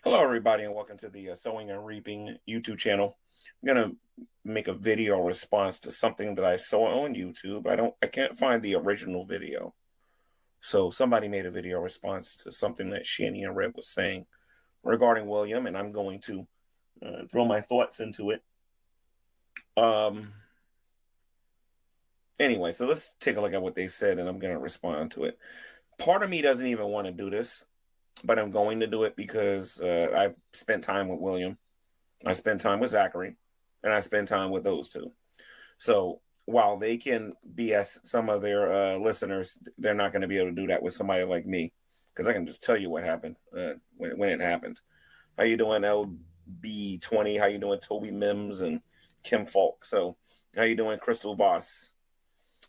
Hello, everybody, and welcome to the Sowing and Reaping YouTube channel. I'm gonna make a video response to something that I saw on YouTube. I can't find the original video, so somebody made a video response to something that Shanny and Rev was saying regarding William, and I'm going to throw my thoughts into it. Anyway, so let's take a look at what they said, and I'm gonna respond to it. Part of me doesn't even want to do this, but I'm going to do it because I've spent time with William. I spend time with Zachary, and I spend time with those two. So while they can BS some of their listeners, they're not going to be able to do that with somebody like me, because I can just tell you what happened when it happened. How you doing, LB20? How you doing, Toby Mims and Kim Falk? So how you doing, Crystal Voss?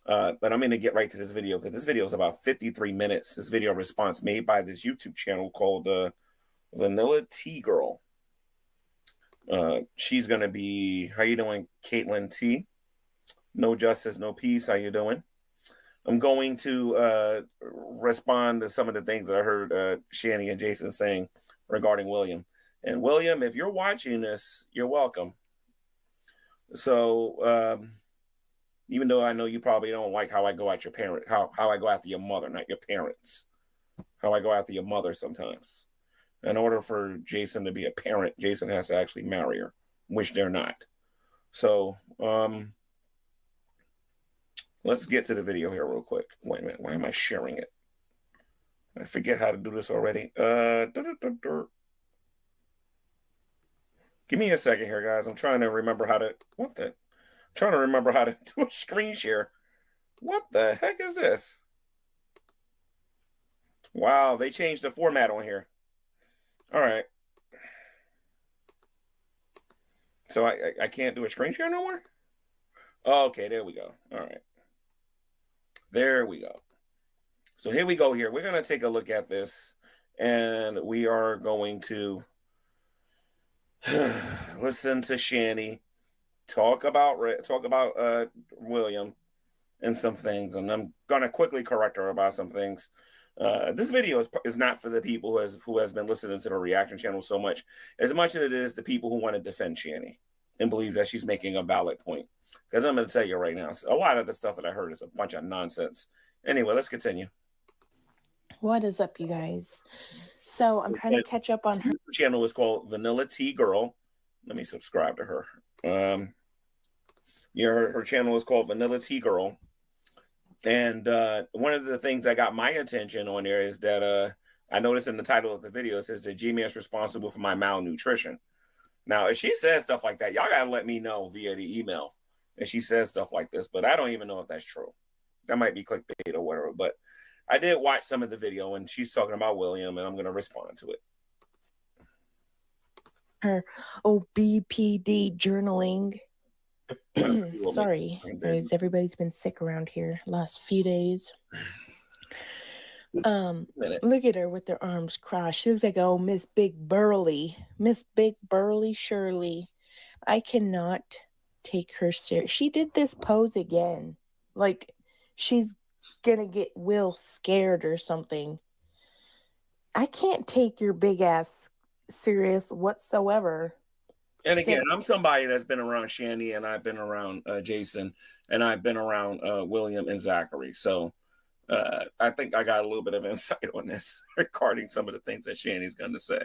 But I'm going to get right to this video because this video is about 53 minutes. This video response made by this YouTube channel called Vanilla Tea Girl. She's going to be, how you doing, Caitlin T? No justice, no peace. How you doing? I'm going to respond to some of the things that I heard Shanny and Jason saying regarding William. And William, if you're watching this, you're welcome. So even though I know you probably don't like how I go at your parent, how I go after your mother, not your parents, how I go after your mother sometimes. In order for Jason to be a parent, Jason has to actually marry her, which they're not. So let's get to the video here real quick. Wait a minute, why am I sharing it? I forget how to do this already. Give me a second here, guys. I'm trying to remember how to, trying to remember how to do a screen share. What the heck is this? Wow, they changed the format on here. All right. So I can't do a screen share no more? Okay, there we go. All right. There we go. So here we go here. We're going to take a look at this, and we are going to listen to Shanny talk about William and some things, and I'm going to quickly correct her about some things. This video is not for the people who has been listening to the reaction channel so much as it is the people who want to defend Shanny and believes that she's making a valid point. Because I'm going to tell you right now, a lot of the stuff that I heard is a bunch of nonsense. Anyway, let's continue. What is up, you guys? So I'm trying to catch up on her. The channel is called Vanilla Tea Girl. Let me subscribe to her. Her channel is called Vanilla Tea Girl. And one of the things that got my attention on there is that I noticed in the title of the video, it says that Jamie is responsible for my malnutrition. Now, if she says stuff like that, y'all got to let me know via the email if she says stuff like this. But I don't even know if that's true. That might be clickbait or whatever. But I did watch some of the video, and she's talking about William, and I'm going to respond to it. Her OBPD journaling. Sorry, guys. Everybody's been sick around here last few days. Look at her with her arms crossed. She looks like, oh, Miss Big Burly Shirley. I cannot take her serious. She did this pose again. Like she's gonna get Will scared or something. I can't take your big ass serious whatsoever. And again, I'm somebody that's been around Shanny, and I've been around Jason, and I've been around William and Zachary. So I think I got a little bit of insight on this regarding some of the things that Shanny's going to say.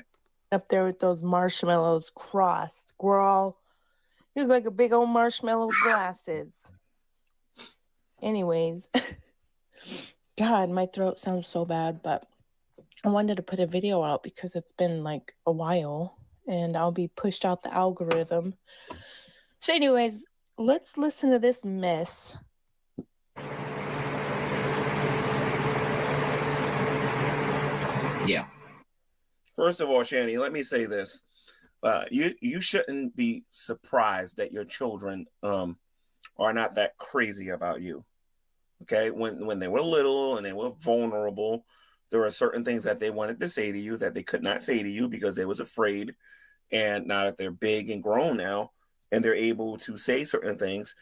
Up there with those marshmallows crossed, girl. You look like a big old marshmallow with glasses. Anyways, God, my throat sounds so bad, but I wanted to put a video out because it's been like a while and I'll be pushed out the algorithm. So anyways, let's listen to this mess. Yeah. First of all, Shanny, let me say this. You shouldn't be surprised that your children are not that crazy about you. Okay? When they were little and they were vulnerable, there are certain things that they wanted to say to you that they could not say to you because they was afraid. And now that they're big and grown now, and they're able to say certain things,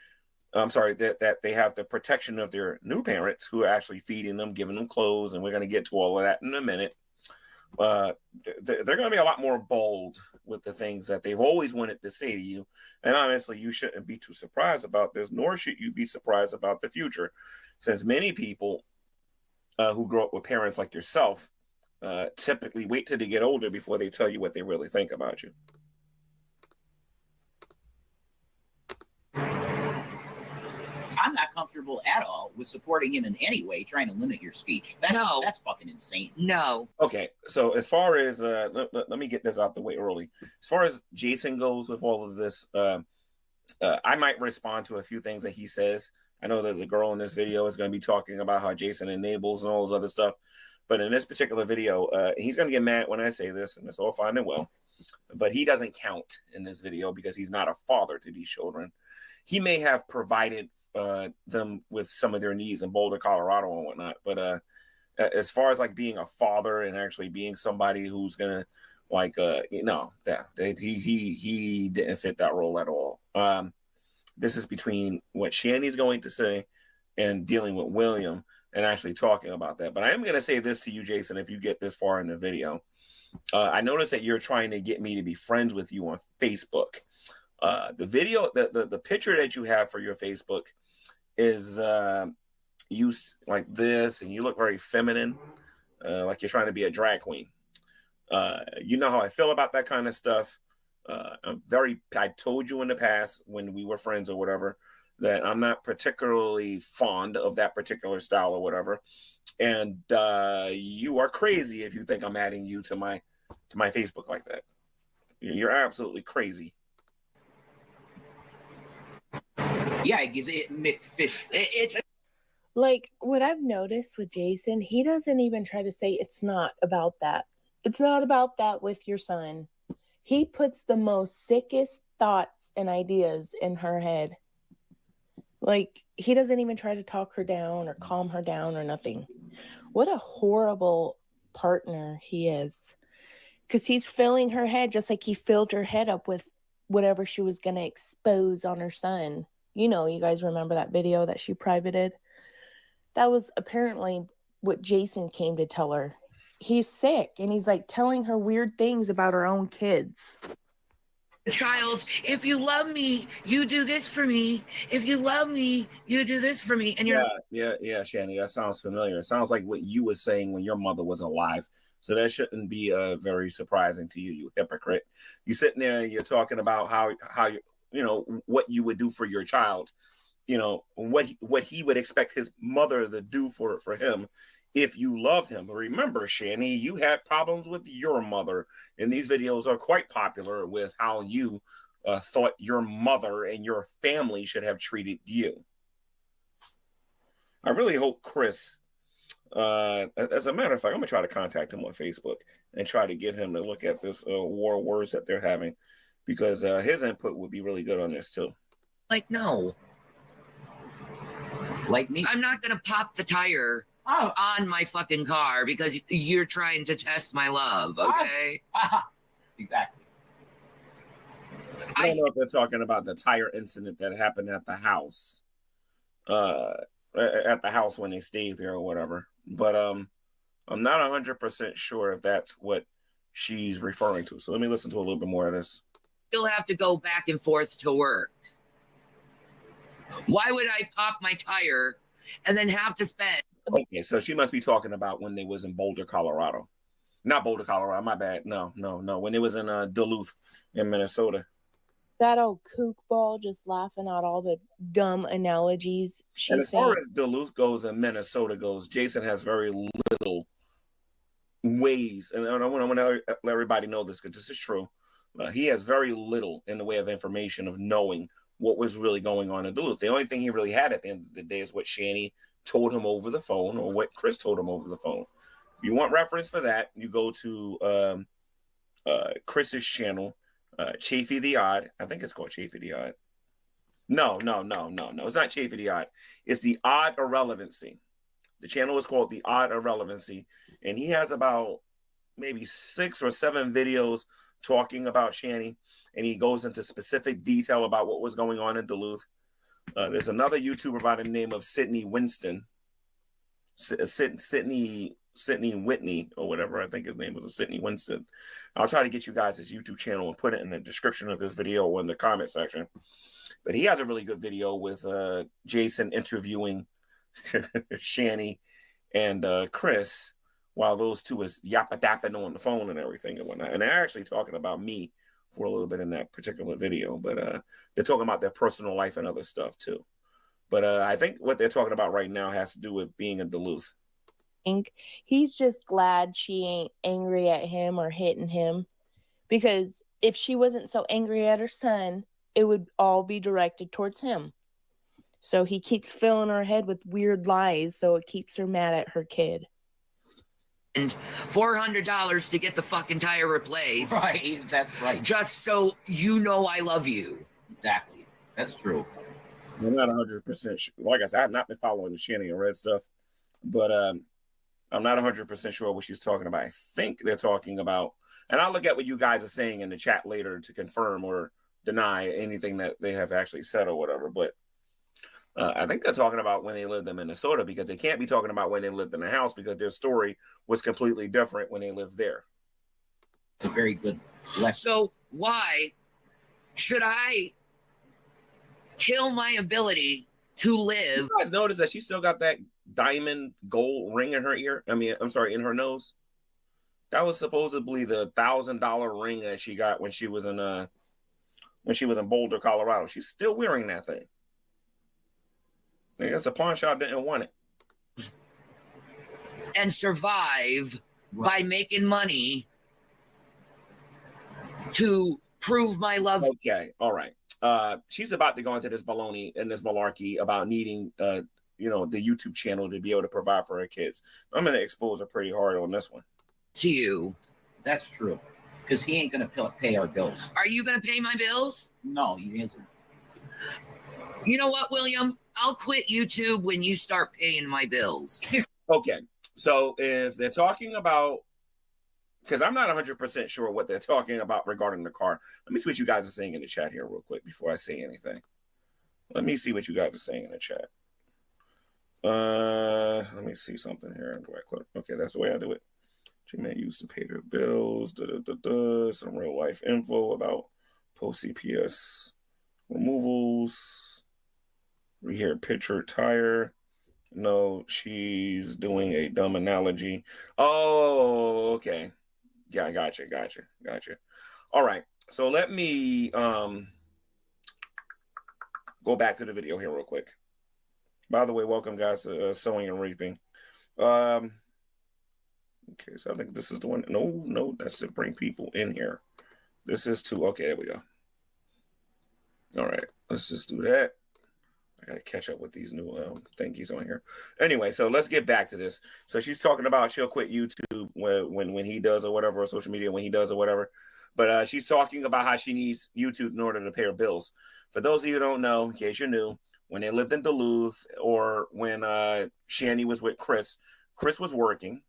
that they have the protection of their new parents who are actually feeding them, giving them clothes, and we're going to get to all of that in a minute. they're going to be a lot more bold with the things that they've always wanted to say to you. And honestly, you shouldn't be too surprised about this, nor should you be surprised about the future, since many people who grow up with parents like yourself typically wait till they get older before they tell you what they really think about you. I'm not comfortable at all with supporting him in any way, trying to limit your speech. That's fucking insane. No. Okay, so as far as let me get this out the way early. As far as Jason goes with all of this, I might respond to a few things that he says. I know that the girl in this video is going to be talking about how Jason enables and all this other stuff, but in this particular video, he's going to get mad when I say this, and it's all fine and well. But he doesn't count in this video because he's not a father to these children. He may have provided them with some of their needs in Boulder, Colorado, and whatnot. But as far as like being a father and actually being somebody who's gonna like he didn't fit that role at all. This is between what Shanny's going to say and dealing with William and actually talking about that. But I am gonna say this to you, Jason, if you get this far in the video. I noticed that you're trying to get me to be friends with you on Facebook. The video, the picture that you have for your Facebook is you like this, and you look very feminine, like you're trying to be a drag queen. You know how I feel about that kind of stuff. I told you in the past when we were friends or whatever that I'm not particularly fond of that particular style or whatever. And you are crazy if you think I'm adding you to my Facebook like that. You're absolutely crazy. Yeah, it McFish. It's like what I've noticed with Jason, he doesn't even try to say it's not about that. It's not about that with your son. He puts the most sickest thoughts and ideas in her head. Like, he doesn't even try to talk her down or calm her down or nothing. What a horrible partner he is. Because he's filling her head just like he filled her head up with whatever she was going to expose on her son. You know, you guys remember that video that she privated? That was apparently what Jason came to tell her. He's sick, and he's like telling her weird things about her own kids. Child, if you love me, you do this for me. If you love me, you do this for me. And you're yeah, Shanny, that sounds familiar. It sounds like what you were saying when your mother was alive. So that shouldn't be very surprising to you, you hypocrite. You sitting there and you're talking about how you know what you would do for your child, you know what he would expect his mother to do for him if you love him. Remember, Shanny, you had problems with your mother, and these videos are quite popular with how you thought your mother and your family should have treated you. I really hope Chris, as a matter of fact, I'm gonna try to contact him on Facebook and try to get him to look at this war of words that they're having, because his input would be really good on this too. like, no. like me. I'm not going to pop the tire on my fucking car because you're trying to test my love, okay? Exactly. I don't know if they're talking about the tire incident that happened at the house. At the house when they stayed there or whatever. But I'm not 100% sure if that's what she's referring to. So let me listen to a little bit more of this. Still have to go back and forth to work. Why would I pop my tire and then have to spend? Okay, so she must be talking about when they was in Boulder, Colorado. Not Boulder, Colorado, my bad. No. When it was in Duluth in Minnesota. That old kook ball just laughing at all the dumb analogies she's and as far as Duluth goes and Minnesota goes, Jason has very little ways, and I want to let everybody know this because this is true. He has very little in the way of information of knowing what was really going on in Duluth. The only thing he really had at the end of the day is what Shanny told him over the phone or what Chris told him over the phone. If you want reference for that, you go to Chris's channel, Chafee the Odd. I think it's called Chafee the Odd. No. It's not Chafee the Odd. It's the Odd Irrelevancy. The channel is called the Odd Irrelevancy, and he has about maybe 6 or 7 videos talking about Shanny, and he goes into specific detail about what was going on in Duluth. There's another YouTuber by the name of Sydney Winston. Sydney Sydney Whitney or whatever, I think his name was Sydney Winston. I'll try to get you guys his YouTube channel and put it in the description of this video or in the comment section. But he has a really good video with Jason interviewing Shanny and Chris while those two is yappa-dapping on the phone and everything and whatnot. And they're actually talking about me for a little bit in that particular video. But they're talking about their personal life and other stuff too. But I think what they're talking about right now has to do with being in Duluth. He's just glad she ain't angry at him or hitting him, because if she wasn't so angry at her son, it would all be directed towards him. So he keeps filling her head with weird lies, so it keeps her mad at her kid. And $400 to get the fucking tire replaced. Right, that's right. Just so you know I love you. Exactly. That's true. I'm not 100% sure. Like I said, I've not been following the Shanny and Rev stuff, but I'm not 100% sure what she's talking about. I think they're talking about, and I'll look at what you guys are saying in the chat later to confirm or deny anything that they have actually said or whatever. But I think they're talking about when they lived in Minnesota, because they can't be talking about when they lived in the house, because their story was completely different when they lived there. It's a very good lesson. So why should I kill my ability to live? You guys notice that she still got that diamond gold ring in her ear? I'm sorry, in her nose. That was supposedly the $1,000 ring that she got when she was in Boulder, Colorado. She's still wearing that thing. I guess the pawn shop didn't want it. And survive by making money to prove my love. Okay, all right. She's about to go into this baloney and this malarkey about needing the YouTube channel to be able to provide for her kids. I'm going to expose her pretty hard on this one. To you. That's true. Because he ain't going to pay our bills. Are you going to pay my bills? No, he isn't. You know what, William? I'll quit YouTube when you start paying my bills. Okay, so if they're talking about, because I'm not 100% sure what they're talking about regarding the car. Let me see what you guys are saying in the chat here real quick before I say anything. Let me see what you guys are saying in the chat. Let me see something here. Do I click? Okay, that's the way I do it. She may use to pay their bills. Some real life info about post CPS removals. We hear picture tire. No, she's doing a dumb analogy. Oh, okay. Yeah, I gotcha. All right. So let me go back to the video here real quick. By the way, welcome guys to Sowing and Reaping. Okay, so I think this is the one. No, that's to bring people in here. This is to, okay, there we go. All right, let's just do that. I gotta catch up with these new thingies on here. Anyway, so let's get back to this. So she's talking about she'll quit YouTube when he does or whatever, or social media when he does or whatever. But she's talking about how she needs YouTube in order to pay her bills. For those of you who don't know, in case you're new, when they lived in Duluth or when Shanny was with Chris was working.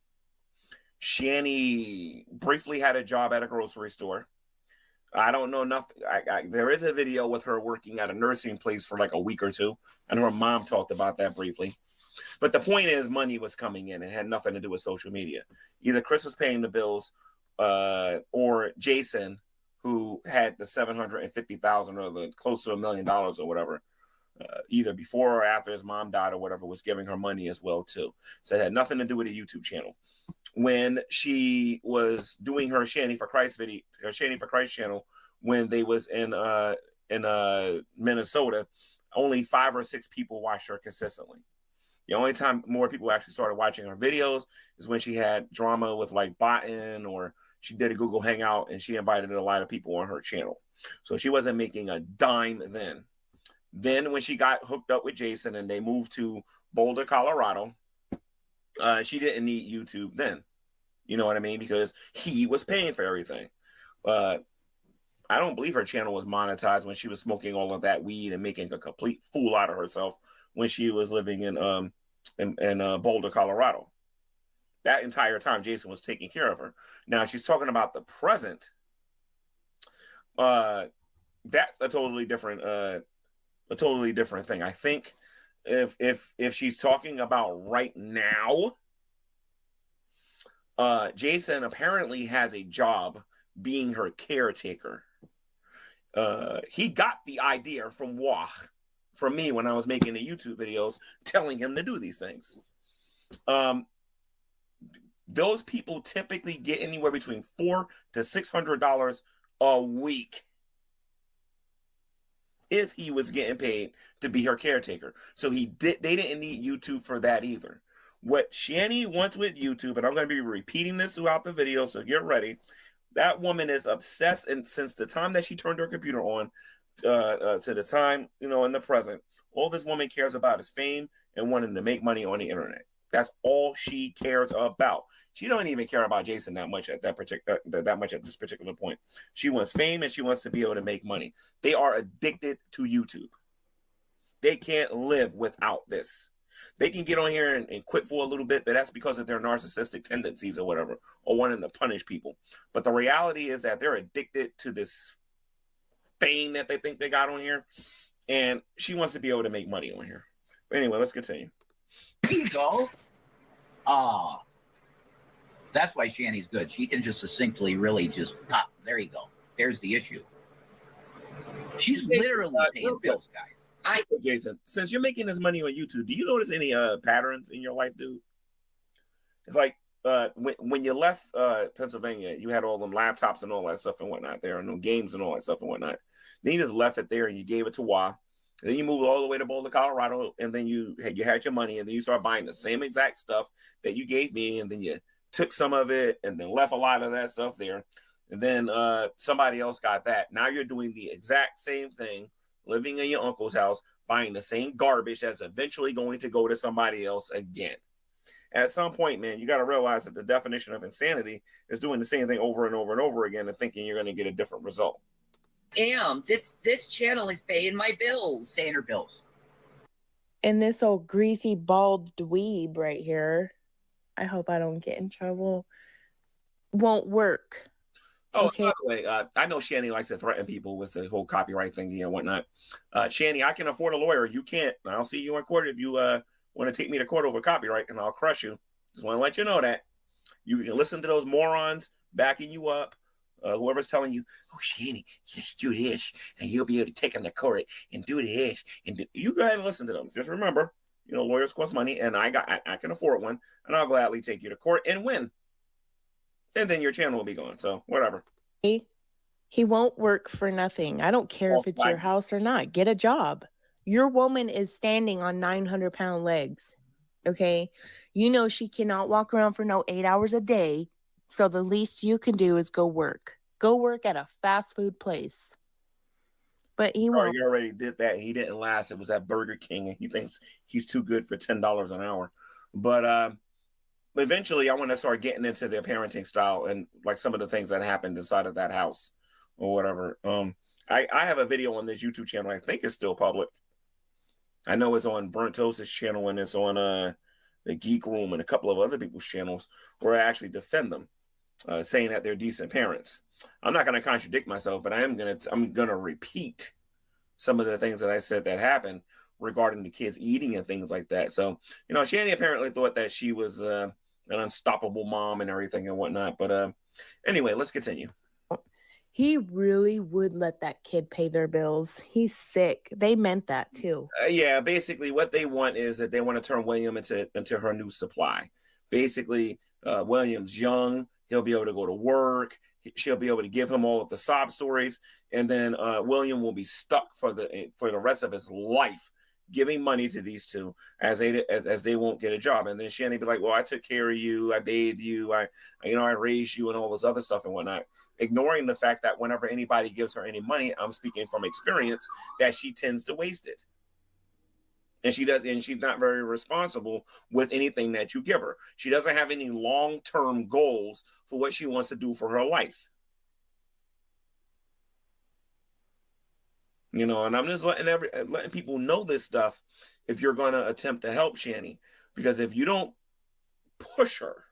Shanny briefly had a job at a grocery store. I don't know nothing. There is a video with her working at a nursing place for like a week or two, and her mom talked about that briefly. But the point is, money was coming in. It had nothing to do with social media. Either Chris was paying the bills, or Jason, who had the $750,000 or the close to $1 million or whatever, either before or after his mom died or whatever, was giving her money as well too. So it had nothing to do with the YouTube channel. When she was doing her Shanny for Christ video, her Shanny for Christ channel, when they was in Minnesota, only 5 or 6 people watched her consistently. The only time more people actually started watching her videos is when she had drama with like Botan, or she did a Google Hangout and she invited a lot of people on her channel. So she wasn't making a dime then. Then when she got hooked up with Jason and they moved to Boulder, Colorado, she didn't need YouTube then. You know what I mean? Because he was paying for everything. I don't believe her channel was monetized when she was smoking all of that weed and making a complete fool out of herself when she was living in Boulder, Colorado. That entire time, Jason was taking care of her. Now she's talking about the present. That's a totally different thing. I think if she's talking about right now, Jason apparently has a job being her caretaker. He got the idea from me when I was making the YouTube videos telling him to do these things. Those people typically get anywhere between $400 to $600 a week if he was getting paid to be her caretaker. So they didn't need YouTube for that either. What Shanny wants with YouTube, and I'm going to be repeating this throughout the video, so get ready. That woman is obsessed, and since the time that she turned her computer on to the time, in the present, all this woman cares about is fame and wanting to make money on the internet. That's all she cares about. She don't even care about Jason that much at this particular point. She wants fame and she wants to be able to make money. They are addicted to YouTube. They can't live without this. They can get on here and quit for a little bit, but that's because of their narcissistic tendencies or whatever, or wanting to punish people. But the reality is that they're addicted to this fame that they think they got on here, and she wants to be able to make money on here. But anyway, let's continue. There you go. That's why Shanny's good. She can just succinctly really just pop. There you go. There's the issue. She's literally paying bills, guys. Jason, since you're making this money on YouTube, do you notice any patterns in your life, dude? It's like when you left Pennsylvania, you had all them laptops and all that stuff and whatnot there, and them games and all that stuff and whatnot. Then you just left it there and you gave it to Wah. And then you moved all the way to Boulder, Colorado, and then you had your money, and then you started buying the same exact stuff that you gave me, and then you took some of it and then left a lot of that stuff there. And then somebody else got that. Now you're doing the exact same thing, living in your uncle's house, buying the same garbage that's eventually going to go to somebody else again. At some point, man, you got to realize that the definition of insanity is doing the same thing over and over and over again and thinking you're going to get a different result. Damn, this channel is paying my bills. Paying her bills. And this old greasy bald dweeb right here, I hope I don't get in trouble, won't work. Oh, okay. By the way, I know Shanny likes to threaten people with the whole copyright thingy and whatnot. Shanny, I can afford a lawyer. You can't. I'll see you in court if you want to take me to court over copyright, and I'll crush you. Just want to let you know that. You can listen to those morons backing you up. Whoever's telling you, oh, Shanny, just do this, and you'll be able to take them to court and do this. And you go ahead and listen to them. Just remember, lawyers cost money, and I can afford one, and I'll gladly take you to court and win. And then your channel will be gone. So whatever. He won't work for nothing. I don't care if it's your house or not. Get a job. Your woman is standing on 900-pound legs. Okay? She cannot walk around for no 8 hours a day. So the least you can do is go work. Go work at a fast food place. But he won't. He already did that. He didn't last. It was at Burger King, and he thinks he's too good for $10 an hour. But eventually, I want to start getting into their parenting style and like some of the things that happened inside of that house or whatever. I have a video on this YouTube channel. I think it's still public. I know it's on Burnt Toast's channel, and it's on the Geek Room and a couple of other people's channels where I actually defend them, saying that they're decent parents. I'm not going to contradict myself, but I'm going to repeat some of the things that I said that happened regarding the kids eating and things like that. So, Shanny apparently thought that she was an unstoppable mom and everything and whatnot. But anyway, let's continue. He really would let that kid pay their bills. He's sick. They meant that too. Yeah, basically what they want is that they want to turn William into her new supply. Basically, William's young. He'll be able to go to work. She'll be able to give him all of the sob stories. And then William will be stuck for the rest of his life giving money to these two as they won't get a job. And then Shanny be like, well, I took care of you. I bathed you. I raised you and all this other stuff and whatnot. Ignoring the fact that whenever anybody gives her any money, I'm speaking from experience, that she tends to waste it. And she's not very responsible with anything that you give her. She doesn't have any long-term goals for what she wants to do for her life. And I'm just letting people know this stuff if you're going to attempt to help Shanny. Because if you don't push her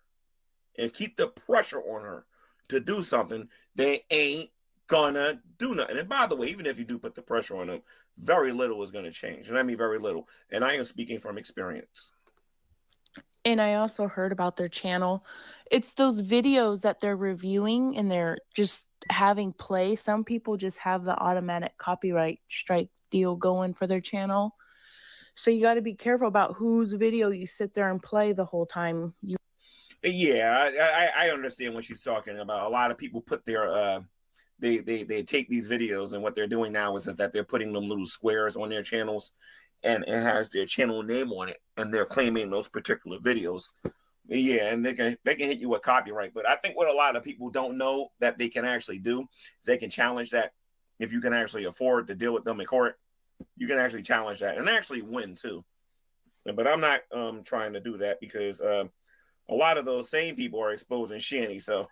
and keep the pressure on her to do something, they ain't gonna do nothing. And by the way, even if you do put the pressure on them, very little is going to change. And I mean very little. And I am speaking from experience. And I also heard about their channel. It's those videos that they're reviewing and they're just having play. Some people just have the automatic copyright strike deal going for their channel. So you got to be careful about whose video you sit there and play the whole time. Yeah, I understand what she's talking about. A lot of people put their they take these videos, and what they're doing now is that they're putting them little squares on their channels, and it has their channel name on it, and they're claiming those particular videos. Yeah, and they can hit you with copyright. But I think what a lot of people don't know that they can actually do is they can challenge that. If you can actually afford to deal with them in court, you can actually challenge that and actually win too. But I'm not trying to do that because a lot of those same people are exposing Shanny. So,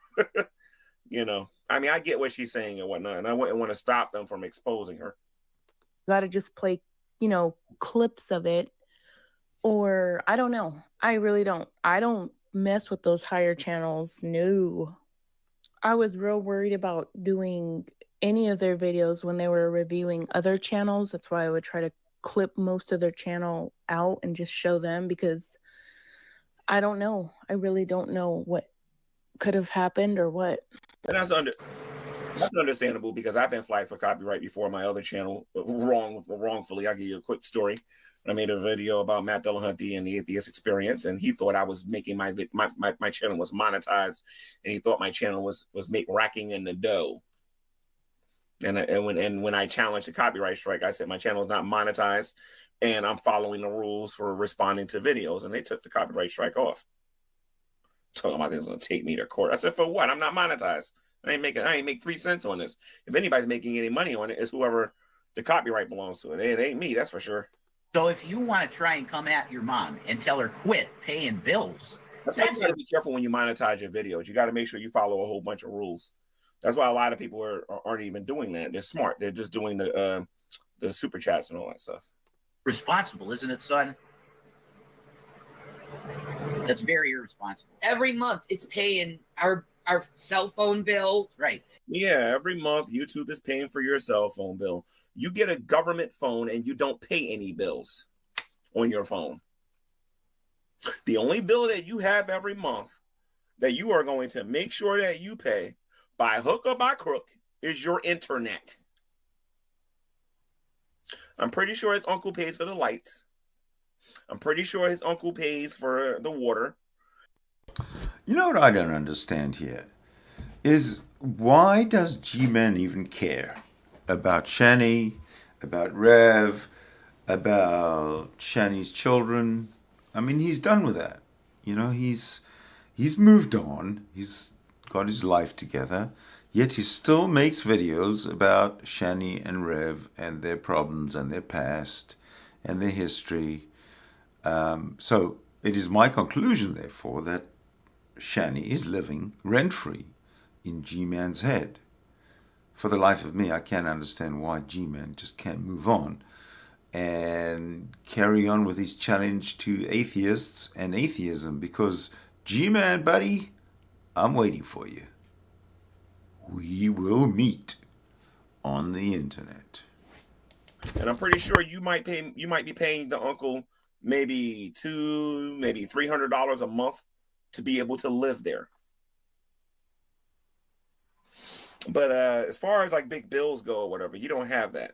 you know, I mean, I get what she's saying and whatnot, and I wouldn't want to stop them from exposing her. Got to just play, clips of it. Or I don't know. I really don't. I don't mess with those higher channels. No. I was real worried about doing any of their videos when they were reviewing other channels. That's why I would try to clip most of their channel out and just show them, because I don't know. I really don't know what could have happened or what. And that's understandable, because I've been flagged for copyright before my other channel wrongfully. I'll give you a quick story. I made a video about Matt Dillahunty and the atheist experience, and he thought I was making my channel was monetized, and he thought my channel was racking in the dough. And when I challenged the copyright strike, I said my channel is not monetized, and I'm following the rules for responding to videos, and they took the copyright strike off. Talking about this going to take me to court. I said, for what? I'm not monetized. I ain't make 3 cents on this. If anybody's making any money on it, it's whoever the copyright belongs to. It ain't me, that's for sure. So if you want to try and come at your mom and tell her quit paying bills, that's why you got to be careful when you monetize your videos. You got to make sure you follow a whole bunch of rules. That's why a lot of people aren't even doing that. They're smart. They're just doing the super chats and all that stuff. Responsible, isn't it, son? That's very irresponsible. Every month it's paying our cell phone bill. Right. Yeah, every month YouTube is paying for your cell phone bill. You get a government phone and you don't pay any bills on your phone. The only bill that you have every month that you are going to make sure that you pay by hook or by crook is your internet. I'm pretty sure his uncle pays for the lights. I'm pretty sure his uncle pays for the water. You know what I don't understand here is, why does G-Man even care about Shanny, about Rev, about Shanny's children? I mean, he's done with that. You know, he's moved on. He's got his life together. Yet he still makes videos about Shanny and Rev and their problems and their past and their history. So it is my conclusion, therefore, that Shanny is living rent-free in G-Man's head. For the life of me, I can't understand why G-Man just can't move on and carry on with his challenge to atheists and atheism, because G-Man, buddy, I'm waiting for you. We will meet on the internet. And I'm pretty sure you might be paying the uncle maybe $200, maybe $300 a month to be able to live there. But as far as like big bills go or whatever, you don't have that.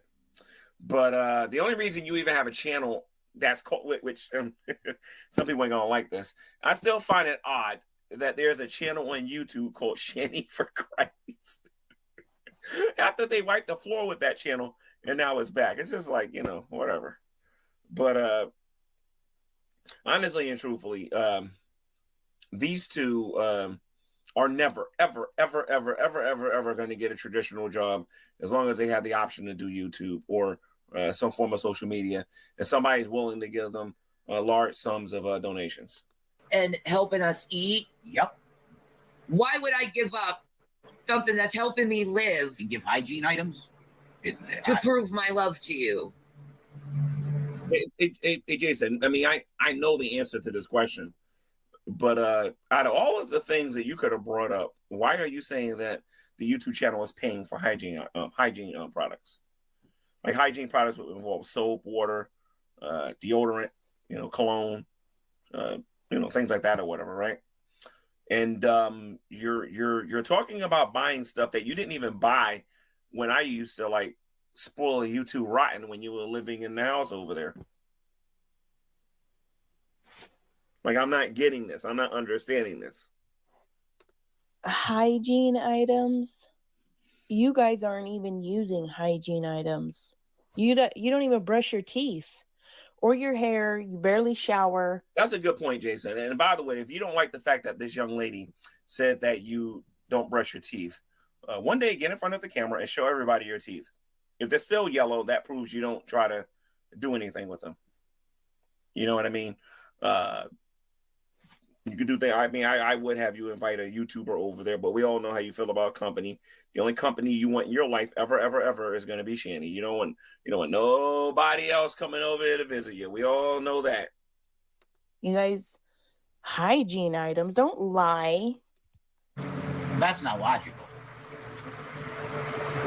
But the only reason you even have a channel that's called, which some people ain't gonna like this, I still find it odd that there's a channel on YouTube called Shanny for Christ. After they wiped the floor with that channel, and now it's back. It's just like, whatever. But honestly and truthfully, these two are never, ever, ever, ever, ever, ever, ever going to get a traditional job as long as they have the option to do YouTube or some form of social media, and somebody's willing to give them large sums of donations. And helping us eat. Yep. Why would I give up something that's helping me live And give hygiene items to prove my love to you? Hey, Jason, I mean, I know the answer to this question, but out of all of the things that you could have brought up, why are you saying that the YouTube channel is paying for hygiene products? Like hygiene products would involve soap, water, deodorant, cologne, things like that or whatever, right? And you're talking about buying stuff that you didn't even buy when I used to like spoil you two rotten when you were living in the house over there. Like, I'm not getting this. I'm not understanding this. Hygiene items. You guys aren't even using hygiene items. You don't even brush your teeth or your hair. You barely shower. That's a good point, Jason. And by the way, if you don't like the fact that this young lady said that you don't brush your teeth, one day get in front of the camera and show everybody your teeth. If they're still yellow, that proves you don't try to do anything with them. You know what I mean? You could do things. I mean, I would have you invite a YouTuber over there, but we all know how you feel about company. The only company you want in your life ever is going to be Shanny. You don't want nobody else coming over there to visit you. We all know that. You guys, hygiene items. Don't lie. That's not logical.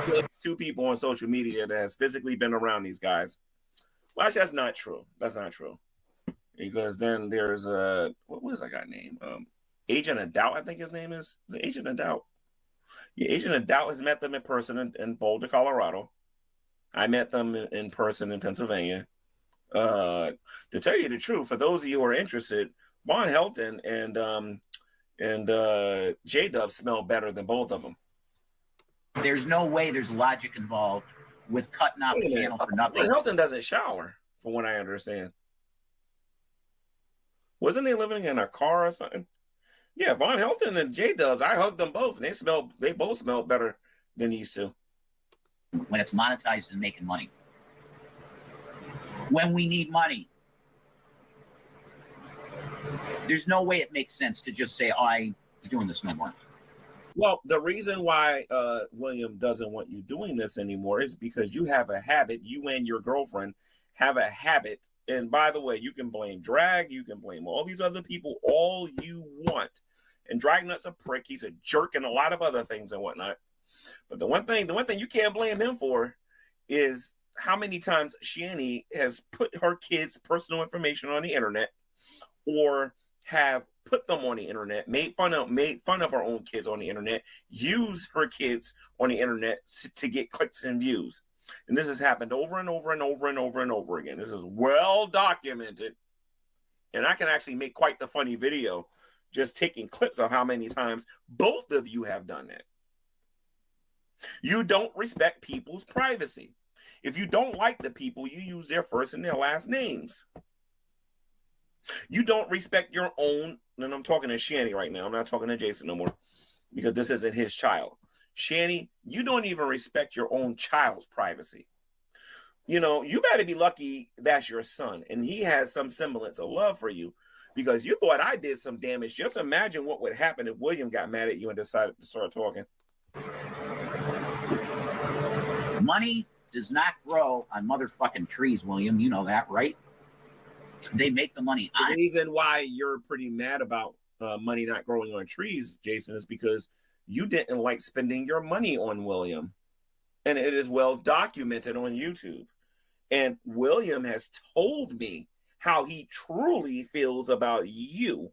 There's 2 people on social media that has physically been around these guys. Well, actually, that's not true. That's not true. Because then there's what was that guy name? Agent of Doubt, I think his name is. Is it Agent of Doubt? Yeah, Agent of Doubt has met them in person in Boulder, Colorado. I met them in person in Pennsylvania. To tell you the truth, for those of you who are interested, Von Helton and J-Dub smell better than both of them. There's no way there's logic involved with cutting out the channel for nothing. Von Helton doesn't shower, from what I understand. Wasn't they living in a car or something? Yeah, Von Helton and J-Dubs, I hugged them both, and they both smell better than these two. When it's monetized and making money. When we need money. There's no way it makes sense to just say, I'm doing this no more. Well, the reason why William doesn't want you doing this anymore is because you have a habit, you and your girlfriend have a habit. And by the way, you can blame Drag, you can blame all these other people all you want. And Dragnut's a prick, he's a jerk, and a lot of other things and whatnot. But the one thing you can't blame him for is how many times Shanny has put her kids' personal information on the internet, or have put them on the internet, made fun of her own kids on the internet, use her kids on the internet to get clicks and views. And this has happened over and over and over and over and over again. This is well documented. And I can actually make quite the funny video just taking clips of how many times both of you have done that. You don't respect people's privacy. If you don't like the people, you use their first and their last names. You don't respect your own, and I'm talking to Shanny right now. I'm not talking to Jason no more, because this isn't his child. Shanny, you don't even respect your own child's privacy. You better be lucky that's your son, and he has some semblance of love for you, because you thought I did some damage. Just imagine what would happen if William got mad at you and decided to start talking. Money does not grow on motherfucking trees, William. You know that, right? They make the money. The reason why you're pretty mad about money not growing on trees, Jason, is because you didn't like spending your money on William. And it is well documented on YouTube. And William has told me how he truly feels about you.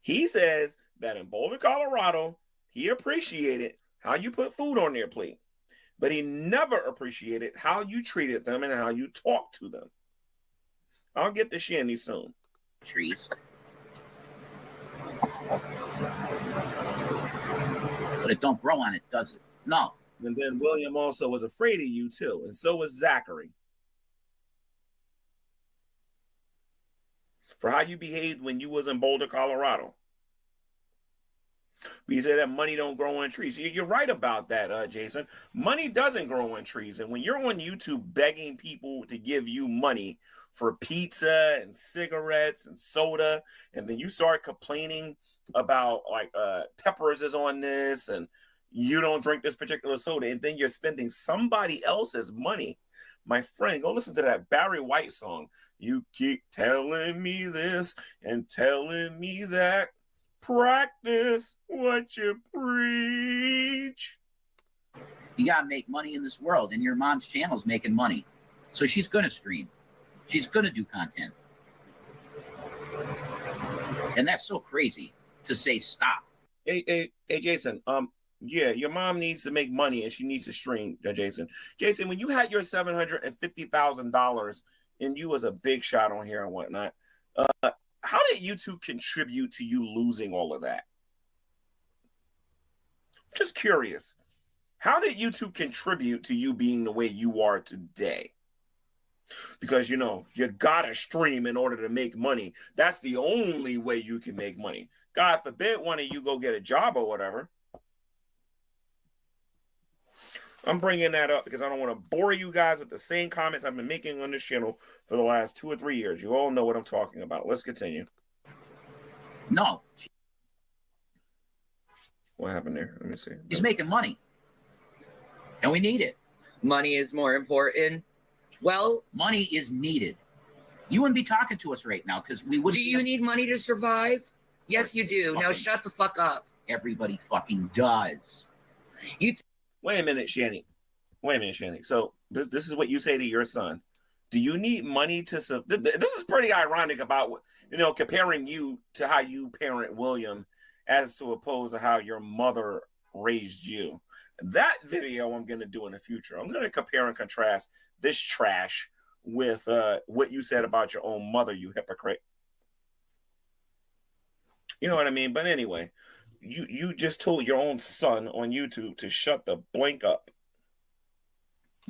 He says that in Boulder, Colorado, he appreciated how you put food on their plate, but he never appreciated how you treated them and how you talked to them. I'll get to Shanny soon. Trees. But it don't grow on it, does it? No. And then William also was afraid of you too, and so was Zachary. For how you behaved when you was in Boulder, Colorado. But you say that money don't grow on trees. You're right about that, Jason. Money doesn't grow on trees. And when you're on YouTube begging people to give you money for pizza and cigarettes and soda, and then you start complaining about like Peppers is on this and you don't drink this particular soda, and then you're spending somebody else's money. My friend, go listen to that Barry White song. You keep telling me this and telling me that. Practice what you preach. You gotta make money in this world, and your mom's channel's making money. So she's gonna stream. She's gonna do content. And that's so crazy to say stop. Hey, Jason. Yeah, your mom needs to make money and she needs to stream, Jason. Jason, when you had your $750,000 and you was a big shot on here and whatnot, how did YouTube contribute to you losing all of that? Just curious. How did YouTube contribute to you being the way you are today? Because, you know, you gotta stream in order to make money. That's the only way you can make money. God forbid one of you go get a job or whatever. I'm bringing that up because I don't want to bore you guys with the same comments I've been making on this channel for the last 2 or 3 years. You all know what I'm talking about. Let's continue. No. What happened there? Let me see. He's making money. And we need it. Money is more important. Well, money is needed. You wouldn't be talking to us right now because we wouldn't. Do you need money to survive? Yes, you do. Now shut the fuck up. Everybody fucking does. Wait a minute, Shanny. So this is what you say to your son. Do you need money to... This is pretty ironic about, you know, comparing you to how you parent William as to opposed to how your mother raised you. That video I'm going to do in the future. I'm going to compare and contrast this trash with what you said about your own mother, you hypocrite. You know what I mean? But anyway, you just told your own son on YouTube to shut the blank up.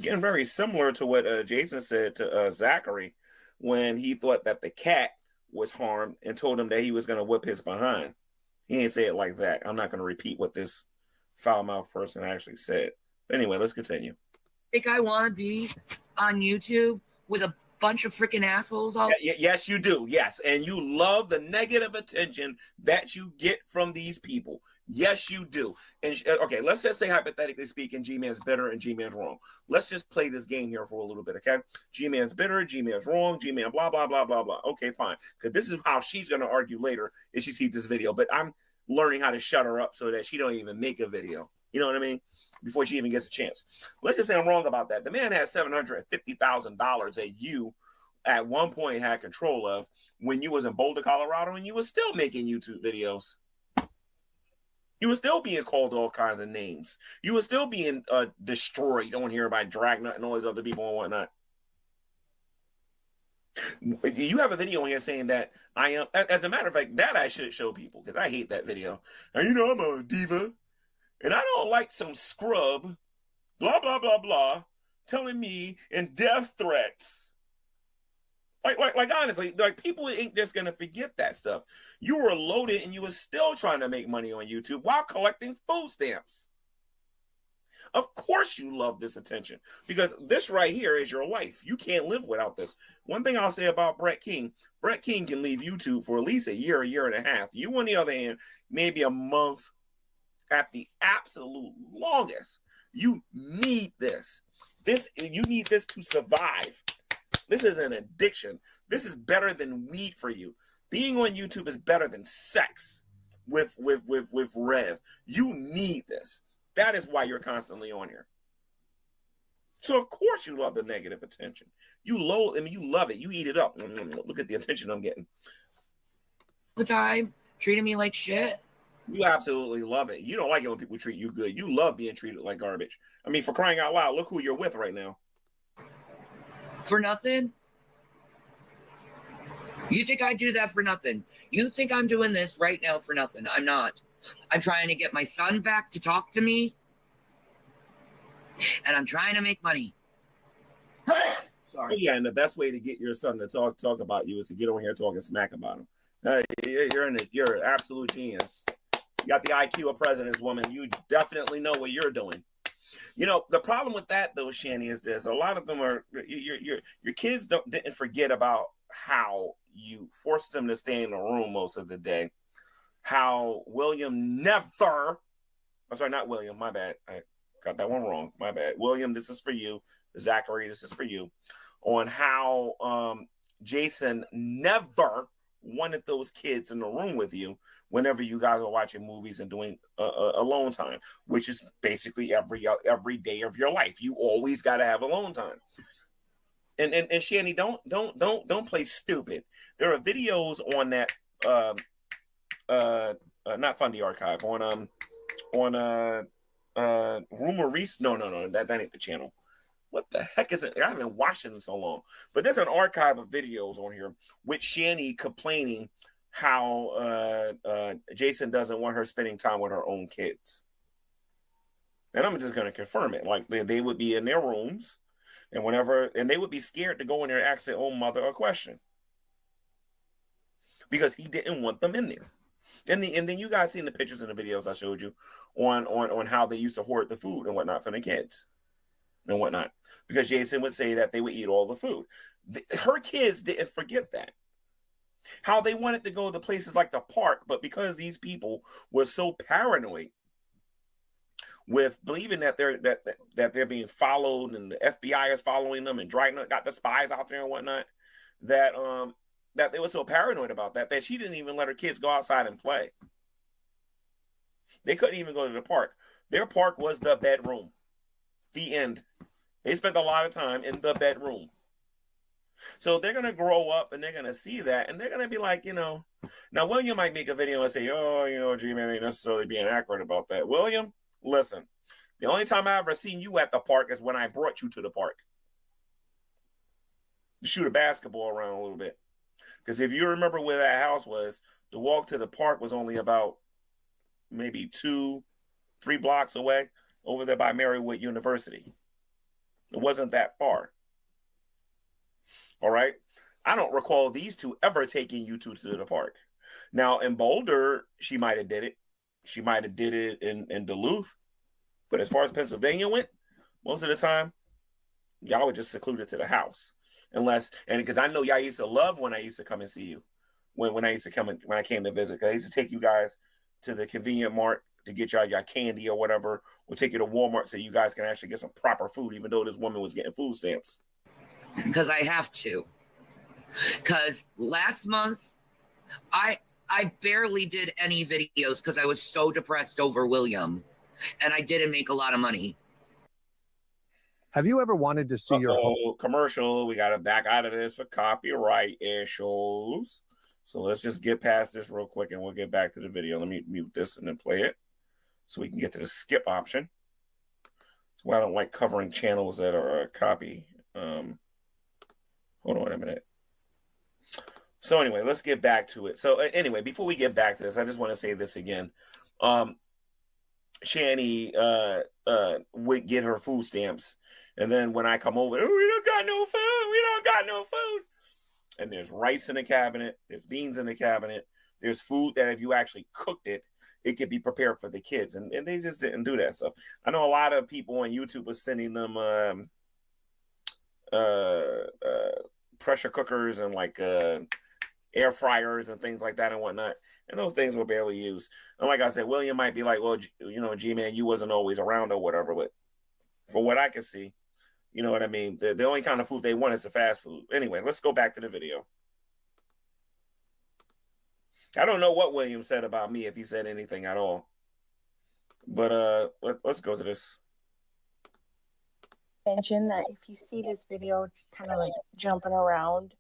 Getting very similar to what Jason said to Zachary when he thought that the cat was harmed and told him that he was going to whip his behind. He didn't say it like that. I'm not going to repeat what this foul-mouthed person actually said. But anyway, let's continue. Think I want to be on YouTube with a bunch of freaking assholes all Yes, you do. Yes. And you love the negative attention that you get from these people. Yes, you do. And okay, let's just say hypothetically speaking, G-Man's bitter and G-Man's wrong. Let's just play this game here for a little bit, okay? G-Man's bitter, G-Man's wrong, G-Man blah, blah, blah, blah, blah. Okay, fine. Because this is how she's going to argue later if she sees this video. But I'm learning how to shut her up so that she don't even make a video. You know what I mean? Before she even gets a chance. Let's just say I'm wrong about that. The man had $750,000 that you at one point had control of when you was in Boulder, Colorado, and you was still making YouTube videos. You were still being called all kinds of names. You were still being destroyed on here by Dragnet and all these other people and whatnot. You have a video on here saying that I am, as a matter of fact, that I should show people because I hate that video. And you know, I'm a diva. And I don't like some scrub, blah, blah, blah, blah, telling me in death threats. Like honestly, like people ain't just going to forget that stuff. You were loaded and you were still trying to make money on YouTube while collecting food stamps. Of course you love this attention because this right here is your life. You can't live without this. One thing I'll say about Brett King can leave YouTube for at least a year and a half. You, on the other hand, maybe a month. At the absolute longest, you need this. You need this to survive. This is an addiction. This is better than weed for you. Being on YouTube is better than sex with Rev. You need this. That is why you're constantly on here. So of course you love the negative attention. You love it. You eat it up. Look at the attention I'm getting. the time, treating me like shit. You absolutely love it. You don't like it when people treat you good. You love being treated like garbage. I mean, for crying out loud, look who you're with right now. For nothing? You think I do that for nothing? You think I'm doing this right now for nothing? I'm not. I'm trying to get my son back to talk to me. And I'm trying to make money. Sorry. Oh, yeah, and the best way to get your son to talk about you is to get on here talking smack about him. You're an absolute genius. You got the IQ of presidents, woman. You definitely know what you're doing. You know, the problem with that, though, Shanny, is this. A lot of them are, your kids didn't forget about how you forced them to stay in the room most of the day. How William never, I'm sorry, not William, my bad. I got that one wrong, my bad. William, this is for you. Zachary, this is for you. On how Jason never wanted those kids in the room with you whenever you guys are watching movies and doing alone time, which is basically every day of your life. You always got to have alone time. And Shanny, don't play stupid. There are videos on that not Fundy Archive, on Rumor Reese. No, that ain't the channel. What the heck is it? I haven't watched it in so long. But there's an archive of videos on here with Shanny complaining how Jason doesn't want her spending time with her own kids. And I'm just going to confirm it. Like they would be in their rooms and they would be scared to go in there and ask their own mother a question because he didn't want them in there. And then you guys seen the pictures and the videos I showed you on how they used to hoard the food and whatnot for the kids and whatnot, because Jason would say that they would eat all the food. Her kids didn't forget that. How they wanted to go to places like the park, but because these people were so paranoid with believing that they're being followed and the FBI is following them and Dragnet got the spies out there and whatnot, that they were so paranoid about that she didn't even let her kids go outside and play. They couldn't even go to the park. Their park was the bedroom. The end. They spent a lot of time in the bedroom. So they're going to grow up and they're going to see that and they're going to be like, now William might make a video and say, oh, G-Man ain't necessarily being accurate about that. William, listen, the only time I ever seen you at the park is when I brought you to the park to shoot a basketball around a little bit. Because if you remember where that house was, the walk to the park was only about maybe 2-3 blocks away over there by Marywood University. It wasn't that far. All right. I don't recall these two ever taking you two to the park. Now in Boulder, she might have did it. She might have did it in Duluth. But as far as Pennsylvania went, most of the time, y'all were just secluded to the house. Because I know y'all used to love when I used to come and see you. When I came to visit. I used to take you guys to the convenient mart to get y'all your candy or whatever, or take you to Walmart so you guys can actually get some proper food, even though this woman was getting food stamps. Because I have to. Because last month, I barely did any videos because I was so depressed over William, and I didn't make a lot of money. Have you ever wanted to see your home commercial? We got to back out of this for copyright issues. So let's just get past this real quick and we'll get back to the video. Let me mute this and then play it so we can get to the skip option. So I don't like covering channels that are a copy. Hold on a minute. So anyway, let's get back to it. So anyway, before we get back to this, I just want to say this again. Shanny would get her food stamps, and then when I come over, we don't got no food. We don't got no food. And there's rice in the cabinet. There's beans in the cabinet. There's food that if you actually cooked it, it could be prepared for the kids. And they just didn't do that stuff. I know a lot of people on YouTube were sending them pressure cookers and like air fryers and things like that and whatnot. And those things were barely used. And like I said, William might be like, well, G-Man, you wasn't always around or whatever. But from what I can see, you know what I mean? The only kind of food they want is the fast food. Anyway, let's go back to the video. I don't know what William said about me, if he said anything at all. But let's go to this. Mention that if you see this video kind of like jumping around,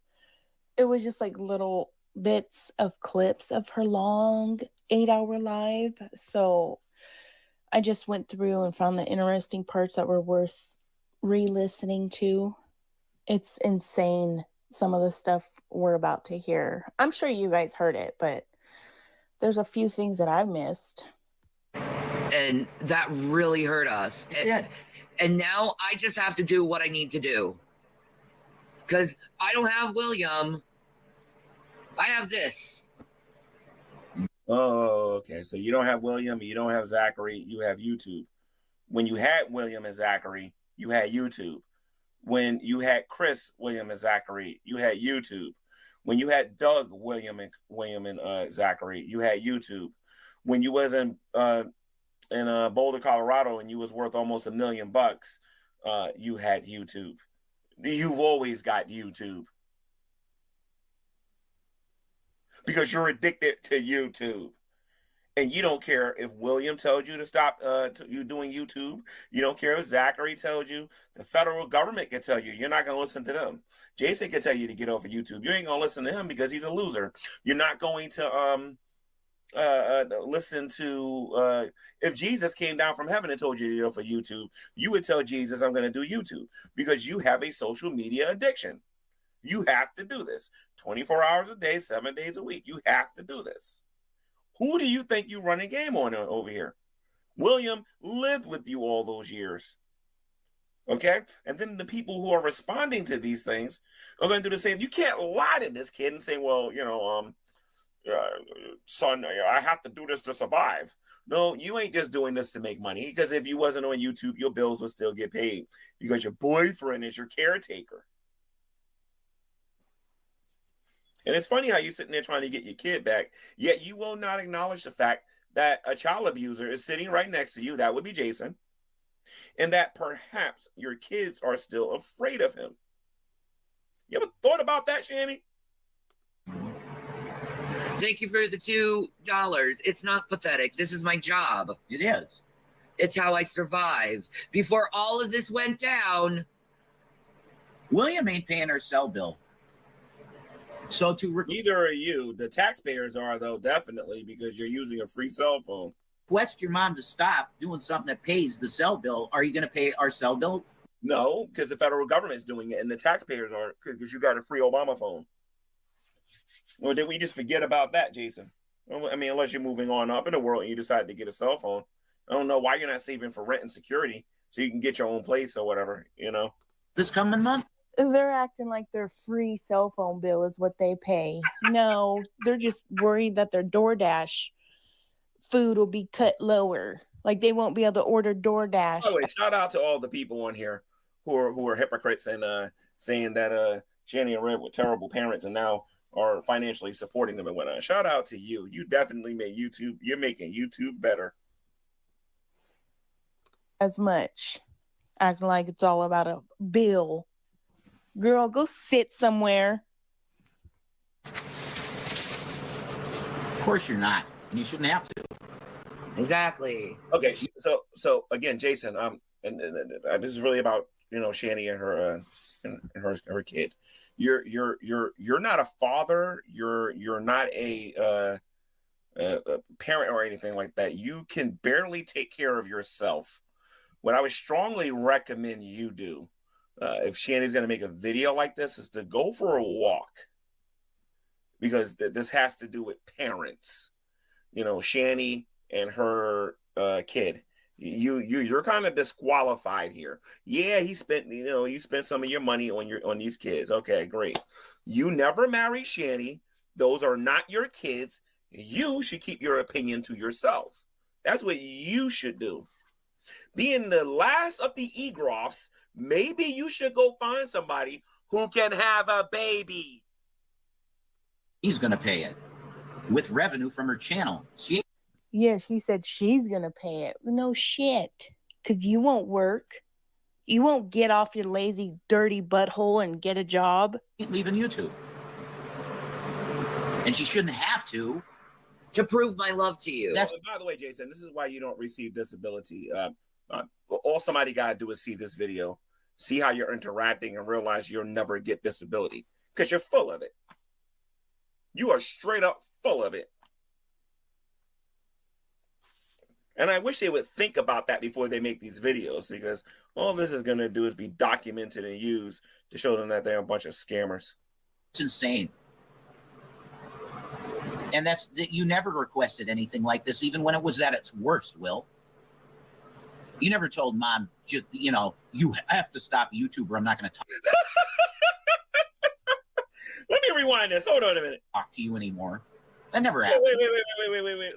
it was just like little bits of clips of her long 8-hour live. So I just went through and found the interesting parts that were worth re-listening to. It's insane, some of the stuff we're about to hear. I'm sure you guys heard it, but there's a few things that I missed. And that really hurt us. And now I just have to do what I need to do. Because I don't have William. I have this. Oh, okay. So you don't have William, you don't have Zachary, you have YouTube. When you had William and Zachary, you had YouTube. When you had Chris, William, and Zachary, you had YouTube. When you had Doug, William, and Zachary, you had YouTube. When you was in Boulder, Colorado, and you was worth almost $1 million, you had YouTube. You've always got YouTube. Because you're addicted to YouTube. And you don't care if William told you to stop you doing YouTube. You don't care if Zachary told you. The federal government can tell you. You're not going to listen to them. Jason can tell you to get off of YouTube. You ain't going to listen to him because he's a loser. You're not going to listen to if Jesus came down from heaven and told you to do it for YouTube, you would tell Jesus, I'm going to do YouTube, because you have a social media addiction. You have to do this 24 hours a day, 7 days a week. You have to do this. Who do you think you run a game on over here? William lived with you all those years. Okay? And then the people who are responding to these things are going to do the same. You can't lie to this kid and say, well, son, I have to do this to survive. No, you ain't just doing this to make money, because if you wasn't on YouTube, your bills would still get paid because your boyfriend is your caretaker. And it's funny how you're sitting there trying to get your kid back, yet you will not acknowledge the fact that a child abuser is sitting right next to you. That would be Jason. And that perhaps your kids are still afraid of him. You ever thought about that, Shanny? Thank you for the $2. It's not pathetic. This is my job. It is. It's how I survive. Before all of this went down, William ain't paying her cell bill. So neither are you. The taxpayers are, though, definitely, because you're using a free cell phone. Request your mom to stop doing something that pays the cell bill. Are you going to pay our cell bill? No, because the federal government is doing it, and the taxpayers are, because you got a free Obama phone. Or did we just forget about that, Jason? I mean, unless you're moving on up in the world and you decide to get a cell phone. I don't know why you're not saving for rent and security so you can get your own place or whatever, This coming month? They're acting like their free cell phone bill is what they pay. No, they're just worried that their DoorDash food will be cut lower. Like they won't be able to order DoorDash. By the way, shout out to all the people on here who are hypocrites and saying that Shanny and Rev were terrible parents and now are financially supporting them and whatnot. Shout out to you. You definitely made YouTube. You're making YouTube better. As much. Acting like it's all about a bill. Girl, go sit somewhere. Of course you're not. And you shouldn't have to. exactly. Okay, so again, Jason, and this is really about Shanny and her and her kid. You're not a father. You're not a parent or anything like that. You can barely take care of yourself. What I would strongly recommend you do, if Shanny's going to make a video like this, is to go for a walk, because this has to do with parents. Shanny and her kid. You're kind of disqualified here. Yeah, you spent some of your money on these kids. Okay, great. You never married Shanny. Those are not your kids. You should keep your opinion to yourself. That's what you should do. Being the last of the Egroffs, maybe you should go find somebody who can have a baby. He's going to pay it with revenue from her channel. Yeah, she said she's going to pay it. No shit. Because you won't work. You won't get off your lazy, dirty butthole and get a job. Leaving YouTube. And she shouldn't have to. To prove my love to you. By the way, Jason, this is why you don't receive disability. All somebody got to do is see this video, see how you're interacting, and realize you'll never get disability because you're full of it. You are straight up full of it. And I wish they would think about that before they make these videos, because all this is going to do is be documented and used to show them that they're a bunch of scammers. It's insane. And you never requested anything like this, even when it was at its worst, Will. You never told Mom, just, you have to stop YouTube or I'm not going to talk. Let me rewind this. Hold on a minute. Talk to you anymore. That never happened. Wait.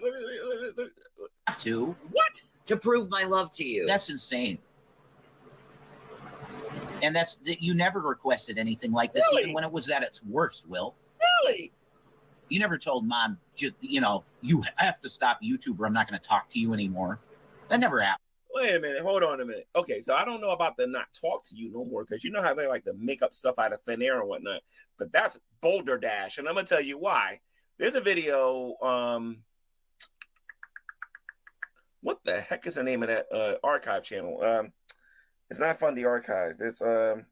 Have to. What? To prove my love to you. That's insane. And you never requested anything like this, really? Even when it was at its worst, Will. Really? You never told Mom, just, you have to stop YouTube or I'm not going to talk to you anymore. That never happened. Wait a minute. Hold on a minute. Okay, so I don't know about the not talk to you no more, because you know how they like to make up stuff out of thin air and whatnot. But that's Boulder Dash, and I'm going to tell you why. There's a video, what the heck is the name of that archive channel? It's not Fundy Archive. It's, I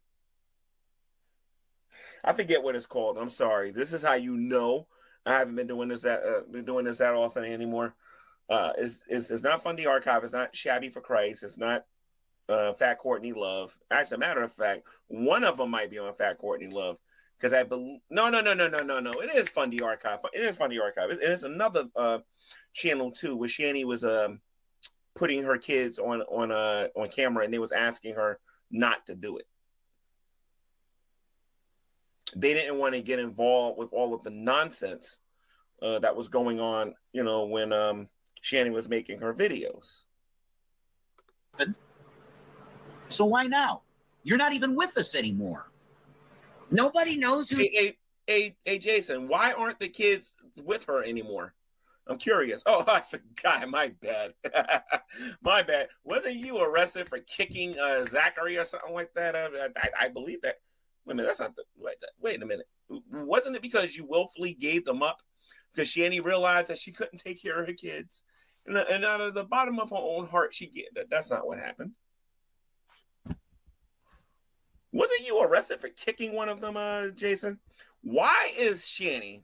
forget what it's called. I'm sorry. This is how you know I haven't been doing this that often anymore. It's not Fundy Archive. It's not Shabby for Christ. It's not Fat Courtney Love. As a matter of fact, one of them might be on Fat Courtney Love because I believe no. It is Fundy Archive. It is Fundy Archive. And it's another channel too where Shanny was putting her kids on camera and they was asking her not to do it. They didn't want to get involved with all of the nonsense that was going on, when Shanny was making her videos. So why now? You're not even with us anymore. Nobody knows who. Hey, Jason, why aren't the kids with her anymore? I'm curious. Oh, I forgot. My bad. My bad. Wasn't you arrested for kicking Zachary or something like that? I believe that. Wait a minute. That's not the. Wait a minute. Wasn't it because you willfully gave them up? Because Shanny realized that she couldn't take care of her kids, and out of the bottom of her own heart, she get that. That's not what happened. Wasn't you arrested for kicking one of them, Jason? Why is Shanny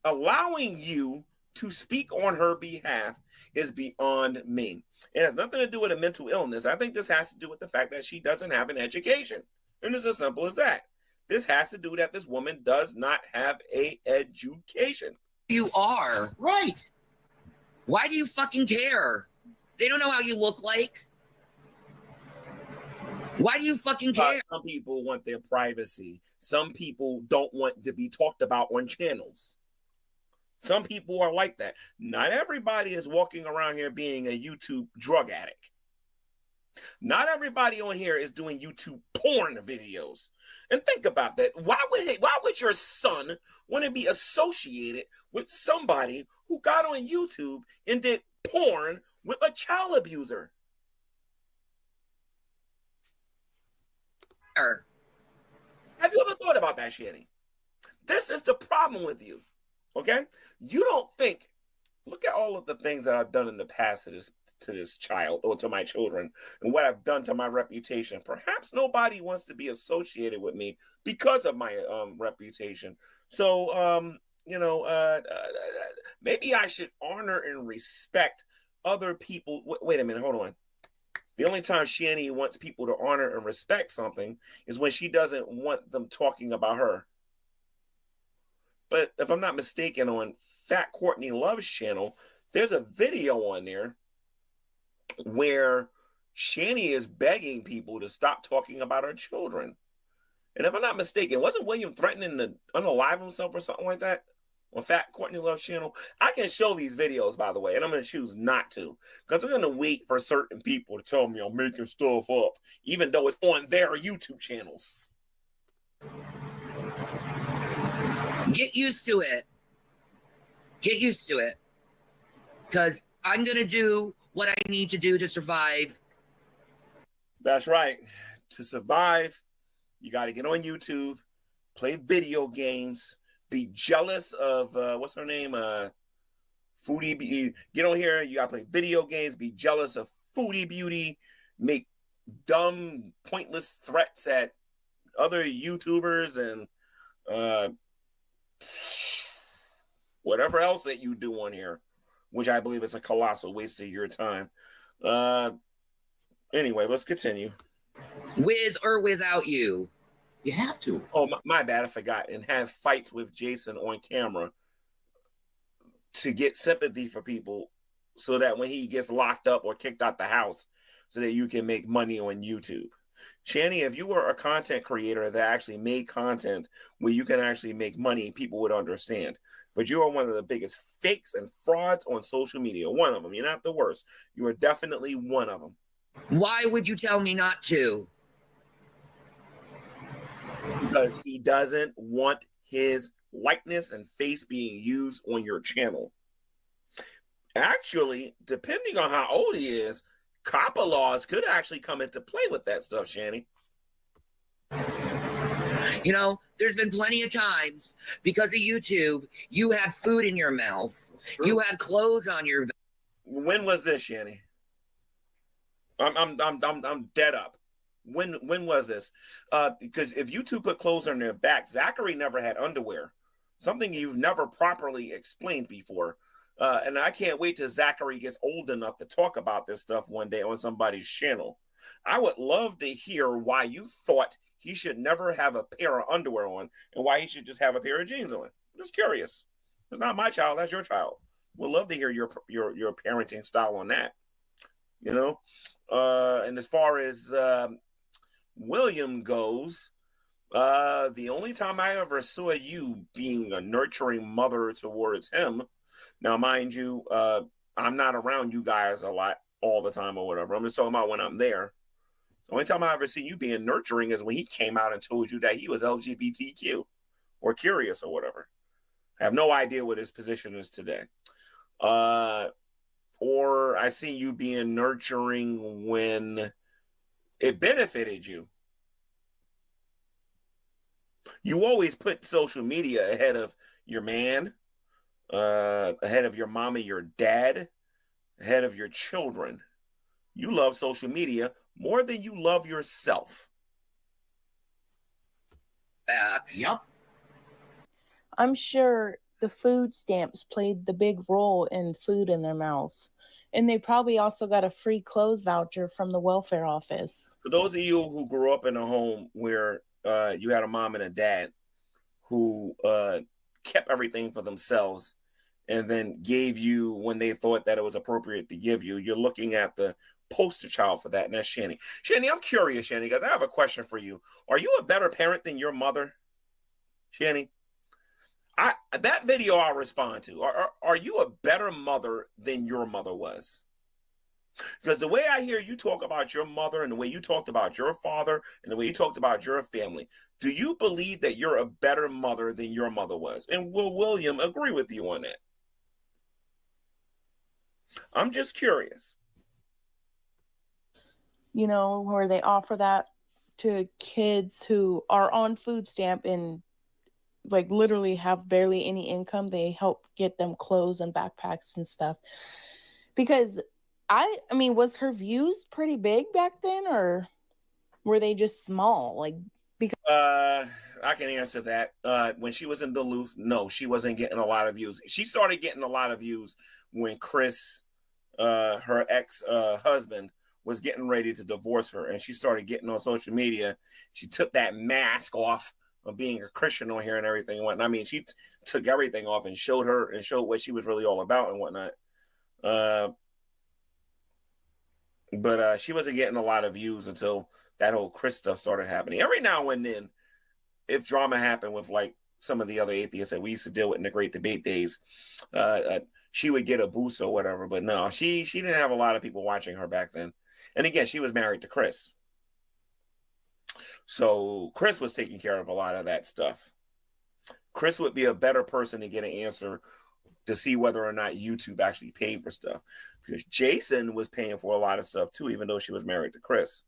allowing you to speak on her behalf is beyond me. It has nothing to do with a mental illness. I think this has to do with the fact that she doesn't have an education. And it's as simple as that. This has to do that this woman does not have a education. You are. Right. Why do you fucking care? They don't know how you look like. Why do you fucking care? Some people want their privacy. Some people don't want to be talked about on channels. Some people are like that. Not everybody is walking around here being a YouTube drug addict. Not everybody on here is doing YouTube porn videos. And think about that. Why would your son want to be associated with somebody who got on YouTube and did porn with a child abuser? Have you ever thought about that, Shanny? This is the problem with you. Okay? You don't think, look at all of the things that I've done in the past to this child or to my children and what I've done to my reputation. Perhaps nobody wants to be associated with me because of my reputation. So, maybe I should honor and respect other people. Wait a minute, hold on. The only time Shanny wants people to honor and respect something is when she doesn't want them talking about her. But if I'm not mistaken, on Fat Courtney Love's channel, there's a video on there where Shanny is begging people to stop talking about her children. And if I'm not mistaken, wasn't William threatening to unalive himself or something like that on Fat Courtney Love's channel? I can show these videos, by the way, and I'm going to choose not to, because I'm going to wait for certain people to tell me I'm making stuff up, even though it's on their YouTube channels. Get used to it. Get used to it. Because I'm going to do what I need to do to survive. That's right. To survive, you got to get on YouTube, play video games, be jealous of, what's her name? Foodie Beauty. Get on here, you got to play video games, be jealous of Foodie Beauty, make dumb, pointless threats at other YouTubers and whatever else that you do on here, which I believe is a colossal waste of your time. Anyway, let's continue. With or without you. You have to. Oh, my bad, I forgot. And have fights with Jason on camera to get sympathy for people so that when he gets locked up or kicked out the house so that you can make money on YouTube. Shanny, if you were a content creator that actually made content where you can actually make money, people would understand. But you are one of the biggest fakes and frauds on social media. One of them. You're not the worst. You are definitely one of them. Why would you tell me not to? Because he doesn't want his likeness and face being used on your channel. Actually, depending on how old he is, COPPA laws could actually come into play with that stuff, Shanny. You know, there's been plenty of times because of YouTube, you had food in your mouth. Sure. You had clothes on your back. When was this, Shanny? I'm dead up. When was this? Because if YouTube put clothes on their back, Zachary never had underwear. something you've never properly explained before. And I can't wait till Zachary gets old enough to talk about this stuff one day on somebody's channel. I would love to hear why you thought he should never have a pair of underwear on and why he should just have a pair of jeans on. I'm just curious. It's not my child, that's your child. We'd love to hear your parenting style on that. You know? And as far as William goes, the only time I ever saw you being a nurturing mother towards him, now mind you, I'm not around you guys a lot all the time or whatever. I'm just talking about when I'm there. The only time I ever seen you being nurturing is when he came out and told you that he was LGBTQ or curious or whatever. I have no idea what his position is today. Or I see you being nurturing when it benefited you. You always put social media ahead of your man, ahead of your mom and your dad, ahead of your children. You love social media more than you love yourself. Facts. Yep. I'm sure the food stamps played the big role in food in their mouth. And they probably also got a free clothes voucher from the welfare office. For those of you who grew up in a home where you had a mom and a dad who kept everything for themselves and then gave you when they thought that it was appropriate to give you, you're looking at the poster child for that, and that's Shanny. Shanny, I'm curious, Shanny, because I have a question for you. Are you a better parent than your mother, Shanny? That video I'll respond to. Are you a better mother than your mother was? Because the way I hear you talk about your mother and the way you talked about your father and the way you talked about your family, do you believe that you're a better mother than your mother was? And will William agree with you on that? I'm just curious. You know, where they offer that to kids who are on food stamp and like literally have barely any income. They help get them clothes and backpacks and stuff. Because I mean, was her views pretty big back then, or were they just small? Like, because I can answer that. When she was in Duluth, no, she wasn't getting a lot of views. She started getting a lot of views when Chris, her ex-husband, was getting ready to divorce her, and she started getting on social media. She took that mask off of being a Christian on here and everything and whatnot. I mean, she took everything off and showed what she was really all about and whatnot. But she wasn't getting a lot of views until that whole Chris stuff started happening. Every now and then, if drama happened with like some of the other atheists that we used to deal with in the Great Debate days, she would get a boost or whatever. But no, she didn't have a lot of people watching her back then. And again, she was married to Chris. So Chris was taking care of a lot of that stuff. Chris would be a better person to get an answer to see whether or not YouTube actually paid for stuff. Because Jason was paying for a lot of stuff too, even though she was married to Chris.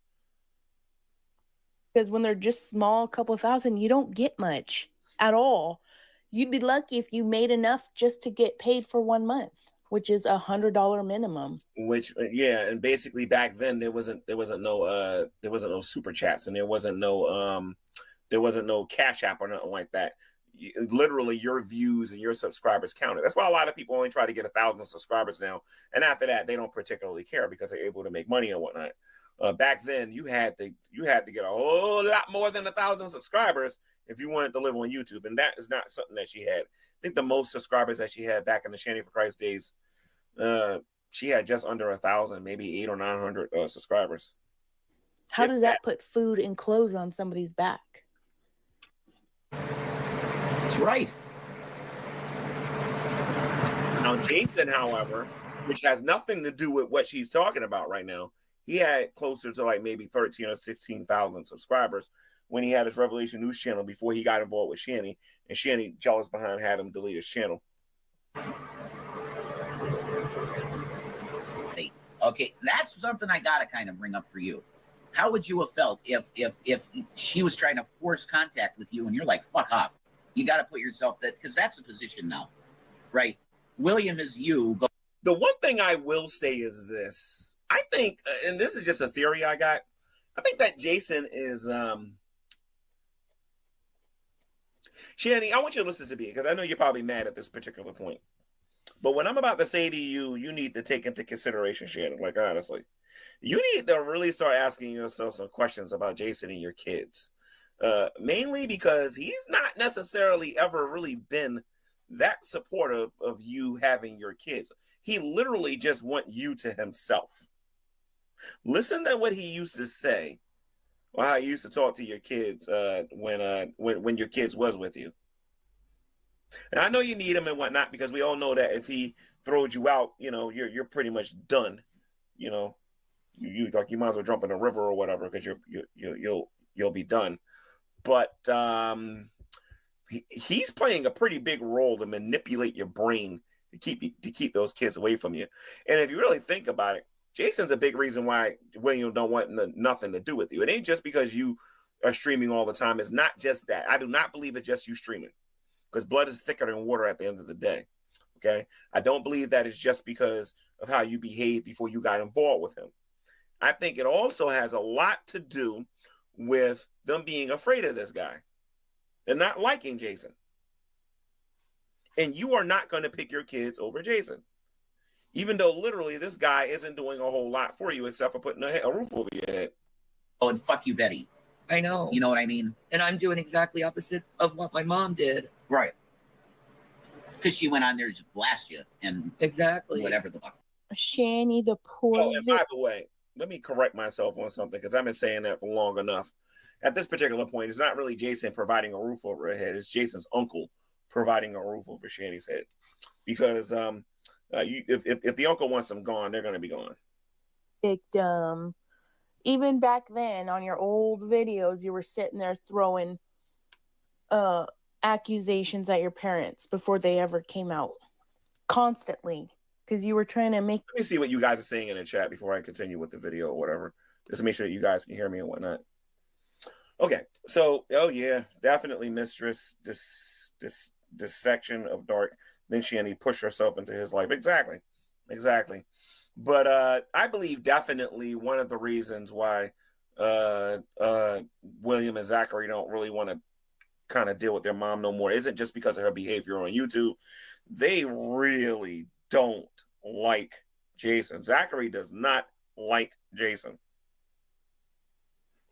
Because when they're just small, couple thousand, you don't get much at all. You'd be lucky if you made enough just to get paid for 1 month, which is $100 minimum. Which, yeah, and basically back then there wasn't no super chats, and there wasn't no Cash App or nothing like that. Literally, your views and your subscribers counted. That's why a lot of people only try to get 1,000 subscribers now, and after that, they don't particularly care because they're able to make money and whatnot. Back then, you had to get a whole lot more than 1,000 subscribers if you wanted to live on YouTube, and that is not something that she had. I think the most subscribers that she had back in the Shanny for Christ days, she had just under 1,000, maybe 800 or 900 subscribers. How does that put food and clothes on somebody's back? That's right. Now, Jason, however, which has nothing to do with what she's talking about right now, he had closer to like maybe 13 or 16,000 subscribers when he had his Revelation News channel before he got involved with Shanny, and Shanny, jealous behind, had him delete his channel. Okay, that's something I gotta kind of bring up for you. How would you have felt if she was trying to force contact with you and you're like, fuck off? You got to put yourself that, because that's the position now, right? William is you. The one thing I will say is this. I think, and this is just a theory I got, I think that Jason is, Shanny, I want you to listen to me because I know you're probably mad at this particular point. But what I'm about to say to you, you need to take into consideration, Shannon. Like, honestly, you need to really start asking yourself some questions about Jason and your kids. Mainly because he's not necessarily ever really been that supportive of you having your kids. He literally just wants you to himself. Listen to what he used to say, or how he used to talk to your kids when your kids was with you. And I know you need him and whatnot because we all know that if he throws you out, you're pretty much done. You know, you like you might as well jump in the river or whatever because you'll be done. But he's playing a pretty big role to manipulate your brain to keep those kids away from you. And if you really think about it, Jason's a big reason why William don't want nothing to do with you. It ain't just because you are streaming all the time. It's not just that. I do not believe it's just you streaming because blood is thicker than water at the end of the day. Okay, I don't believe that it's just because of how you behaved before you got involved with him. I think it also has a lot to do with them being afraid of this guy and not liking Jason. And you are not going to pick your kids over Jason, even though literally this guy isn't doing a whole lot for you except for putting a roof over your head. Oh, and fuck you, Betty. I know. You know what I mean? And I'm doing exactly opposite of what my mom did. Right. Because she went on there to blast you and exactly whatever the fuck. Shanny, the poor. Oh, and by the way, let me correct myself on something because I've been saying that for long enough. At this particular point, it's not really Jason providing a roof over her head. It's Jason's uncle providing a roof over Shanny's head. Because if the uncle wants them gone, they're going to be gone. Victim. Even back then, on your old videos, you were sitting there throwing accusations at your parents before they ever came out. Constantly. Because you were trying to make... Let me see what you guys are saying in the chat before I continue with the video or whatever. Just to make sure you guys can hear me and whatnot. Okay, so, oh yeah, definitely mistress, this section of dark. Then Shanny pushed herself into his life. Exactly. But I believe definitely one of the reasons why William and Zachary don't really want to kind of deal with their mom no more isn't just because of her behavior on YouTube. They really don't like Jason. Zachary does not like Jason.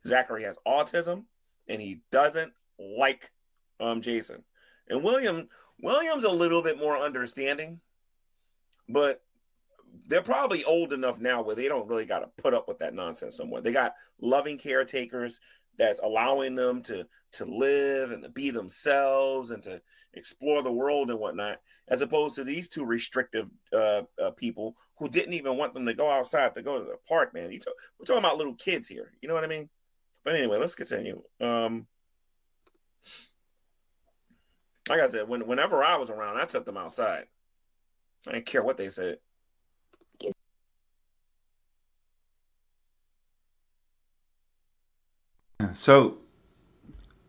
Zachary has autism and he doesn't like Jason. And William's a little bit more understanding, but they're probably old enough now where they don't really got to put up with that nonsense no more. They got loving caretakers that's allowing them to live and to be themselves and to explore the world and whatnot, as opposed to these two restrictive people who didn't even want them to go outside to go to the park, man. We're talking about little kids here. You know what I mean? But anyway, let's continue. Like I said, whenever I was around, I took them outside. I didn't care what they said. So,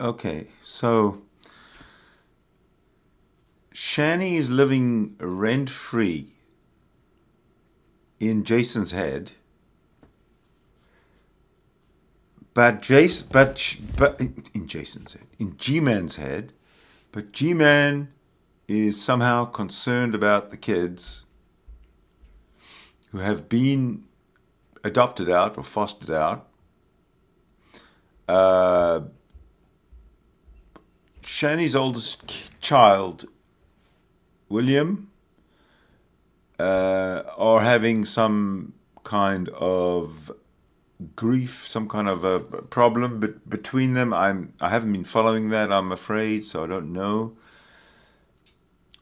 okay, so Shanny is living rent-free in Jason's head, but in Jason's head, in G-Man's head, but G-Man is somehow concerned about the kids who have been adopted out or fostered out. Shanny's oldest child, William, are having some kind of grief, some kind of a problem between them. I haven't been following that, I'm afraid, so I don't know.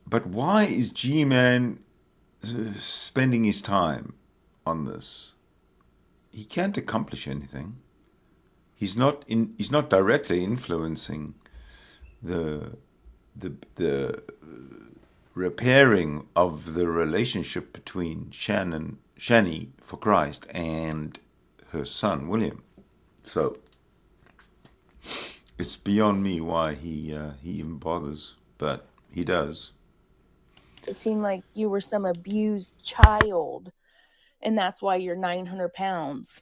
But why is G-Man spending his time on this? He can't accomplish anything. He's not directly influencing the repairing of the relationship between Shanny, ForChrist, and her son William. So it's beyond me why he even bothers, but he does. It seemed like you were some abused child, and that's why you're 900 pounds.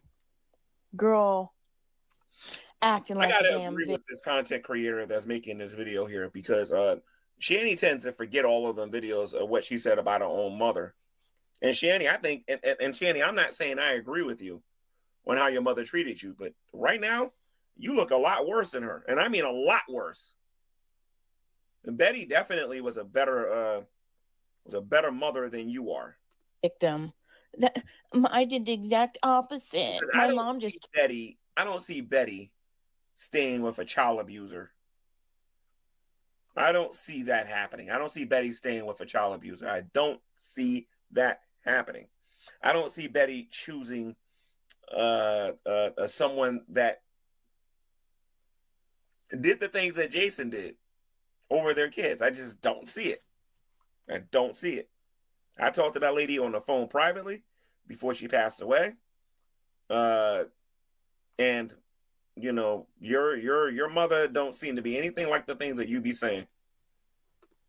Girl, acting I like a gotta damn agree with this content creator that's making this video here because Shanny tends to forget all of them videos of what she said about her own mother. And Shanny, I think, and Shanny, I'm not saying I agree with you on how your mother treated you, but right now, you look a lot worse than her, and I mean a lot worse. And Betty definitely was a better mother than you are. victim. I did the exact opposite. My mom just Betty. I don't see Betty staying with a child abuser. I don't see that happening. I don't see Betty staying with a child abuser. I don't see that happening. I don't see Betty choosing someone that did the things that Jason did over their kids. I just don't see it. I don't see it. I talked to that lady on the phone privately before she passed away. And you know, your mother don't seem to be anything like the things that you be saying.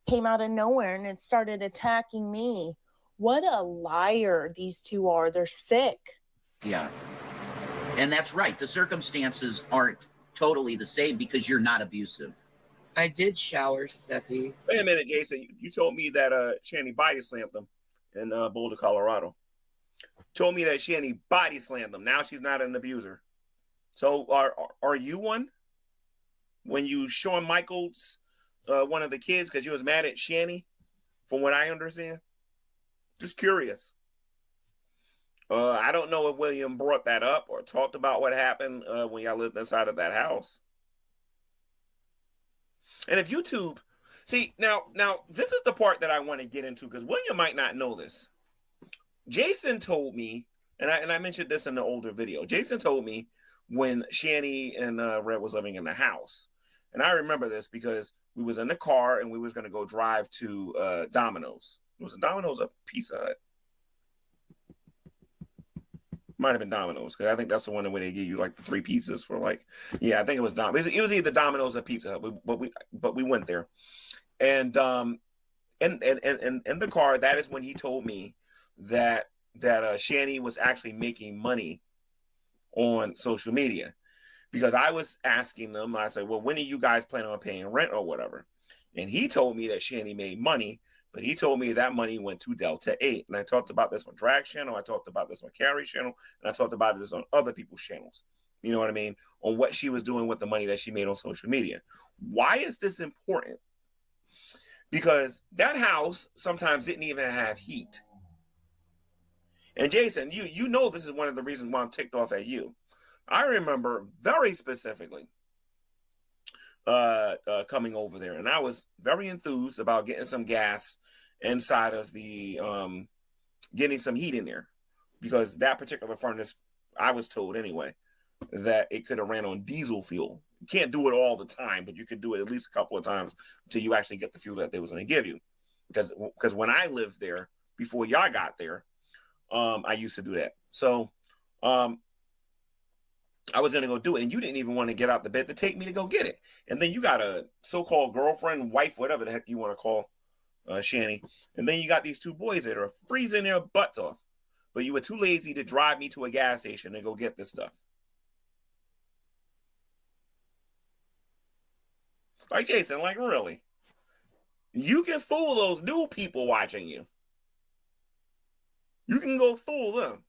came out of nowhere and it started attacking me. What a liar these two are. They're sick. Yeah. And that's right. The circumstances aren't totally the same because you're not abusive. I did shower, Steffi. Wait a minute, Jason. You told me that Shanny body slammed them in Boulder, Colorado. Told me that Shanny body slammed them. Now she's not an abuser. So are you one? When you Shawn Michaels one of the kids because you was mad at Shanny, from what I understand? Just curious. I don't know if William brought that up or talked about what happened when y'all lived inside of that house. And if YouTube, see, now this is the part that I want to get into because William might not know this. Jason told me, and I mentioned this in the older video. Jason told me when Shanny and Red was living in the house, and I remember this because we was in the car and we was going to go drive to Domino's. It was a Domino's, a Pizza Hut. Might have been Domino's because I think that's the one where they give you like the 3 pizzas for like, yeah, I think it was Domino's. It was either Domino's or Pizza Hut, but we went there, and in the car, that is when he told me that Shanny was actually making money on social media, because I was asking them. I said, well, when are you guys planning on paying rent or whatever? And he told me that Shanny made money. But he told me that money went to Delta 8. And I talked about this on Drag's channel. I talked about this on Carrie's channel. And I talked about this on other people's channels. You know what I mean? On what she was doing with the money that she made on social media. Why is this important? Because that house sometimes didn't even have heat. And Jason, you know this is one of the reasons why I'm ticked off at you. I remember very specifically coming over there, and I was very enthused about getting some gas inside of the getting some heat in there, because that particular furnace, I was told anyway, that it could have ran on diesel fuel. You can't do it all the time, but you could do it at least a couple of times until you actually get the fuel that they was going to give you. Because when I lived there before y'all got there, I used to do that. So I was going to go do it, and you didn't even want to get out the bed to take me to go get it. And then you got a so-called girlfriend, wife, whatever the heck you want to call Shanny. And then you got these 2 boys that are freezing their butts off. But you were too lazy to drive me to a gas station and go get this stuff. Like, Jason, like, really? You can fool those new people watching you. You can go fool them.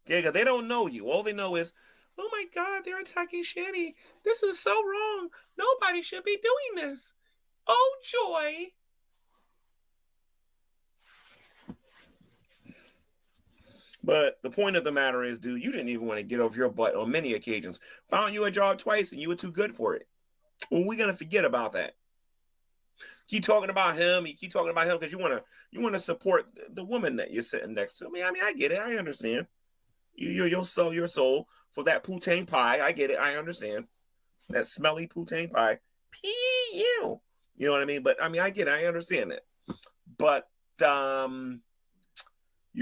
Okay, because they don't know you. All they know is, oh my God, they're attacking Shanny. This is so wrong. Nobody should be doing this. Oh, joy. But the point of the matter is, dude, you didn't even want to get off your butt on many occasions. Found you a job twice and you were too good for it. Well, we're going to forget about that. Keep talking about him. You keep talking about him because you want to support the woman that you're sitting next to. I mean, I get it. I understand. You'll sell your soul for that poutine pie. I get it. I understand. That smelly poutine pie. P.U. You know what I mean? But I mean, I get it. I understand it. But you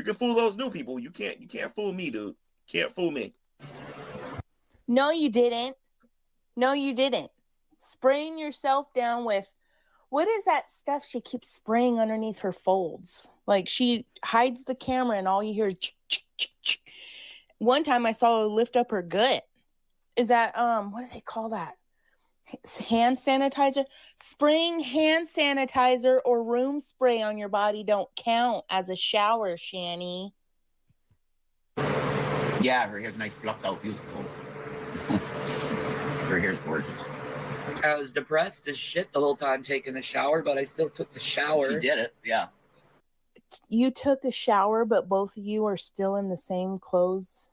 can fool those new people. You can't fool me, dude. Can't fool me. No, you didn't. No, you didn't. Spraying yourself down with, what is that stuff she keeps spraying underneath her folds? Like, she hides the camera and all you hear is ch-ch-ch-ch. One time I saw her lift up her gut Is that what do they call that? Hand sanitizer? Spraying hand sanitizer or room spray on your body don't count as a shower, Shanny. Yeah, her hair's nice, fluffed out, beautiful. Her hair's gorgeous. I was depressed as shit the whole time taking the shower, but I still took the shower. She did it, yeah. You took a shower, but both of you are still in the same clothes.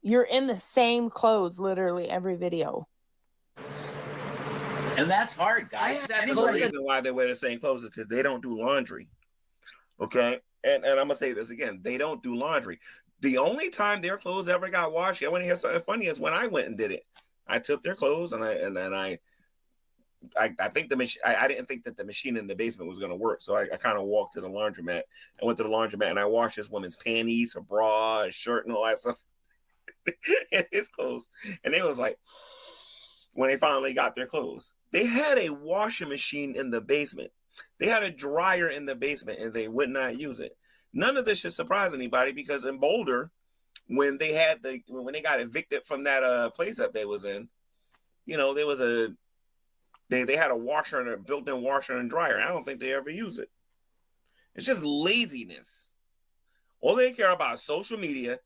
You're in the same clothes literally every video. And that's hard, guys. The reason why they wear the same clothes is because they don't do laundry. Okay? And I'm going to say this again. They don't do laundry. The only time their clothes ever got washed, I want to hear something funny, is when I went and did it. I took their clothes and I think the machine. I didn't think that the machine in the basement was going to work, so I kind of walked to the laundromat. I went to the laundromat and I washed this woman's panties, her bra, her shirt, and all that stuff, and his clothes. And it was like, when they finally got their clothes, they had a washing machine in the basement. They had a dryer in the basement, and they would not use it. None of this should surprise anybody, because in Boulder, when they got evicted from that place that they was in, there was they had a washer and a built-in washer and dryer. I don't think they ever use it. It's just laziness. All they care about is social media,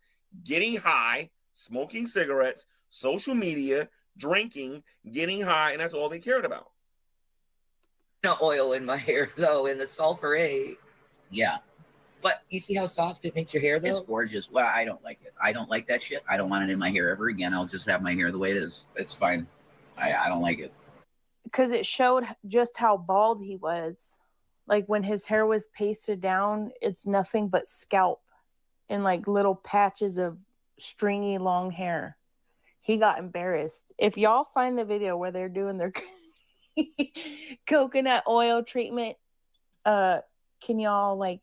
getting high, smoking cigarettes, social media, drinking, getting high, and that's all they cared about. No oil in my hair, though, in the sulfurate. Yeah. But you see how soft it makes your hair, though? It's gorgeous. Well, I don't like it. I don't like that shit. I don't want it in my hair ever again. I'll just have my hair the way it is. It's fine. I don't like it. Because it showed just how bald he was. Like when his hair was pasted down, it's nothing but scalp and like little patches of stringy long hair. He got embarrassed. If y'all find the video where they're doing their coconut oil treatment, can y'all like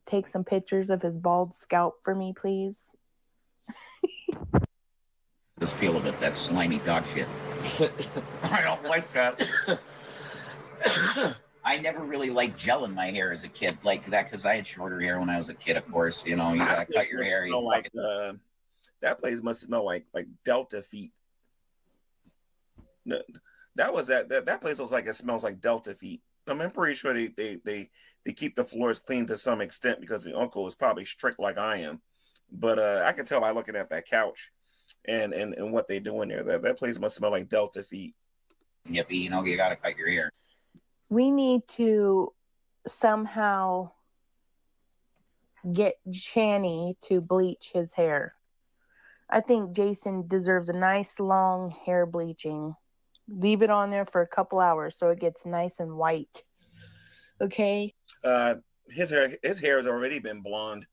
take some pictures of his bald scalp for me, please? Just feel of it, that slimy dog shit. I don't like that. I never really liked gel in my hair as a kid, like that, because I had shorter hair when I was a kid. Of course, you gotta cut your hair. That place must smell like Delta feet. That place looks like it smells like Delta feet. I'm pretty sure they keep the floors clean to some extent, because the uncle is probably strict like I am. But I can tell by looking at that couch and what they do in there. That place must smell like Delta feet. Yippee, you gotta cut your hair. We need to somehow get Shanny to bleach his hair. I think Jason deserves a nice long hair bleaching. Leave it on there for a couple hours so it gets nice and white. Okay? His hair has already been blonde.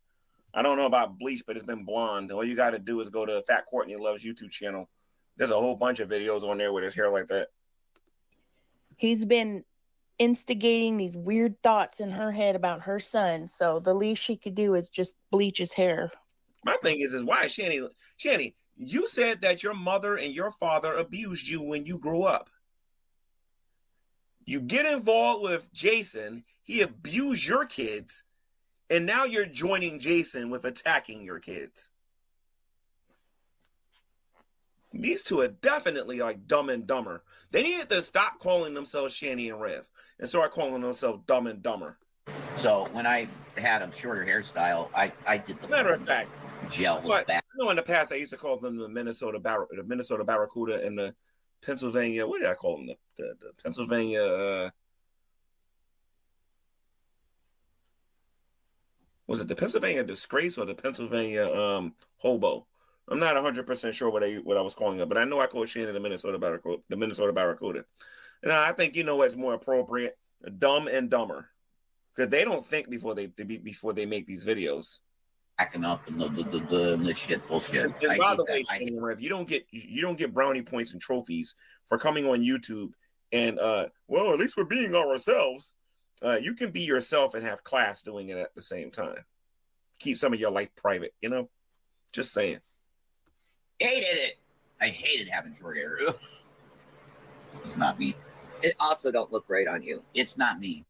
I don't know about bleach, but it's been blonde. All you got to do is go to Fat Courtney Loves YouTube channel. There's a whole bunch of videos on there with his hair like that. He's been instigating these weird thoughts in her head about her son, so the least she could do is just bleach his hair. My thing is why, Shanny, you said that your mother and your father abused you when you grew up. You get involved with Jason, he abused your kids, and now you're joining Jason with attacking your kids. These two are definitely like Dumb and Dumber. They needed to stop calling themselves Shanny and Rev and start calling themselves Dumb and Dumber. So when I had a shorter hairstyle, I did the matter of fact gel was back. In the past I used to call them the Minnesota Barracuda and the Pennsylvania. What did I call them? The Pennsylvania. Was it the Pennsylvania Disgrace or the Pennsylvania Hobo? I'm not 100% sure what I was calling it, but I know I called Shannon the Minnesota Barracuda. And I think what's more appropriate, Dumb and Dumber, because they don't think before they make these videos. Acting up and the shit bullshit. And by the way, Shanny and Rev, you don't get brownie points and trophies for coming on YouTube and at least we're being ourselves. You can be yourself and have class doing it at the same time. Keep some of your life private, Just saying. Hated it. I hated having short hair. This is not me. It also don't look great on you. It's not me.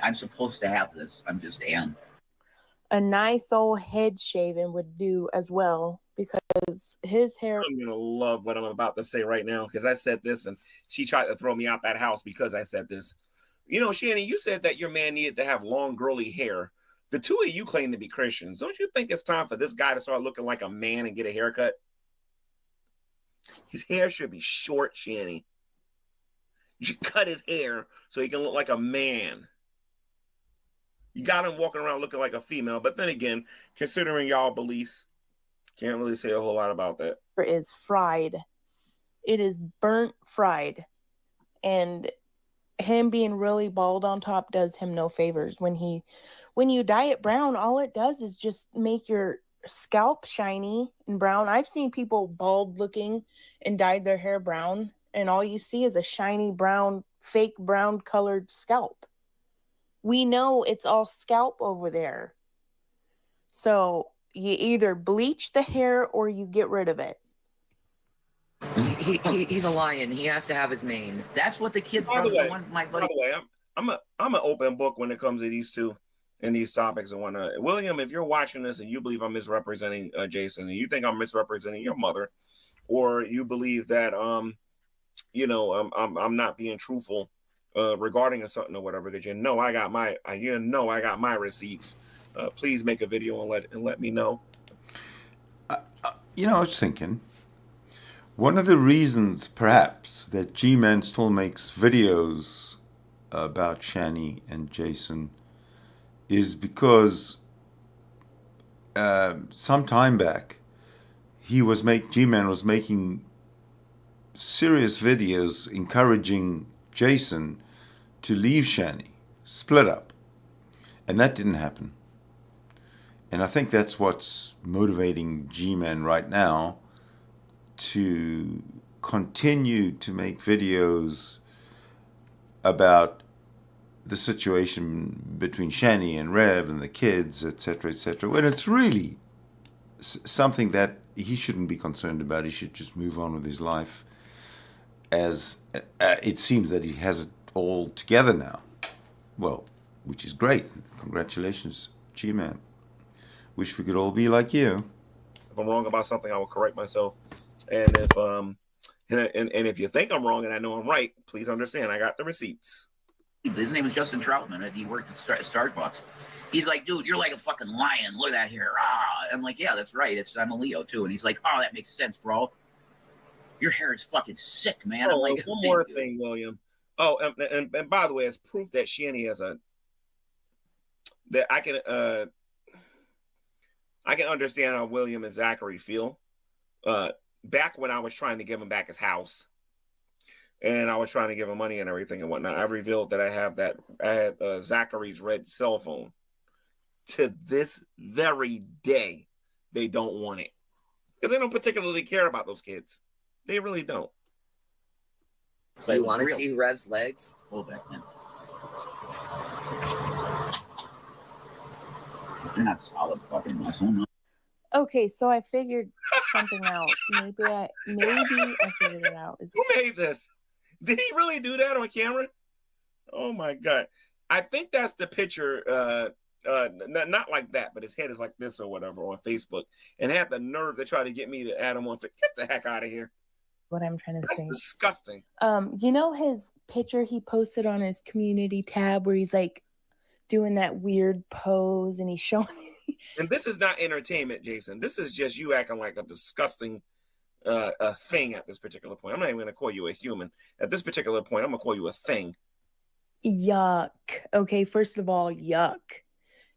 I'm supposed to have this. I'm just am. A nice old head shaving would do as well, because his hair. I'm gonna love what I'm about to say right now because I said this and she tried to throw me out that house because I said this. You know, Shanny, you said that your man needed to have long, girly hair. The two of you claim to be Christians. Don't you think it's time for this guy to start looking like a man and get a haircut? His hair should be short, Shanny. You should cut his hair so he can look like a man. You got him walking around looking like a female. But then again, considering y'all beliefs, can't really say a whole lot about that. Is fried. It is burnt fried. And him being really bald on top does him no favors. When you dye it brown, all it does is just make your scalp shiny and brown. I've seen people bald looking and dyed their hair brown, and all you see is a shiny brown, fake brown colored scalp. We know it's all scalp over there. So you either bleach the hair or you get rid of it. He's a lion. He has to have his mane. That's what the kids. By the way, I'm an open book when it comes to these two and these topics and whatnot. William, if you're watching this and you believe I'm misrepresenting Jason, and you think I'm misrepresenting your mother, or you believe that I'm not being truthful regarding a something or whatever, that I got my receipts. Please make a video and let me know. I was thinking, one of the reasons perhaps that G-Man still makes videos about Shanny and Jason is because some time back G-Man was making serious videos encouraging Jason to leave Shanny, split up, and that didn't happen. And I think that's what's motivating G-Man right now to continue to make videos about the situation between Shanny and Rev and the kids, etc., etc., when it's really something that he shouldn't be concerned about. He should just move on with his life, as it seems that he has it all together now. Well, which is great. Congratulations, G-Man. Wish we could all be like you. If I'm wrong about something, I will correct myself. And if and if you think I'm wrong and I know I'm right, please understand I got the receipts. His name is Justin Troutman, and he worked at Starbucks. He's like, dude, you're like a fucking lion. Look at that hair. I'm like, yeah, that's right. I'm a Leo too. And he's like, oh, that makes sense, bro. Your hair is fucking sick, man. Oh, I'm like, one more thing, William. Oh, and by the way, it's proof that Shanny has that I can understand how William and Zachary feel. Back when I was trying to give him back his house, and I was trying to give him money and everything and whatnot, I revealed that I had Zachary's red cell phone. To this very day, they don't want it because they don't particularly care about those kids. They really don't. So you want to see Rev's legs? Hold back, man. They're not solid fucking muscle. No. Okay, so I figured something out. Maybe I figured it out. Who made this? Did he really do that on camera? Oh my god! I think that's the picture. Not like that, but his head is like this or whatever on Facebook, and had the nerve to try to get me to add him on. Get the heck out of here! What I'm trying to say. That's disgusting. You know his picture he posted on his community tab where he's like doing that weird pose and he's showing. And this is not entertainment, Jason. This is just you acting like a disgusting thing at this particular point. I'm not even going to call you a human. At this particular point, I'm going to call you a thing. Yuck. Okay, first of all, yuck.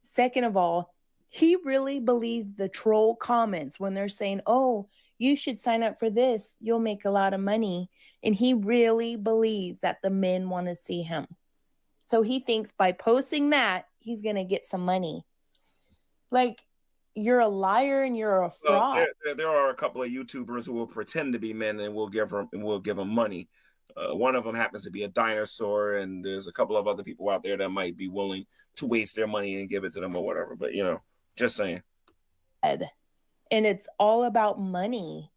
Second of all, he really believes the troll comments when they're saying, oh, you should sign up for this. You'll make a lot of money. And he really believes that the men want to see him. So he thinks by posting that, he's going to get some money. Like, you're a liar and you're a fraud. Well, there are a couple of YouTubers who will pretend to be men and will give them money. One of them happens to be a dinosaur, and there's a couple of other people out there that might be willing to waste their money and give it to them or whatever. But, just saying. And it's all about money.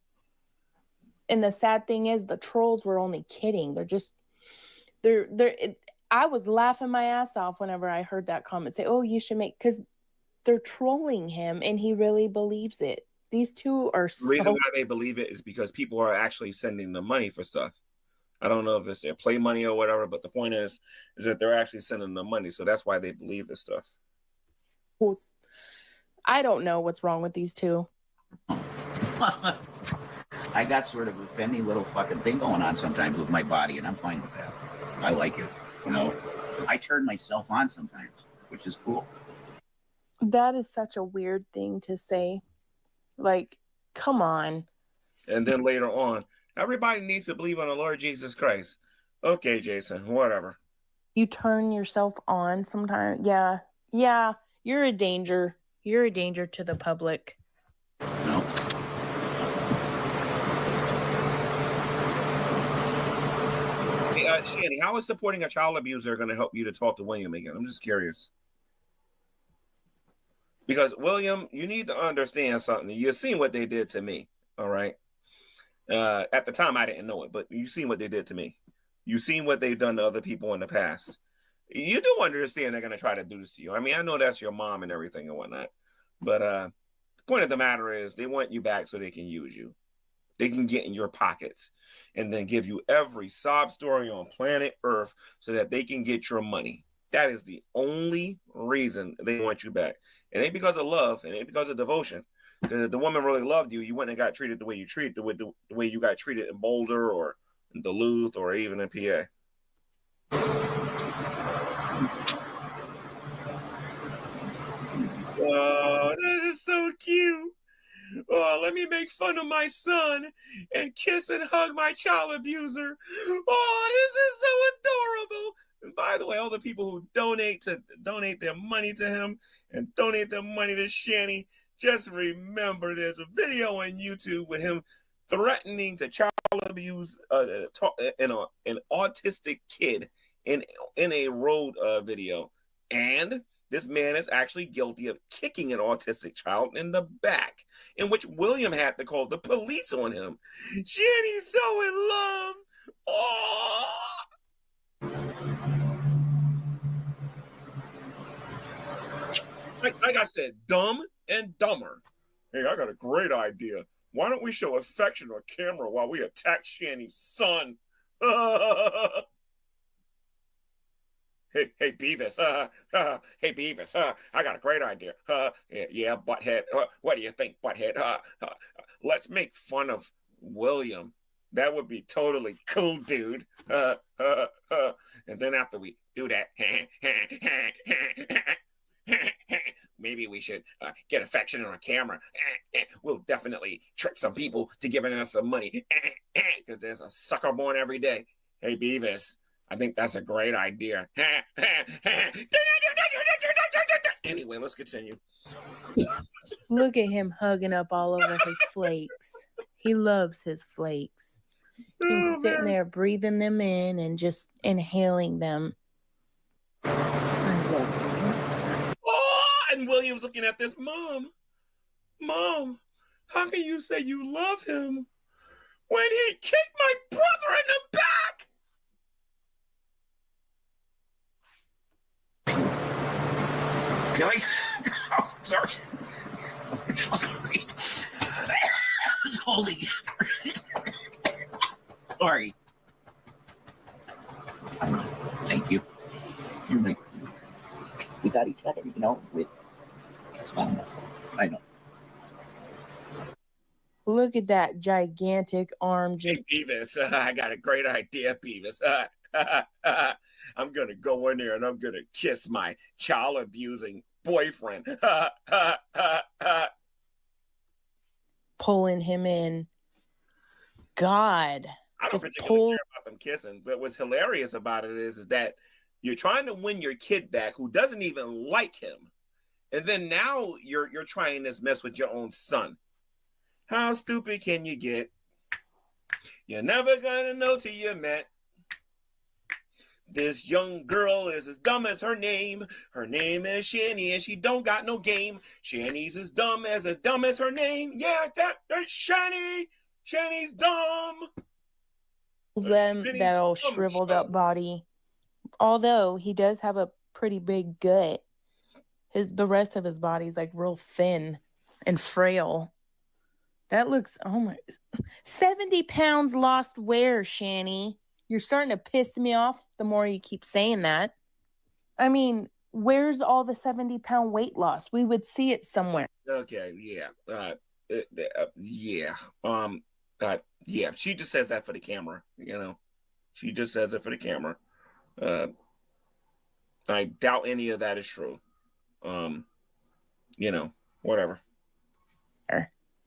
And the sad thing is the trolls were only kidding. I was laughing my ass off whenever I heard that comment say, oh, you should make, because they're trolling him and he really believes it. these two are The reason so. why they believe it is because people are actually sending them money for stuff. I don't know if it's their play money or whatever, but the point is that they're actually sending them money. So that's why they believe this stuff. I don't know what's wrong with these two. I got sort of a offending little fucking thing going on sometimes with my body, and I'm fine with that. I like it. You know, I turn myself on sometimes, which is cool. That is such a weird thing to say. Like, come on. And then later on, everybody needs to believe on the Lord Jesus Christ. Okay, Jason, whatever. You turn yourself on sometimes. Yeah. Yeah. You're a danger. You're a danger to the public. No. Hey, Shanny, how is supporting a child abuser going to help you to talk to William again? I'm just curious. Because, William, you need to understand something. You've seen what they did to me, all right? At the time, I didn't know it, but you've seen what they did to me. You've seen what they've done to other people in the past. You do understand they're going to try to do this to you. I mean, I know that's your mom and everything and whatnot. But the point of the matter is they want you back so they can use you. They can get in your pockets and then give you every sob story on planet Earth so that they can get your money. That is the only reason they want you back. It ain't because of love. It ain't because of devotion. Because if the woman really loved you, you wouldn't have got treated the way you treated, the way you got treated in Boulder or in Duluth or even in PA. Oh, that is so cute. Oh, let me make fun of my son and kiss and hug my child abuser. Oh, this is so adorable. And by the way, all the people who donate their money to him and donate their money to Shanny, just remember there's a video on YouTube with him threatening to child abuse an autistic kid in a road video. And this man is actually guilty of kicking an autistic child in the back, in which William had to call the police on him. Shanny's so in love. Oh! Like I said, dumb and dumber. Hey, I got a great idea. Why don't we show affection on camera while we attack Shanny's son? Hey, Beavis. Hey, Beavis. I got a great idea. Yeah, butthead. What do you think, butthead? Let's make fun of William. That would be totally cool, dude. And then after we do that, maybe we should get affection on camera. We'll definitely trick some people to giving us some money. Because there's a sucker born every day. Hey, Beavis. I think that's a great idea. Anyway, let's continue. Look at him hugging up all over his flakes. He loves his flakes. He's sitting there breathing them in and just inhaling them. Oh, and William's looking at this. Mom, how can you say you love him when he kicked my brother in the back? Oh, sorry. Holy. Sorry. Thank you. We got each other, you know. That's fine. I know. Look at that gigantic arm. Hey, Beavis, I got a great idea, Beavis. I'm going to go in there and I'm going to kiss my child abusing boyfriend. Pulling him in. God. I don't particularly care about them kissing, but what's hilarious about it is that you're trying to win your kid back who doesn't even like him. And then now you're trying this mess with your own son. How stupid can you get? You're never going to know till you met. This young girl is as dumb as her name. Her name is Shanny, and she don't got no game. Shanny's as dumb as her name. Yeah, that's Shanny. Shanny's dumb. That old shriveled up body. Although he does have a pretty big gut. The rest of his body's like real thin and frail. That looks, oh my, 70 pounds lost where, Shanny? You're starting to piss me off the more you keep saying that. I mean, where's all the 70-pound weight loss? We would see it somewhere. Okay, yeah. Yeah. Yeah, she just says that for the camera, you know. She just says it for the camera. I doubt any of that is true. You know, whatever.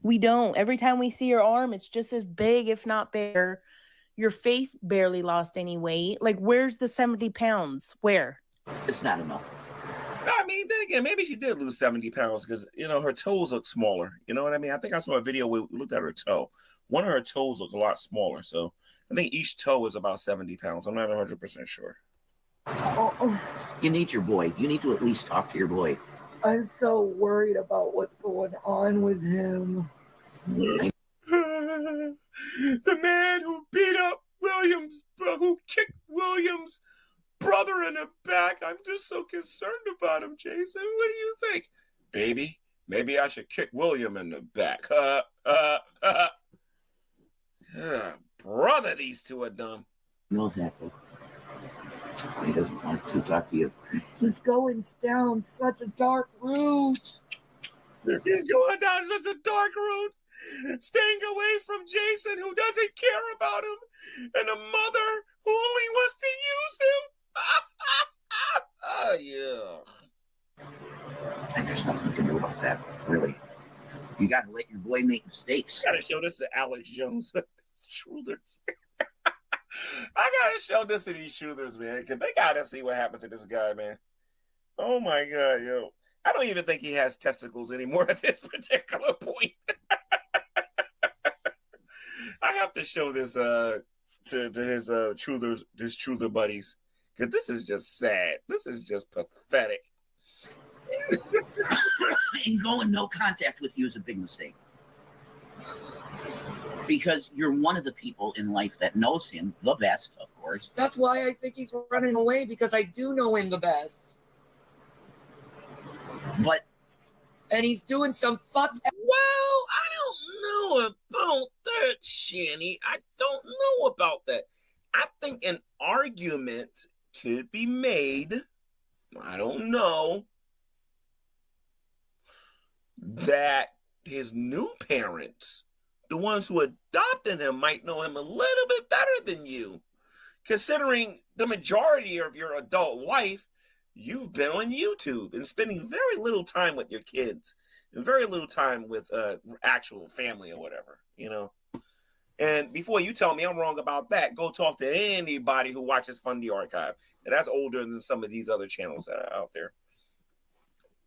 We don't. Every time we see your arm, it's just as big, if not bigger. Your face barely lost any weight. Like, where's the 70 pounds? Where? It's not enough. I mean, then again, maybe she did lose 70 pounds because, you know, her toes look smaller. You know what I mean? I think I saw a video where we looked at her toe. One of her toes looked a lot smaller. So I think each toe is about 70 pounds. I'm not 100% sure. Oh, you need your boy. You need to at least talk to your boy. I'm so worried about what's going on with him. The man who beat up Williams, who kicked Williams' brother in the back. I'm just so concerned about him, Jason. What do you think? Baby, maybe I should kick William in the back. Brother, these two are dumb. He knows that. He doesn't want to talk to you. He's going down such a dark route. He's going down such a dark road, staying away from Jason, who doesn't care about him, and a mother who only wants to use him. Yeah. And there's nothing you can do about that, really. You got to let your boy make mistakes. I got to show this to Alex Jones. Schroeders. I got to show this to these Schroeders, man, because they got to see what happened to this guy, man. Oh, my God, yo. I don't even think he has testicles anymore at this particular point. I have to show this to his truther buddies, because this is just sad. This is just pathetic. And going no contact with you is a big mistake. Because you're one of the people in life that knows him the best, of course. That's why I think he's running away, because I do know him the best. But and he's doing some fucked. Well, I don't know about that, Shanny. I don't know about that. I think an argument could be made. I don't know. That his new parents, the ones who adopted him, might know him a little bit better than you. Considering the majority of your adult life, you've been on YouTube and spending very little time with your kids and very little time with actual family or whatever, you know. And before you tell me I'm wrong about that, go talk to anybody who watches Fundy Archive. And that's older than some of these other channels that are out there.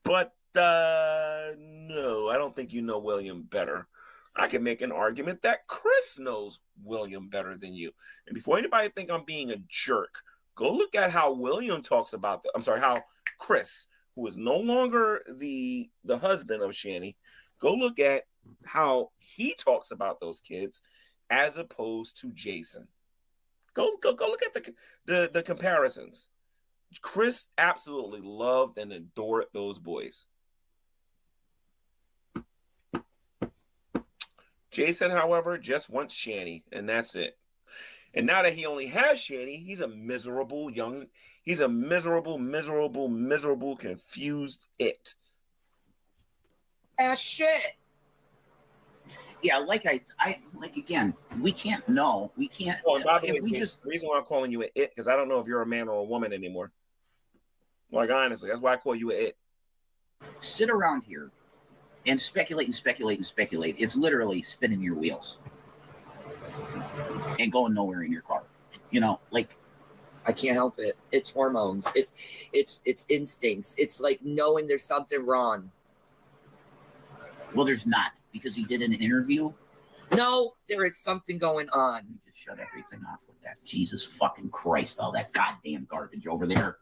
But no, I don't think you know William better. I can make an argument that Chris knows William better than you. And before anybody think I'm being a jerk, go look at how William talks about how Chris, who is no longer the husband of Shanny, go look at how he talks about those kids as opposed to Jason. Go look at the comparisons. Chris absolutely loved and adored those boys. Jason, however, just wants Shanny, and that's it. And now that he only has Shanny, he's a miserable, confused it. Shit. Yeah, like again, we can't know. We can't. Oh, and by the way, the reason why I'm calling you an it, because I don't know if you're a man or a woman anymore. Like, honestly, that's why I call you an it. Sit around here and speculate and speculate and speculate. It's literally spinning your wheels and going nowhere in your car. You know, like, I can't help it. It's hormones. It's instincts. It's like knowing there's something wrong. Well, there's not, because he did an interview. No, there is something going on. You just shut everything off with that. Jesus fucking Christ, all that goddamn garbage over there.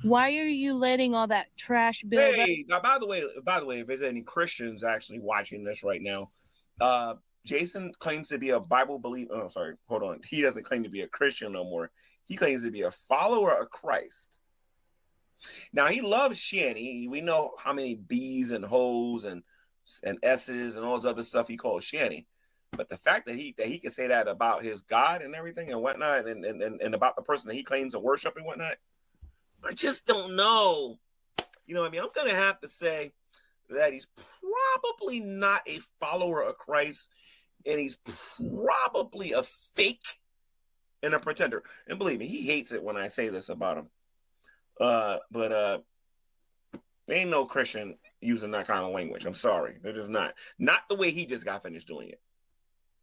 Why are you letting all that trash build up? Hey, now, by the way, if there's any Christians actually watching this right now, Jason claims to be a Bible believer. Oh, sorry, hold on. He doesn't claim to be a Christian no more. He claims to be a follower of Christ. Now, he loves Shanny. We know how many bees and hoes and and S's and all this other stuff he calls Shanny. But the fact that he can say that about his God and everything and whatnot, and about the person that he claims to worship and whatnot, I just don't know. You know what I mean? I'm gonna have to say that he's probably not a follower of Christ, and he's probably a fake and a pretender. And believe me, he hates it when I say this about him. But ain't no Christian using that kind of language. I'm sorry, it is not. Not the way he just got finished doing it.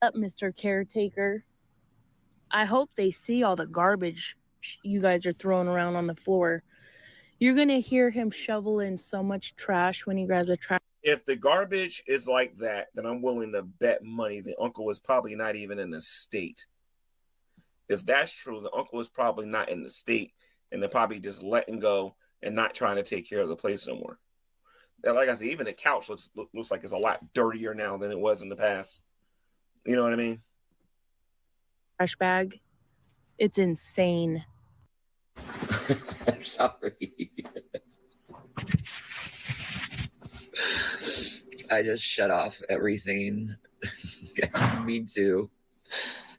Up, Mr. Caretaker. I hope they see all the garbage you guys are throwing around on the floor. You're going to hear him shovel in so much trash when he grabs a trash. If the garbage is like that, then I'm willing to bet money the uncle is probably not even in the state. If that's true, the uncle is probably not in the state, and they're probably just letting go and not trying to take care of the place no more. And like I said, even the couch looks like it's a lot dirtier now than it was in the past. You know what I mean? Trash bag. It's insane. I'm sorry. I just shut off everything. Me too.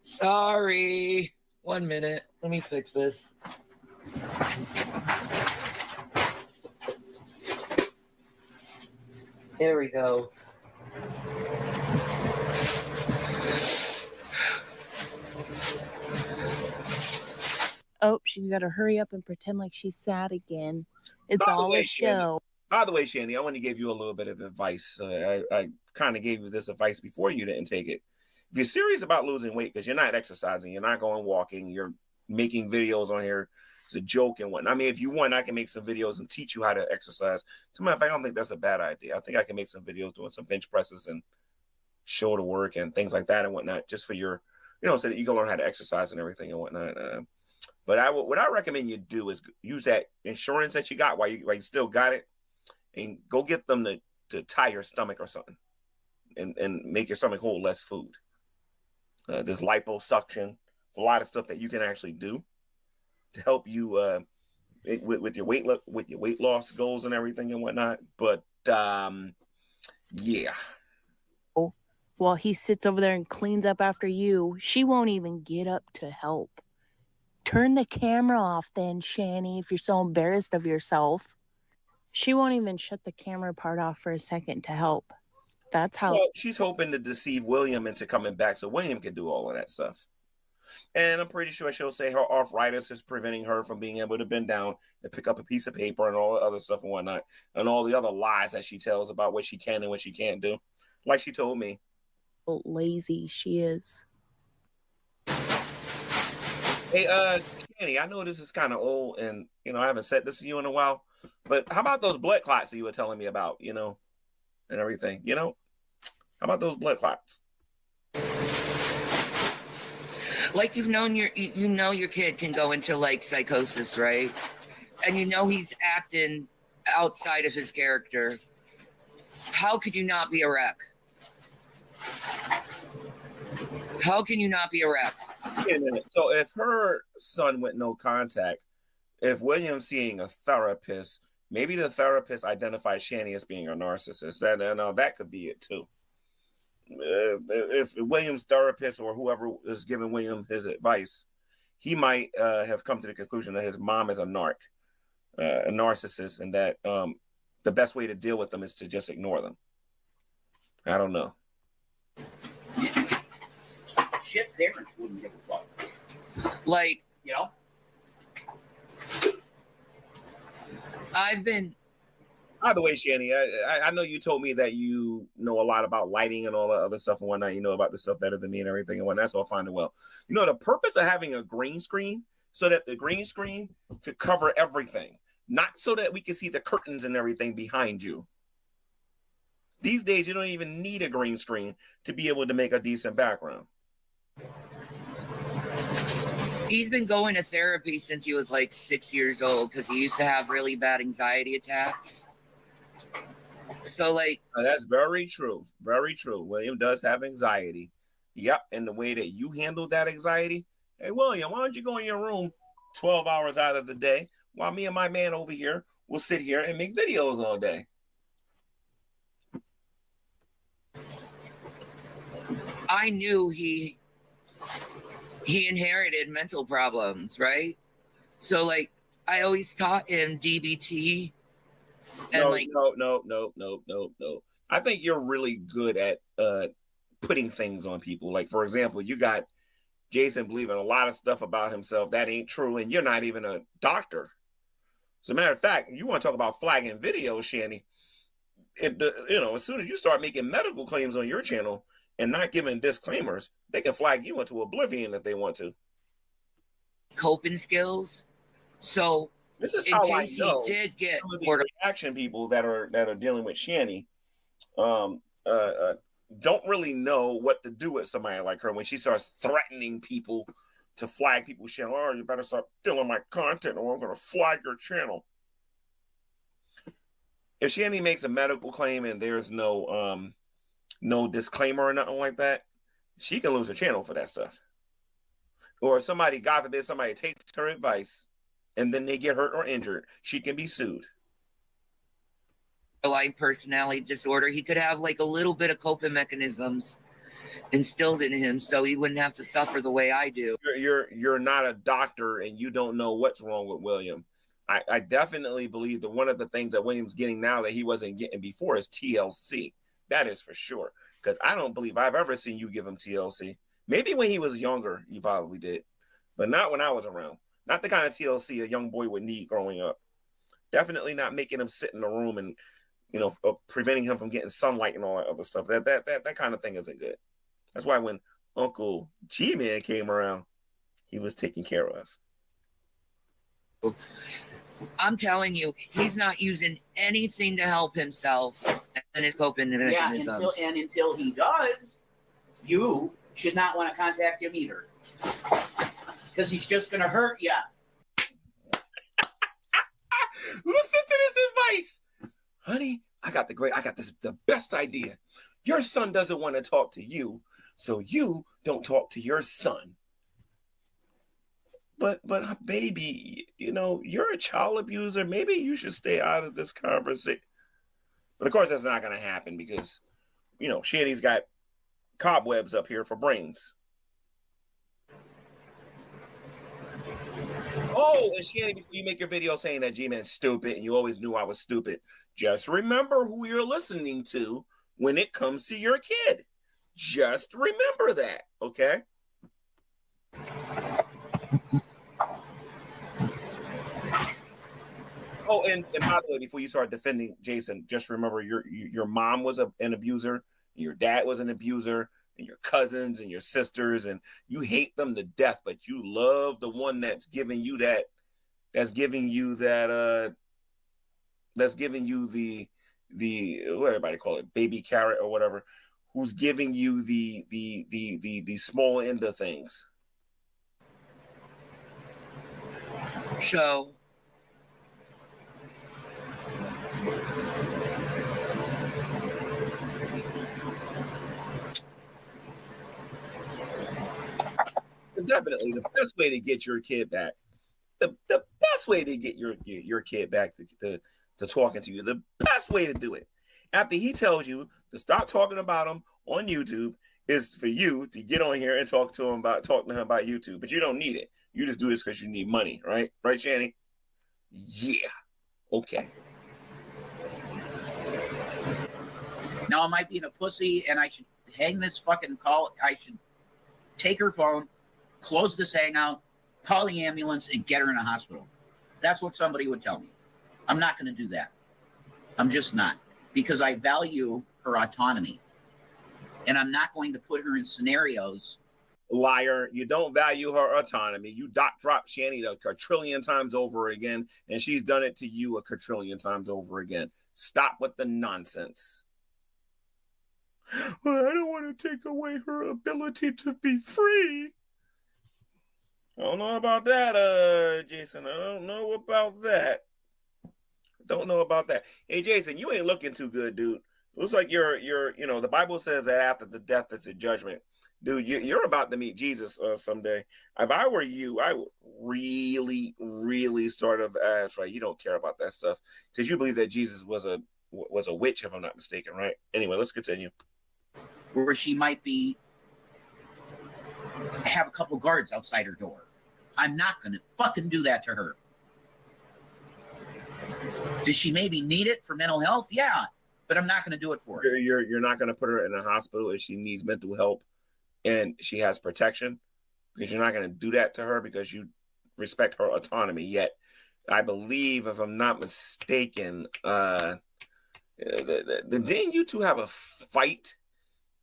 Sorry. 1 minute. Let me fix this. There we go. Oh, she's got to hurry up and pretend like she's sad again. It's all a show. By the way, Shanny, I want to give you a little bit of advice. I kind of gave you this advice before you didn't take it. If you're serious about losing weight, because you're not exercising, you're not going walking, you're making videos on here, it's a joke and whatnot. I mean, if you want, I can make some videos and teach you how to exercise. As a matter of fact, I don't think that's a bad idea. I think I can make some videos doing some bench presses and shoulder work and things like that and whatnot, just for your, so that you can learn how to exercise and everything and whatnot. But what I recommend you do is use that insurance that you got while you still got it, and go get them to tie your stomach or something, and make your stomach hold less food. There's liposuction, a lot of stuff that you can actually do to help you with your weight loss goals and everything and whatnot. But yeah. While he sits over there and cleans up after you, she won't even get up to help. Turn the camera off then, Shanny, if you're so embarrassed of yourself. She won't even shut the camera part off for a second to help. That's how... Well, she's hoping to deceive William into coming back so William can do all of that stuff. And I'm pretty sure she'll say her arthritis is preventing her from being able to bend down and pick up a piece of paper and all the other stuff and whatnot. And all the other lies that she tells about what she can and what she can't do. Like she told me. Lazy she is. Hey, Kenny, I know this is kind of old and, I haven't said this to you in a while, but how about those blood clots that you were telling me about, and everything, How about those blood clots? Like your kid can go into like psychosis, right? And he's acting outside of his character. How could you not be a wreck? How can you not be a wreck? Wait a minute. So if her son went no contact, if William's seeing a therapist, maybe the therapist identifies Shanny as being a narcissist. That could be it too. If William's therapist or whoever is giving William his advice, he might have come to the conclusion that his mom is a narcissist, and that the best way to deal with them is to just ignore them. I don't know. Shit, parents wouldn't give a fuck. Like, By the way, Shanny, I know you told me that you know a lot about lighting and all the other stuff and whatnot. You know about this stuff better than me and everything and whatnot. That's all fine and well. The purpose of having a green screen so that the green screen could cover everything, not so that we can see the curtains and everything behind you. These days, you don't even need a green screen to be able to make a decent background. He's been going to therapy since he was like 6 years old because he used to have really bad anxiety attacks. So that's very true. Very true. William does have anxiety. Yep. And the way that you handled that anxiety. Hey, William, why don't you go in your room 12 hours out of the day while me and my man over here will sit here and make videos all day? I knew he inherited mental problems, right? So like I always taught him DBT and no. I think you're really good at putting things on people. Like, for example, you got Jason believing a lot of stuff about himself that ain't true, and you're not even a doctor. As a matter of fact, you want to talk about flagging videos, Shanny. As soon as you start making medical claims on your channel and not giving disclaimers, they can flag you into oblivion if they want to. Coping skills. So this is in how case I know he did get some of these reaction people that are dealing with Shanny don't really know what to do with somebody like her when she starts threatening people to flag people's channel. Oh, you better start stealing my content or I'm going to flag your channel. If Shanny makes a medical claim and there's no disclaimer or nothing like that, she can lose her channel for that stuff. Or if somebody, God forbid, somebody takes her advice and then they get hurt or injured, she can be sued. Borderline personality disorder, he could have like a little bit of coping mechanisms instilled in him so he wouldn't have to suffer the way I do. You're not a doctor and you don't know what's wrong with William. I definitely believe that one of the things that William's getting now that he wasn't getting before is TLC. That is for sure. Because I don't believe I've ever seen you give him TLC. Maybe when he was younger, you probably did. But not when I was around. Not the kind of TLC a young boy would need growing up. Definitely not making him sit in a room and preventing him from getting sunlight and all that other stuff. That kind of thing isn't good. That's why when Uncle G-Man came around, he was taken care of. I'm telling you, he's not using anything to help himself and his coping mechanisms. Yeah, until he does, you should not want to contact him either. Because he's just going to hurt you. Listen to this advice. Honey, I got the best idea. Your son doesn't want to talk to you, so you don't talk to your son. But baby, you're a child abuser. Maybe you should stay out of this conversation. But of course, that's not going to happen because, Shanny's got cobwebs up here for brains. Oh, and Shanny, before you make your video saying that G-Man's stupid and you always knew I was stupid, just remember who you're listening to when it comes to your kid. Just remember that, okay? Oh, and by the way, before you start defending Jason, just remember your mom was an abuser, your dad was an abuser, and your cousins and your sisters, and you hate them to death, but you love the one that's giving you the what everybody call it, baby carrot or whatever, who's giving you the small end of things. So definitely the best way to get your kid back, the best way to get your kid back to talking to you, the best way to do it, after he tells you to stop talking about him on YouTube, is for you to get on here and talk to him about YouTube. But you don't need it. You just do this because you need money, right? Right, Shanny? Yeah. Okay. Now, am I being a pussy and I should hang this fucking call? I should take her phone, close this hangout, call the ambulance, and get her in a hospital. That's what somebody would tell me. I'm not going to do that. I'm just not. Because I value her autonomy. And I'm not going to put her in scenarios. Liar. You don't value her autonomy. You drop Shanny a quadrillion times over again, and she's done it to you a quadrillion times over again. Stop with the nonsense. Well, I don't want to take away her ability to be free. I don't know about that, Jason. I don't know about that. Hey, Jason, you ain't looking too good, dude. Looks like you're the Bible says that after the death is a judgment. Dude, you're about to meet Jesus someday. If I were you, I would really, really start up as right. You don't care about that stuff because you believe that Jesus was a witch, if I'm not mistaken, right? Anyway, let's continue. Where she might be have a couple guards outside her door. I'm not going to fucking do that to her. Does she maybe need it for mental health? Yeah, but I'm not going to do it for her. You're not going to put her in a hospital if she needs mental help and she has protection, because you're not going to do that to her because you respect her autonomy. Yet, I believe, if I'm not mistaken, didn't you two have a fight?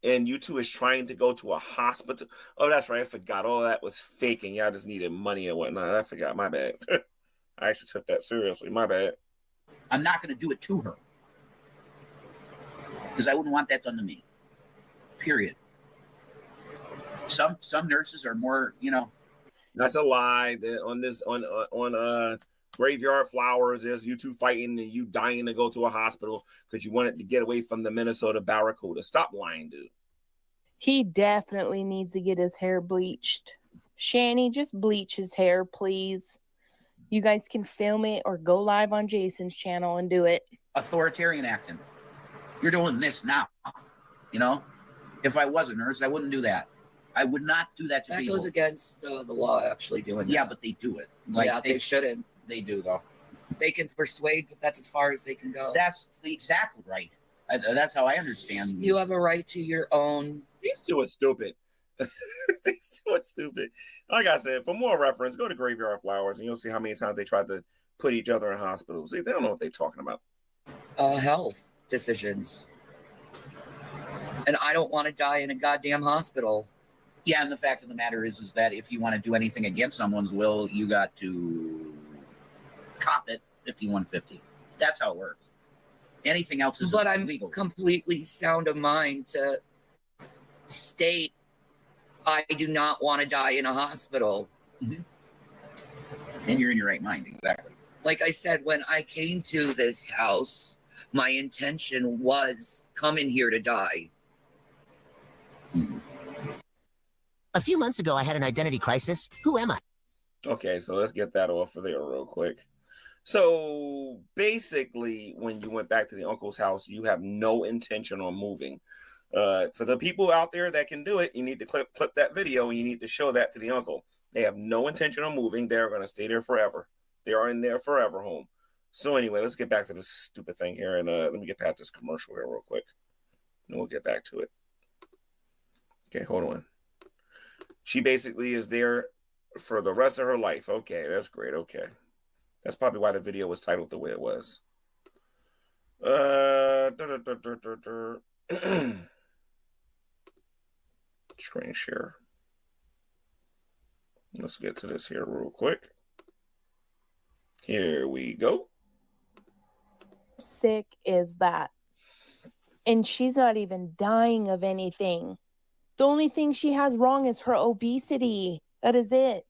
And you two is trying to go to a hospital. Oh, that's right. I forgot. All that was fake, and y'all just needed money and whatnot. I forgot. My bad. I actually took that seriously. My bad. I'm not going to do it to her because I wouldn't want that done to me. Period. Some nurses are more, That's a lie. On Graveyard Flowers, there's you two fighting and you dying to go to a hospital because you wanted to get away from the Minnesota Barracuda. Stop lying, dude. He definitely needs to get his hair bleached. Shanny, just bleach his hair, please. You guys can film it or go live on Jason's channel and do it. Authoritarian acting. You're doing this now. If I was a nurse, I wouldn't do that. I would not do that to people. That goes against the law actually doing that. Yeah, but they do it. They shouldn't. They do, though. They can persuade, but that's as far as they can go. That's exactly right. That's how I understand. You have a right to your own. These two are stupid. These two are stupid. Like I said, for more reference, go to Graveyard Flowers and you'll see how many times they tried to put each other in hospitals. They don't know what they're talking about. Health decisions. And I don't want to die in a goddamn hospital. Yeah, and the fact of the matter is that if you want to do anything against someone's will, you got to cop it 5150. That's how it works. Anything else is illegal. I'm completely sound of mind to state I do not want to die in a hospital. Mm-hmm. And you're in your right mind, exactly. Like I said, when I came to this house, my intention was coming here to die. Mm-hmm. A few months ago, I had an identity crisis. Who am I? Okay, so let's get that off of there real quick. So basically, when you went back to the uncle's house, you have no intention on moving. For the people out there that can do it, you need to clip that video and you need to show that to the uncle. They have no intention on moving. They're going to stay there forever. They are in their forever home. So anyway, let's get back to this stupid thing here. And let me get past this commercial here real quick. And we'll get back to it. Okay, hold on. She basically is there for the rest of her life. Okay, that's great. Okay. That's probably why the video was titled the way it was. Screen share. Let's get to this here real quick. Here we go. Sick is that? And she's not even dying of anything. The only thing she has wrong is her obesity. That is it.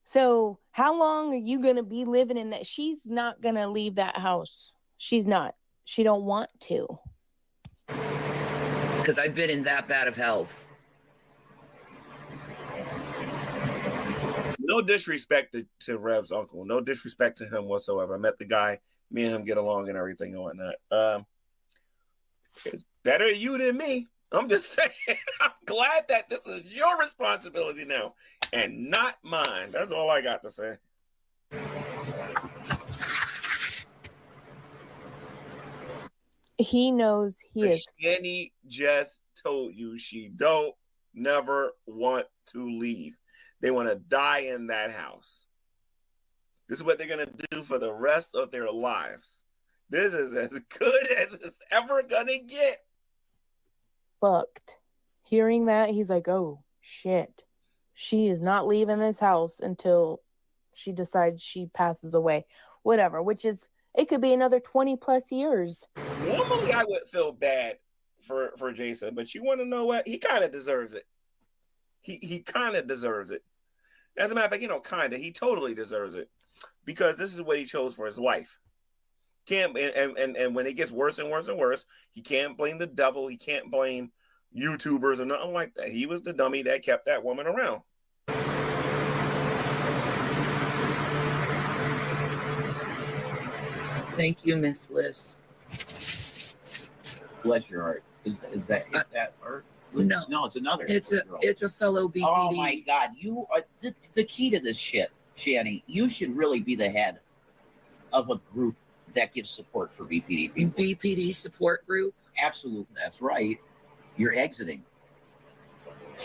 So how long are you going to be living in that? She's not going to leave that house. She's not. She don't want to. Because I've been in that bad of health. No disrespect to Rev's uncle. No disrespect to him whatsoever. I met the guy. Me and him get along and everything and whatnot. It's better you than me. I'm just saying. I'm glad that this is your responsibility now and not mine. That's all I got to say. He knows he is. Shanny just told you she don't never want to leave. They want to die in that house. This is what they're going to do for the rest of their lives. This is as good as it's ever going to get. Fucked. Hearing that, he's like, oh, shit. She is not leaving this house until she decides she passes away. Whatever, which is, it could be another 20 plus years. Normally, I would feel bad for Jason, but you want to know what? He kind of deserves it. He kind of deserves it. As a matter of fact, he totally deserves it. Because this is what he chose for his life. And when it gets worse and worse and worse, he can't blame the devil. He can't blame YouTubers or nothing like that. He was the dummy that kept that woman around. Thank you, Miss Liz. Bless your heart. Is that art? No, it's another. It's a fellow BPD. Oh my God, you are the key to this shit, Shanny. You should really be the head of a group that gives support for BPD people. BPD support group. Absolutely, that's right. You're exiting.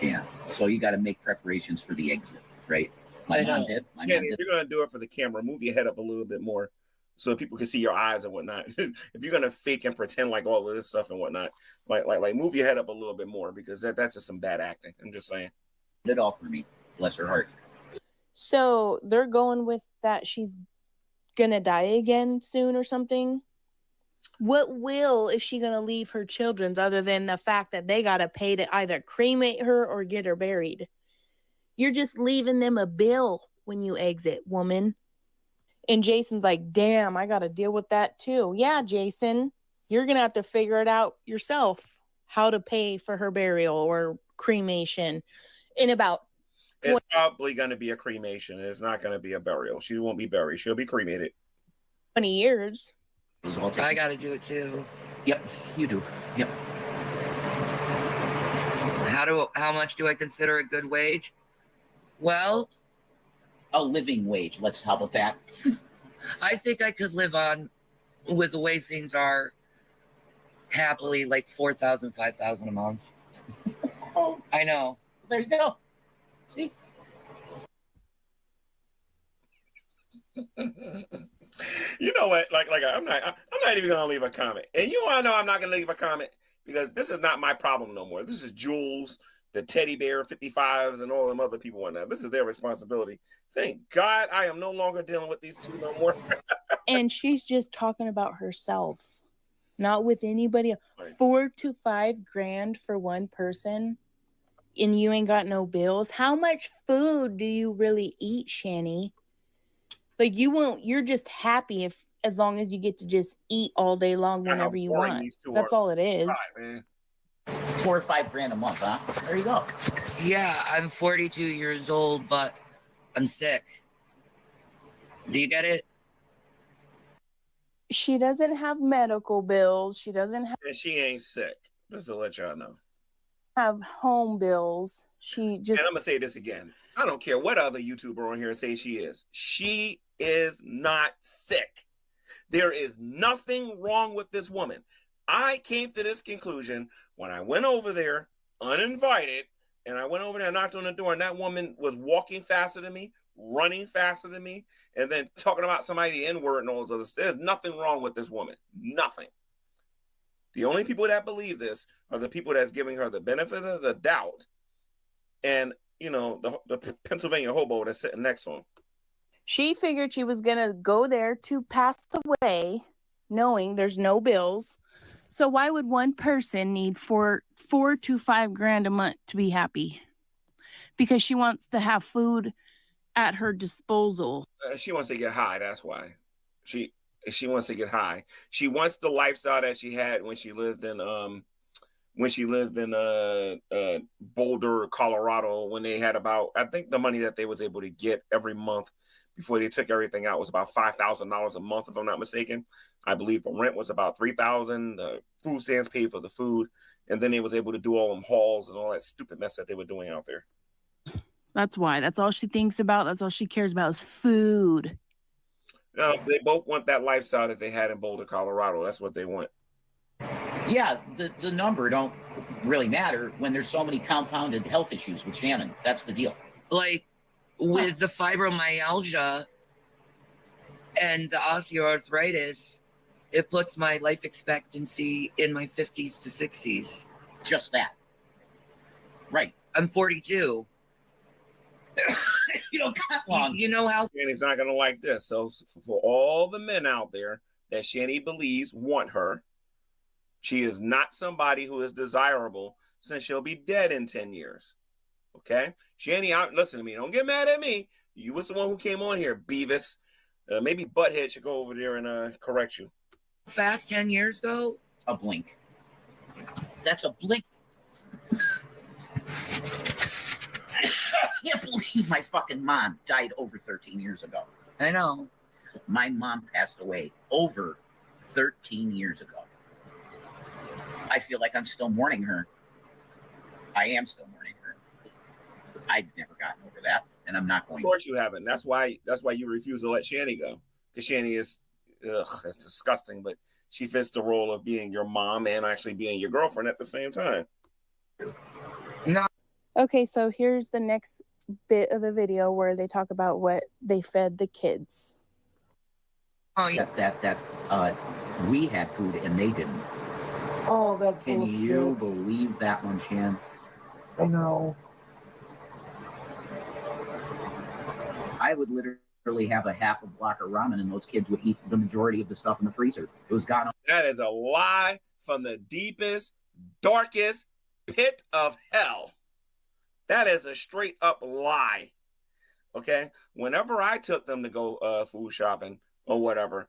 Yeah, so you got to make preparations for the exit, right? My mom did. If you're gonna do it for the camera, move your head up a little bit more so people can see your eyes and whatnot. If you're gonna fake and pretend like all of this stuff and whatnot, like move your head up a little bit more, because that's just some bad acting. I'm just saying. Did it all for me. Bless her heart. So they're going with that she's gonna die again soon or something. What will is she gonna leave her children's other than the fact that they gotta pay to either cremate her or get her buried? You're just leaving them a bill when you exit, woman. And Jason's like, damn, I gotta deal with that too. Yeah, Jason, you're gonna have to figure it out yourself, how to pay for her burial or cremation in about It's probably going to be a cremation. It's not going to be a burial. She won't be buried. She'll be cremated. 20 years. I got to do it too. Yep, you do. Yep. How much do I consider a good wage? Well, a living wage. How about that? I think I could live on, with the way things are, happily like $4,000, $5,000 a month. Oh, I know. There you go. See? You know what? Like I'm not even gonna leave a comment. And you all know I'm not gonna leave a comment because this is not my problem no more. This is Jules, the teddy bear 55s, and all them other people on that. This is their responsibility. Thank God I am no longer dealing with these two no more. And she's just talking about herself, not with anybody. Right. 4 to 5 grand for one person, and you ain't got no bills. How much food do you really eat, Shanny? Like, you're just happy as long as you get to just eat all day long whenever you want. That's all it is. Right, 4 or 5 grand a month, huh? There you go. Yeah, I'm 42 years old, but I'm sick. Do you get it? She doesn't have medical bills. She doesn't have... And she ain't sick. Just to let y'all know. Have home bills. She just... And I'm going to say this again. I don't care what other YouTuber on here say she is. She is not sick. There is nothing wrong with this woman. I came to this conclusion when I went over there uninvited, and I went over there and knocked on the door, and that woman was walking faster than me, running faster than me, and then talking about somebody the N-word and all this other stuff. There's nothing wrong with this woman. Nothing. The only people that believe this are the people that's giving her the benefit of the doubt, and you know, the Pennsylvania hobo that's sitting next to him. She figured she was gonna go there to pass away, knowing there's no bills. So why would one person need 4 to 5 grand a month to be happy? Because she wants to have food at her disposal. She wants to get high. That's why. She wants to get high. She wants the lifestyle that she had when she lived in Boulder, Colorado, when they had about, I think the money that they was able to get every month before they took everything out was about $5,000 a month, if I'm not mistaken. I believe the rent was about $3,000. The food stands paid for the food, and then they was able to do all them hauls and all that stupid mess that they were doing out there. That's why. That's all she thinks about. That's all she cares about is food. No, they both want that lifestyle that they had in Boulder, Colorado. That's what they want. Yeah, the number don't really matter when there's so many compounded health issues with Shannon. That's the deal. Like with the fibromyalgia and the osteoarthritis, it puts my life expectancy in my 50s to 60s. Just that. Right. I'm 42. You don't got long. You know how... And he's not going to like this. So for all the men out there that Shanny believes want her, she is not somebody who is desirable since she'll be dead in 10 years. Okay? Shanny, listen to me. Don't get mad at me. You was the one who came on here, Beavis. Maybe Butthead should go over there and correct you. Fast 10 years ago? A blink. That's a blink. I can't believe my fucking mom died over 13 years ago. I know. My mom passed away over 13 years ago. I feel like I'm still mourning her. I am still mourning her. I've never gotten over that, and I'm not going to. Of course you haven't. That's why you refuse to let Shanny go. Because Shanny is, that's disgusting, but she fits the role of being your mom and actually being your girlfriend at the same time. No. Okay, so here's the next bit of the video where they talk about what they fed the kids. Oh, yeah. That we had food and they didn't. Oh, that's Can bullshit. you believe that one, Shan? I know. I would literally have a half a block of ramen and those kids would eat the majority of the stuff in the freezer. It was gone. That is a lie from the deepest, darkest pit of hell. That is a straight up lie. Okay? Whenever I took them to go food shopping or whatever,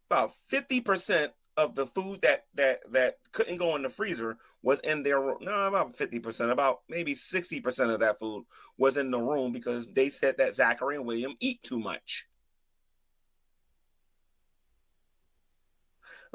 about 50% of the food that couldn't go in the freezer was in their room. No, about 50%, about maybe 60% of that food was in the room because they said that Zachary and William eat too much.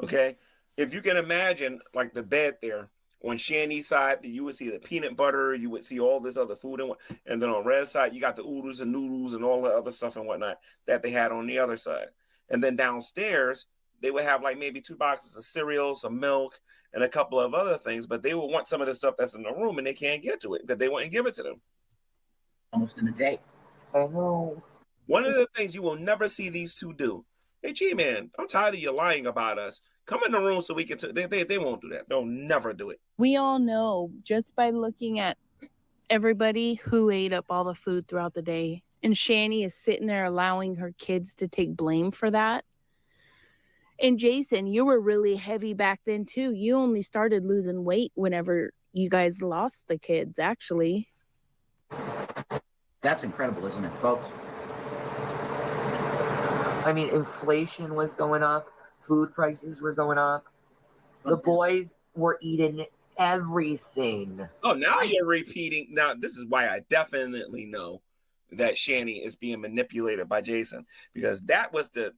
Okay? If you can imagine, like the bed there, on Shanny's side, you would see the peanut butter, you would see all this other food, and then on Rev's side, you got the oodles and noodles and all the other stuff and whatnot that they had on the other side. And then downstairs, they would have like maybe 2 boxes of cereal, some milk, and a couple of other things, but they would want some of the stuff that's in the room and they can't get to it because they wouldn't give it to them. Almost in a day. I know. One of the things you will never see these two do. Hey, G-Man, I'm tired of you lying about us. Come in the room so we can... They won't do that. They'll never do it. We all know just by looking at everybody who ate up all the food throughout the day. And Shanny is sitting there allowing her kids to take blame for that. And Jason, you were really heavy back then too. You only started losing weight whenever you guys lost the kids, actually. That's incredible, isn't it, folks? I mean, inflation was going up. Food prices were going up. The boys were eating everything. Oh, now you're repeating. Now, this is why I definitely know that Shanny is being manipulated by Jason, because that was the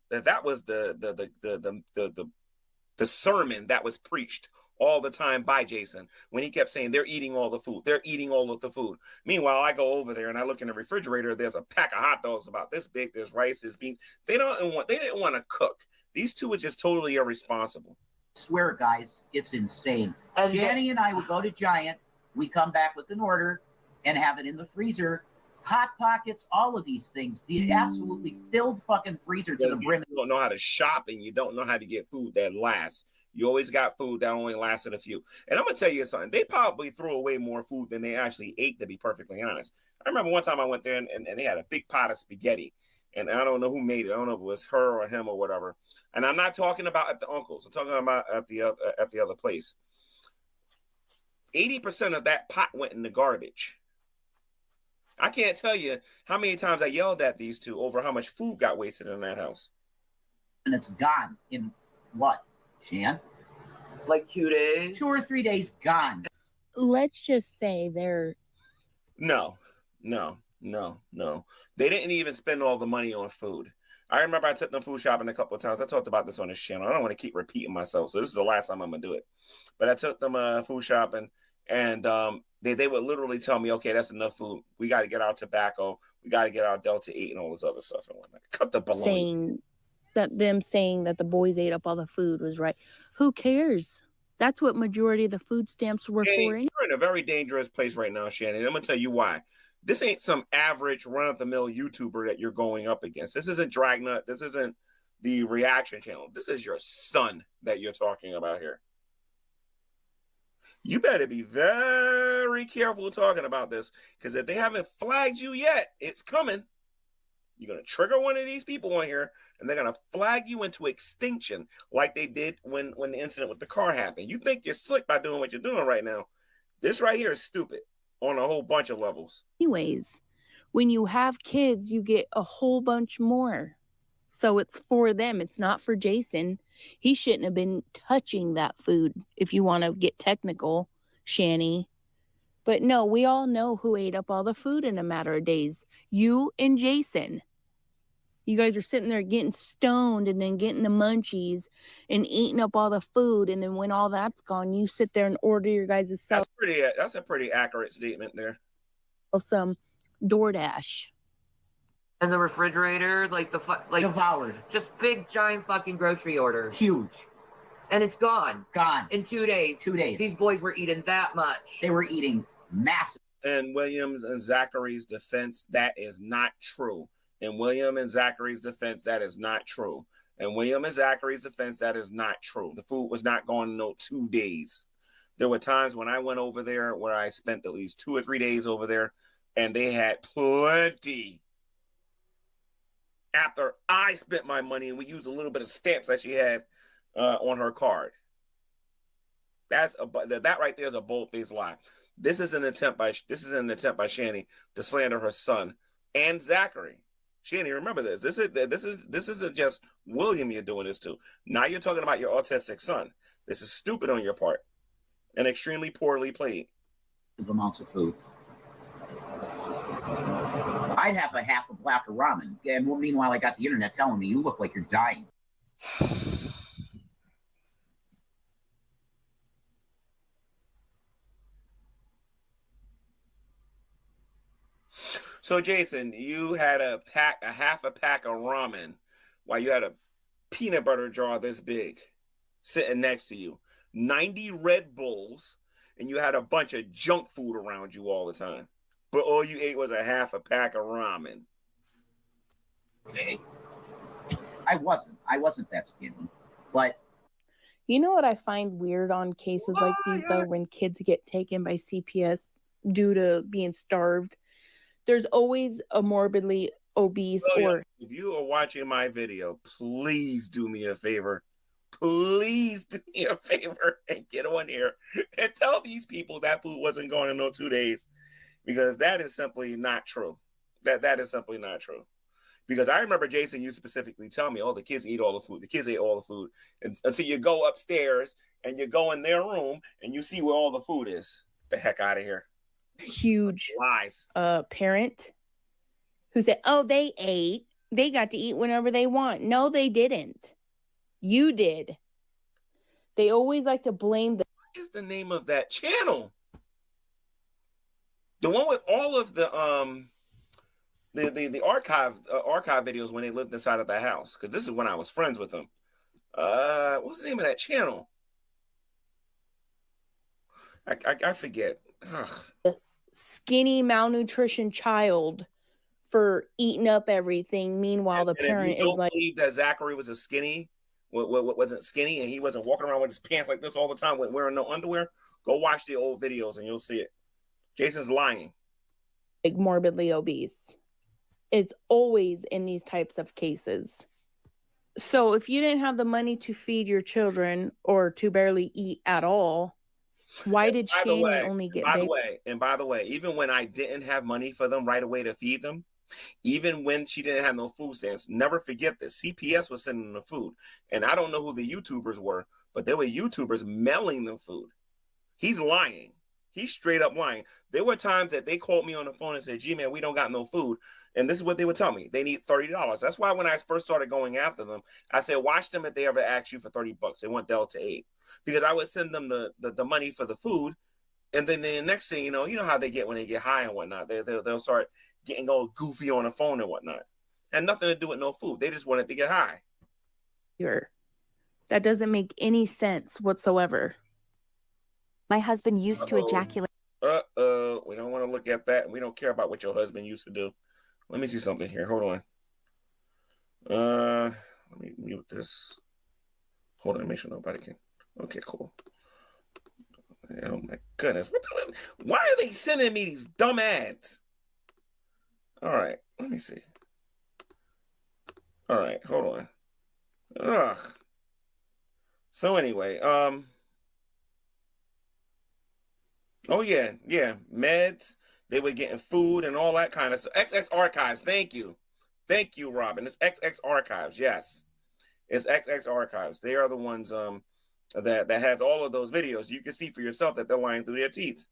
sermon that was preached all the time by Jason when he kept saying they're eating all the food. They're eating all of the food. Meanwhile, I go over there and I look in the refrigerator. There's a pack of hot dogs about this big. There's rice, there's beans. They didn't want to cook. These two are just totally irresponsible. I swear, guys, it's insane. And Shanny and I would go to Giant. We come back with an order and have it in the freezer. Hot Pockets, all of these things. The absolutely filled fucking freezer to the brim. You don't know how to shop and you don't know how to get food that lasts. You always got food that only lasted a few. And I'm going to tell you something. They probably threw away more food than they actually ate, to be perfectly honest. I remember one time I went there and they had a big pot of spaghetti. And I don't know who made it. I don't know if it was her or him or whatever. And I'm not talking about at the uncle's. I'm talking about at the other place. 80% of that pot went in the garbage. I can't tell you how many times I yelled at these two over how much food got wasted in that house. And it's gone in what, Shan? Like 2 days? 2 or 3 days gone. Let's just say they're... No. They didn't even spend all the money on food. I remember I took them food shopping a couple of times. I talked about this on this channel. I don't want to keep repeating myself, so this is the last time I'm going to do it. But I took them food shopping, and they would literally tell me, okay, that's enough food. We got to get our tobacco. We got to get our Delta 8 and all this other stuff and whatnot. Cut the baloney. Saying that the boys ate up all the food was right. Who cares? That's what majority of the food stamps were Shanny, for. You're in a very dangerous place right now, Shannon. I'm going to tell you why. This ain't some average run-of-the-mill YouTuber that you're going up against. This isn't Dragnut. This isn't the reaction channel. This is your son that you're talking about here. You better be very careful talking about this, because if they haven't flagged you yet, it's coming. You're going to trigger one of these people on here, and they're going to flag you into extinction like they did when the incident with the car happened. You think you're slick by doing what you're doing right now. This right here is stupid on a whole bunch of levels. Anyways, when you have kids, you get a whole bunch more. So it's for them. It's not for Jason. He shouldn't have been touching that food, if you want to get technical, Shanny. But no, we all know who ate up all the food in a matter of days. You and Jason. You guys are sitting there getting stoned and then getting the munchies and eating up all the food. And then when all that's gone, you sit there and order your guys' self. That's a pretty accurate statement there. Some DoorDash. And the refrigerator, like devoured. Just big, giant fucking grocery order. Huge. And it's gone. Gone. In 2 days. 2 days. These boys were eating that much. They were eating massive. In Williams and Zachary's defense, that is not true. In William and Zachary's defense, that is not true. In William and Zachary's defense, that is not true. The food was not gone no 2 days. There were times when I went over there where I spent at least 2 or 3 days over there, and they had plenty. After I spent my money, and we used a little bit of stamps that she had on her card. That right there is a bold-faced lie. This is an attempt by Shanny to slander her son and Zachary. Shanny, remember this. This isn't just William you're doing this to. Now you're talking about your autistic son. This is stupid on your part and extremely poorly played. Amounts of food. I'd have a half a block of ramen. And meanwhile, I got the internet telling me you look like you're dying. So, Jason, you had a half a pack of ramen while you had a peanut butter jar this big sitting next to you, 90 Red Bulls, and you had a bunch of junk food around you all the time. But all you ate was a half a pack of ramen. Okay. I wasn't that skinny. But you know what I find weird on cases like these, though, when kids get taken by CPS due to being starved? There's always a morbidly obese or... If you are watching my video, please do me a favor. Please do me a favor and get on here and tell these people that food wasn't going in no 2 days, because that is simply not true. That is simply not true. Because I remember, Jason, you specifically tell me, oh, the kids eat all the food. The kids ate all the food. And until you go upstairs and you go in their room and you see where all the food is. The heck out of here. Huge lies. Parent who said, oh, they ate. They got to eat whenever they want. No, they didn't. You did. They always like to blame the... What is the name of that channel? The one with all of the archive videos when they lived inside of the house. Because this is when I was friends with them. What's the name of that channel? I forget. Ugh. Skinny malnutrition child for eating up everything. Meanwhile, the parent if you don't is like, believe that Zachary was a skinny, wasn't skinny, and he wasn't walking around with his pants like this all the time, wearing no underwear. Go watch the old videos and you'll see it. Jason's lying. Like morbidly obese. It's always in these types of cases. So if you didn't have the money to feed your children or to barely eat at all, why did Shanny only get by the way, even when I didn't have money for them right away to feed them, even when she didn't have no food stamps, never forget this. CPS was sending them the food. And I don't know who the YouTubers were, but there were YouTubers mailing them food. He's lying. He's straight up lying. There were times that they called me on the phone and said, gee, man, we don't got no food. And this is what they would tell me. They need $30. That's why when I first started going after them, I said, watch them if they ever ask you for $30. They want Delta 8. Because I would send them the money for the food. And then the next thing you know how they get when they get high and whatnot. They'll start getting all goofy on the phone and whatnot. Had nothing to do with no food. They just wanted to get high. That doesn't make any sense whatsoever. My husband used to ejaculate. We don't want to look at that. We don't care about what your husband used to do. Let me see something here. Hold on. Let me mute this. Hold on, make sure nobody can. Okay, cool. Oh my goodness. Why are they sending me these dumb ads? All right, let me see. All right, hold on. Ugh. So anyway, oh yeah, meds. They were getting food and all that kind of stuff. XX Archives, thank you, Robin. It's XX Archives, yes, it's XX Archives. They are the ones that has all of those videos. You can see for yourself that they're lying through their teeth.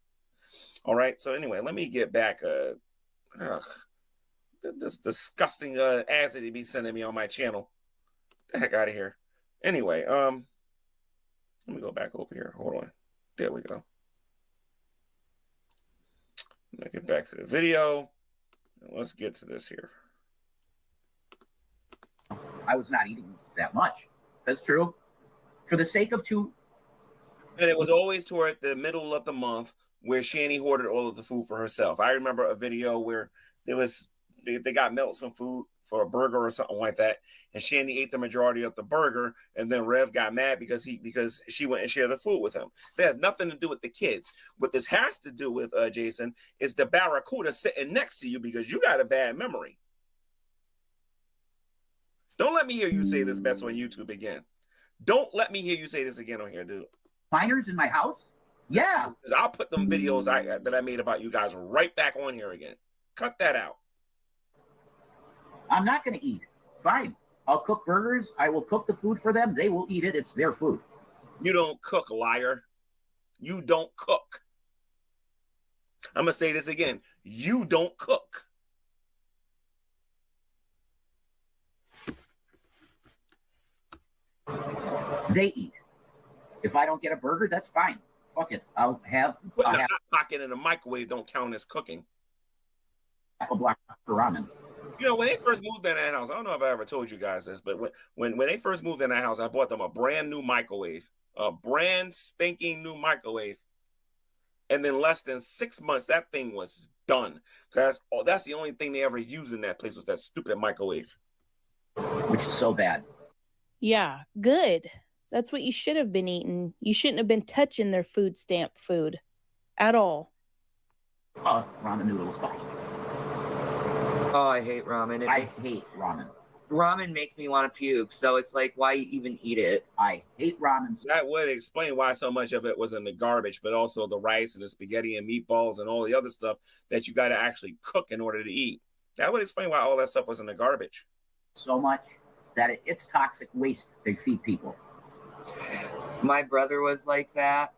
All right. So anyway, let me get back. This disgusting ads that they be sending me on my channel. Get the heck out of here. Anyway, let me go back over here. Hold on. There we go. Let me get back to the video. Let's get to this here. I was not eating that much. That's true. For the sake of two. And it was always toward the middle of the month where Shanny hoarded all of the food for herself. I remember a video where they got Melt some food for a burger or something like that, and Shanny ate the majority of the burger, and then Rev got mad because she went and shared the food with him. That has nothing to do with the kids. What this has to do with, Jason, is the barracuda sitting next to you because you got a bad memory. Don't let me hear you say this mess on YouTube again. Don't let me hear you say this again on here, dude. Minors in my house? Yeah. I'll put them videos that I made about you guys right back on here again. Cut that out. I'm not going to eat. Fine. I'll cook burgers. I will cook the food for them. They will eat it. It's their food. You don't cook, liar. You don't cook. I'm going to say this again. You don't cook. They eat. If I don't get a burger, that's fine. Fuck it. I'll have Putting a hot pocket in the microwave don't count as cooking. a block of ramen. You know, when they first moved in that house, I don't know if I ever told you guys this, but when they first moved in that house, I bought them a brand new microwave, a brand spanking new microwave. And then less than 6 months, that thing was done. That's the only thing they ever used in that place was that stupid microwave. Which is so bad. Yeah, good. That's what you should have been eating. You shouldn't have been touching their food stamp food at all. Oh, ramen noodles. Oh, I hate ramen. I hate ramen. Ramen makes me want to puke, so it's like, why even eat it? I hate ramen. That would explain why so much of it was in the garbage, but also the rice and the spaghetti and meatballs and all the other stuff that you got to actually cook in order to eat. That would explain why all that stuff was in the garbage. So much that it's toxic waste they feed people. My brother was like that.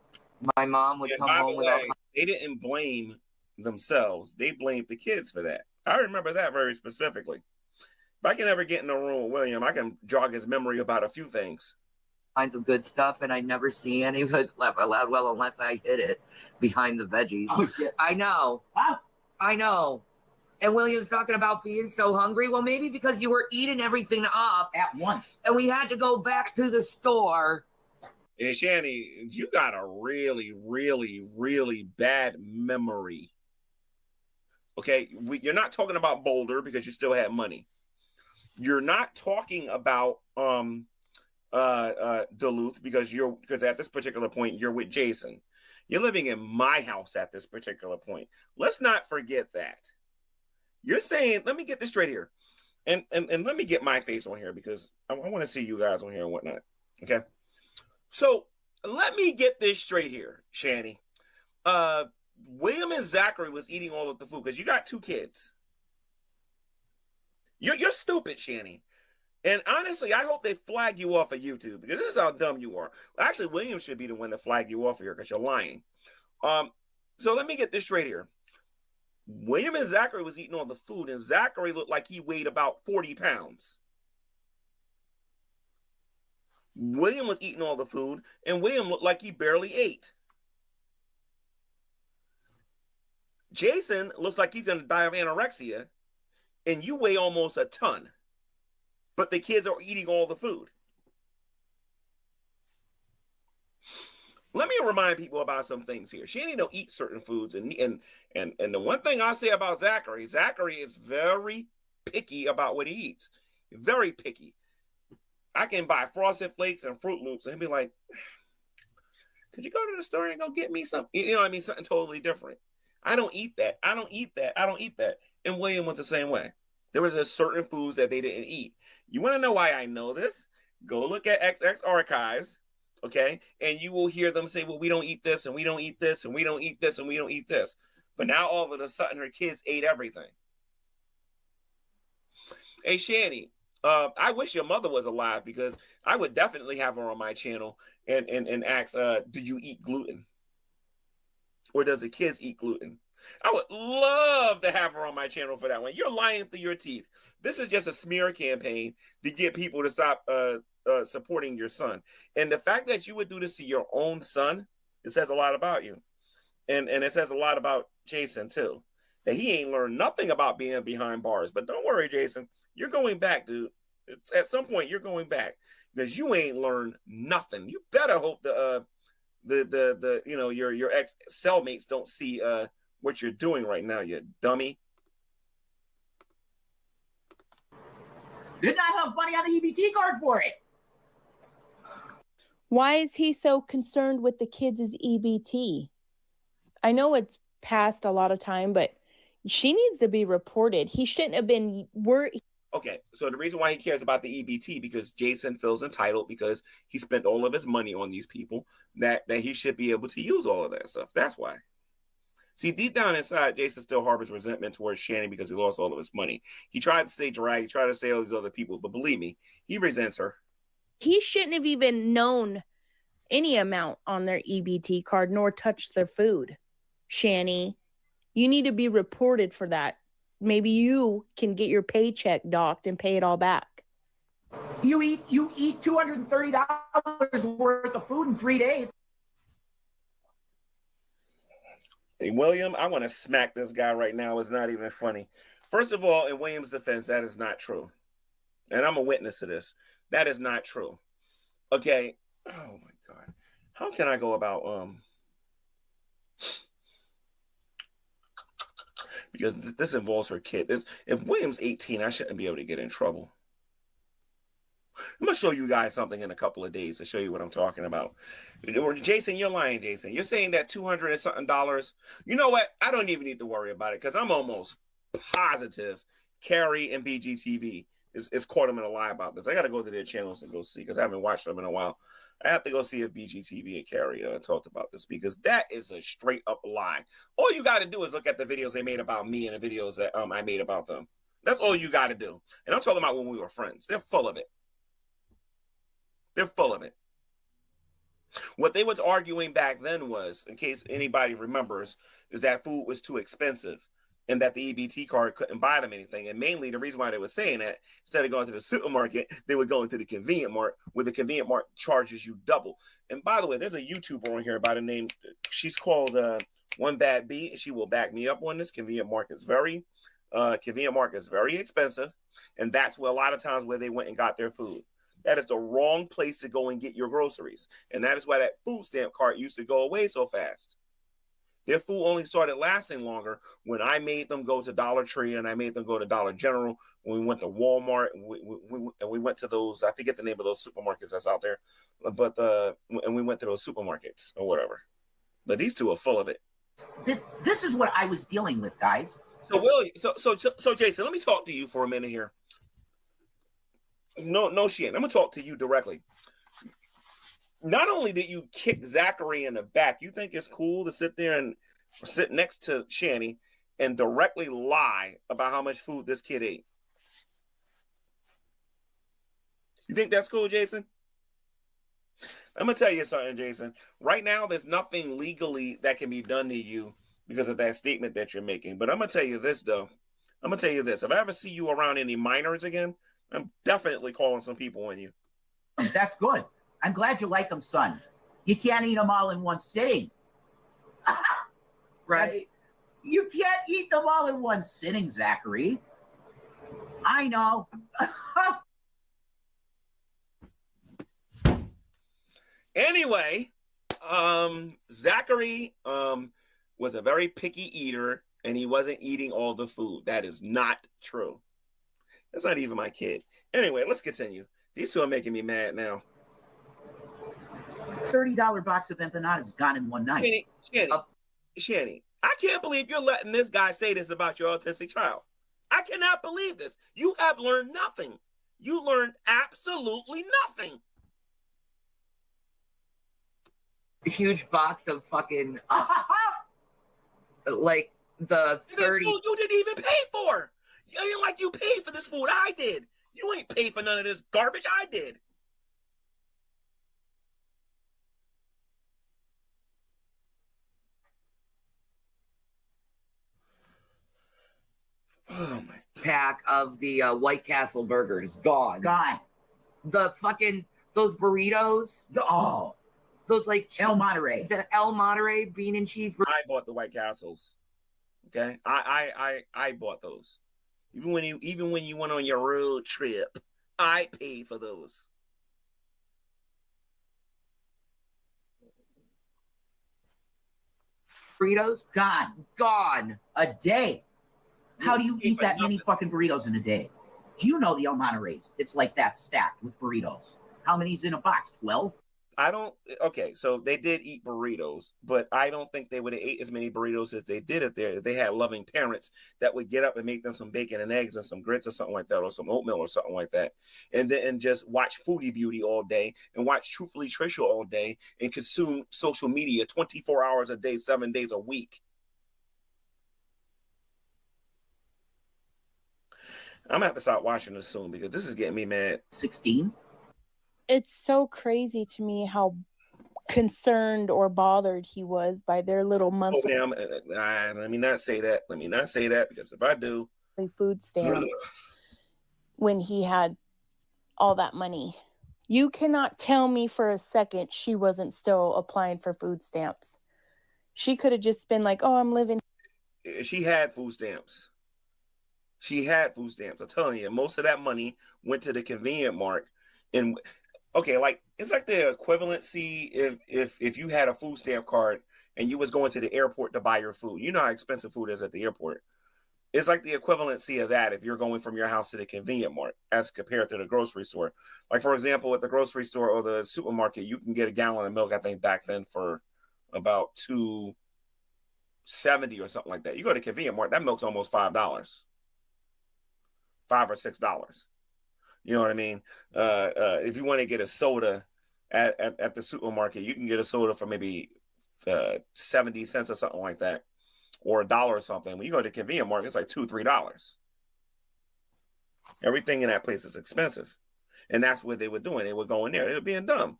My mom would come home with all kinds. They didn't blame themselves. They blamed the kids for that. I remember that very specifically. If I can ever get in a room with William, I can jog his memory about a few things. Kinds of good stuff, and I never see any of it left allowed well unless I hid it behind the veggies. Oh, shit. I know. Wow. I know. And William's talking about being so hungry. Well, maybe because you were eating everything up At once. and we had to go back to the store. And Shanny, you got a really, really, really bad memory. Okay, you're not talking about Boulder because you still had money. You're not talking about Duluth because at this particular point you're with Jason. You're living in my house at this particular point. Let's not forget that. You're saying, let me get this straight here, and let me get my face on here because I want to see you guys on here and whatnot. Okay, so let me get this straight here, Shanny. William and Zachary was eating all of the food because you got two kids. You're stupid, Shanny. And honestly, I hope they flag you off of YouTube because this is how dumb you are. Actually, William should be the one to flag you off here because you're lying. So let me get this straight here. William and Zachary was eating all the food, and Zachary looked like he weighed about 40 pounds. William was eating all the food, and William looked like he barely ate. Jason looks like he's going to die of anorexia, and you weigh almost a ton. But the kids are eating all the food. Let me remind people about some things here. Shanny don't eat certain foods, and the one thing I'll say about Zachary is very picky about what he eats. Very picky. I can buy Frosted Flakes and Fruit Loops, and he'll be like, could you go to the store and go get me some? You know what I mean? Something totally different. I don't eat that. I don't eat that. I don't eat that. And William was the same way. There was a certain foods that they didn't eat. You want to know why I know this? Go look at XX archives, okay? And you will hear them say, well, we don't eat this, and we don't eat this, and we don't eat this, and we don't eat this. But now all of a sudden her kids ate everything. Hey, Shanny, I wish your mother was alive because I would definitely have her on my channel and ask, do you eat gluten? Or does the kids eat gluten? I would love to have her on my channel for that one. You're lying through your teeth. This is just a smear campaign to get people to stop supporting your son. And the fact that you would do this to your own son, it says a lot about you. And it says a lot about Jason, too. That he ain't learned nothing about being behind bars. But don't worry, Jason. You're going back, dude. At some point, you're going back. Because you ain't learned nothing. You better hope the your ex cellmates don't see what you're doing right now, you dummy. Did not have money on the EBT card for it. Why is he so concerned with the kids' EBT? I know it's passed a lot of time, but she needs to be reported. He shouldn't have been worried. Okay, so the reason why he cares about the EBT, because Jason feels entitled because he spent all of his money on these people, that he should be able to use all of that stuff. That's why. See, deep down inside, Jason still harbors resentment towards Shanny because he lost all of his money. He tried to say drag, he tried to say all these other people, but believe me, he resents her. He shouldn't have even known any amount on their EBT card nor touched their food. Shanny, you need to be reported for that. Maybe you can get your paycheck docked and pay it all back. You eat $230 worth of food in 3 days. Hey, William, I want to smack this guy right now. It's not even funny. First of all, in William's defense, that is not true. And I'm a witness to this. That is not true. Okay. Oh, my God. How can I go about... Because this involves her kid. If William's 18, I shouldn't be able to get in trouble. I'm going to show you guys something in a couple of days to show you what I'm talking about. Jason, you're lying, Jason. You're saying that $200 and something. You know what? I don't even need to worry about it because I'm almost positive Carrie and BGTV is caught him in a lie about this. I got to go to their channels and go see because I haven't watched them in a while. I have to go see if BGTV and Carrie talked about this because that is a straight up lie. All you got to do is look at the videos they made about me and the videos that I made about them. That's all you got to do. And I'm talking about when we were friends. They're full of it. They're full of it. What they was arguing back then was, in case anybody remembers, is that food was too expensive and that the EBT card couldn't buy them anything. And mainly the reason why they were saying that, instead of going to the supermarket, they would go into the convenient mart, where the convenient mart charges you double. And by the way, there's a YouTuber on here by the name, she's called One Bad Bee, and she will back me up on this. Convenient market is very expensive. And that's where a lot of times where they went and got their food. That is the wrong place to go and get your groceries. And that is why that food stamp cart used to go away so fast. Their food only started lasting longer when I made them go to Dollar Tree and I made them go to Dollar General. When we went to Walmart and we went to those, I forget the name of those supermarkets that's out there, but and we went to those supermarkets or whatever. But these two are full of it. This is what I was dealing with, guys. So Willie, so Jason, let me talk to you for a minute here. No shit. I'm gonna talk to you directly. Not only did you kick Zachary in the back, you think it's cool to sit there and sit next to Shanny and directly lie about how much food this kid ate. You think that's cool, Jason? I'm gonna tell you something, Jason. Right now, there's nothing legally that can be done to you because of that statement that you're making. But I'm gonna tell you this, though. I'm gonna tell you this. If I ever see you around any minors again, I'm definitely calling some people on you. That's good. I'm glad you like them, son. You can't eat them all in one sitting. Right? You can't eat them all in one sitting, Zachary. I know. Anyway, Zachary was a very picky eater, and he wasn't eating all the food. That is not true. That's not even my kid. Anyway, let's continue. These two are making me mad now. $30 box of empanadas gone in one night. Shanny, I can't believe you're letting this guy say this about your autistic child. I cannot believe this. You have learned nothing. You learned absolutely nothing. A huge box of fucking like the 30. Food you didn't even pay for. You ain't like you paid for this food. I did. You ain't paid for none of this garbage. I did. Oh my. pack of the White Castle burgers. Gone. The fucking, those burritos. Oh. Those like El Monterey. The El Monterey bean and cheese burritos. I bought the White Castles. Okay, I bought those. Even when you went on your road trip, I paid for those. Burritos gone a day. How do you eat that many fucking burritos in a day? Do you know the El Monterey's? It's like that stacked with burritos. How many's in a box? 12? I don't. Okay, so they did eat burritos, but I don't think they would have ate as many burritos as they did if they had loving parents that would get up and make them some bacon and eggs and some grits or something like that, or some oatmeal or something like that, and then just watch Foodie Beauty all day and watch Truthfully Trisha all day and consume social media 24 hours a day, 7 days a week. I'm gonna have to stop watching this soon because this is getting me mad. 16? It's so crazy to me how concerned or bothered he was by their little monthly let me not say that. Let me not say that, because if I do, food stamps when he had all that money. You cannot tell me for a second she wasn't still applying for food stamps. She could have just been like, oh, I'm living. She had food stamps. I'm telling you, most of that money went to the convenient mart. And okay, like it's like the equivalency if you had a food stamp card and you was going to the airport to buy your food. You know how expensive food is at the airport. It's like the equivalency of that if you're going from your house to the convenient mart as compared to the grocery store. Like, for example, at the grocery store or the supermarket, you can get a gallon of milk, I think back then, for about $2.70 or something like that. You go to convenient mart, that milk's almost $5. $5 or $6. You know what I mean? If you want to get a soda at the supermarket, you can get a soda for maybe 70 cents or something like that, or $1 or something. When you go to the convenient market, it's like $2-3. Everything in that place is expensive, and that's what they were doing. They were going there. They were being dumb.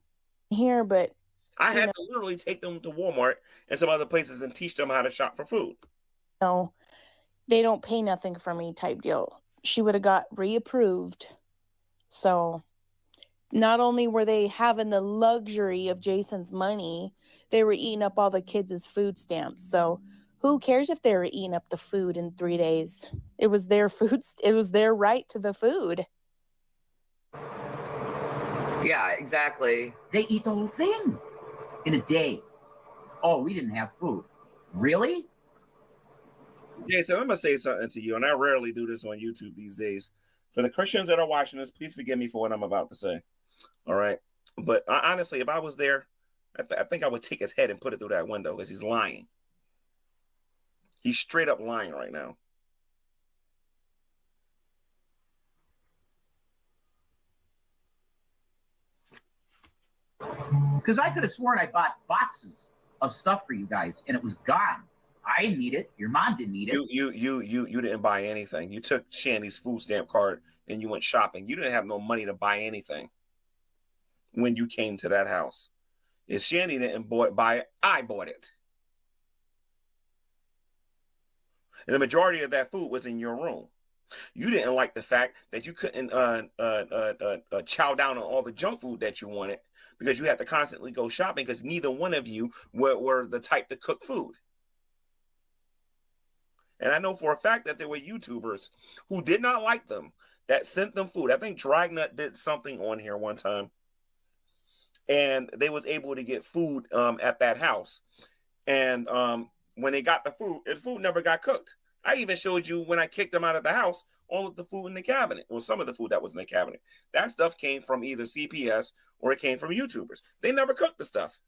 Here, but I had to literally take them to Walmart and some other places and teach them how to shop for food. No, they don't pay nothing for me type deal. She would have got reapproved. So not only were they having the luxury of Jason's money, they were eating up all the kids' food stamps. So who cares if they were eating up the food in 3 days? It was their food. It was their right to the food. Yeah, exactly. They eat the whole thing in a day. Oh, we didn't have food. Really? Jason, I'm going to say something to you, and I rarely do this on YouTube these days. For the Christians that are watching this, please forgive me for what I'm about to say. All right? But honestly, if I was there, I think I would take his head and put it through that window because he's lying. He's straight up lying right now. Because I could have sworn I bought boxes of stuff for you guys, and it was gone. I didn't need it. Your mom didn't need it. You didn't buy anything. You took Shanny's food stamp card and you went shopping. You didn't have no money to buy anything when you came to that house. If Shanny didn't buy it, I bought it. And the majority of that food was in your room. You didn't like the fact that you couldn't chow down on all the junk food that you wanted because you had to constantly go shopping because neither one of you were the type to cook food. And I know for a fact that there were YouTubers who did not like them that sent them food. I think Dragnut did something on here one time. And they was able to get food at that house. And when they got the food never got cooked. I even showed you when I kicked them out of the house, all of the food in the cabinet, or some of the food that was in the cabinet. That stuff came from either CPS or it came from YouTubers. They never cooked the stuff.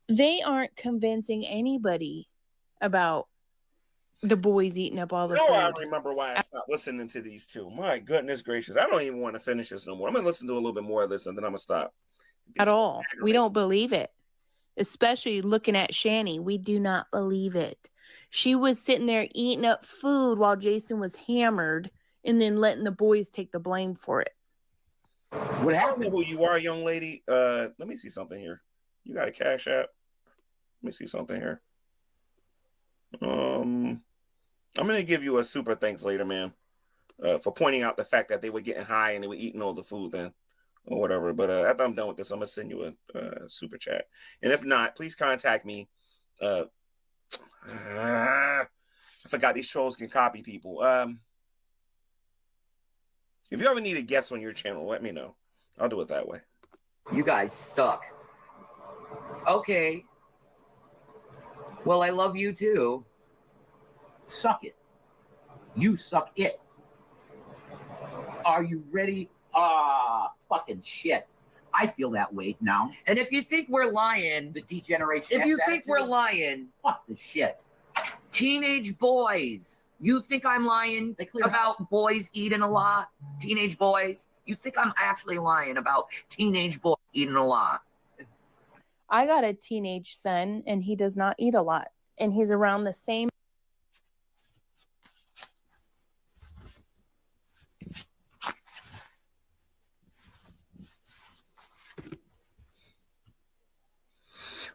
They aren't convincing anybody about the boys eating up all the food. I remember why I stopped listening to these two. My goodness gracious. I don't even want to finish this no more. I'm going to listen to a little bit more of this and then I'm going to stop. At all. We don't believe it. Especially looking at Shanny. We do not believe it. She was sitting there eating up food while Jason was hammered and then letting the boys take the blame for it. What happened? I don't know who you are, young lady. Let me see something here. You got a Cash App? Let me see something here. I'm gonna give you a super thanks later, man, for pointing out the fact that they were getting high and they were eating all the food then, or whatever. But after I'm done with this, I'm gonna send you a super chat, and if not, please contact me. I forgot these trolls can copy people. If you ever need a guest on your channel, let me know. I'll do it that way. You guys suck. Okay. Well, I love you too. Suck it. You suck it. Are you ready? Fucking shit. I feel that way now. And if you think we're lying, The degeneration. if you X think we're attitude, lying, fuck the shit. teenage boys, you think I'm lying They clear about boys eating a lot? Teenage boys? You think I'm actually lying about teenage boys eating a lot? I got a teenage son, and he does not eat a lot, and he's around the same.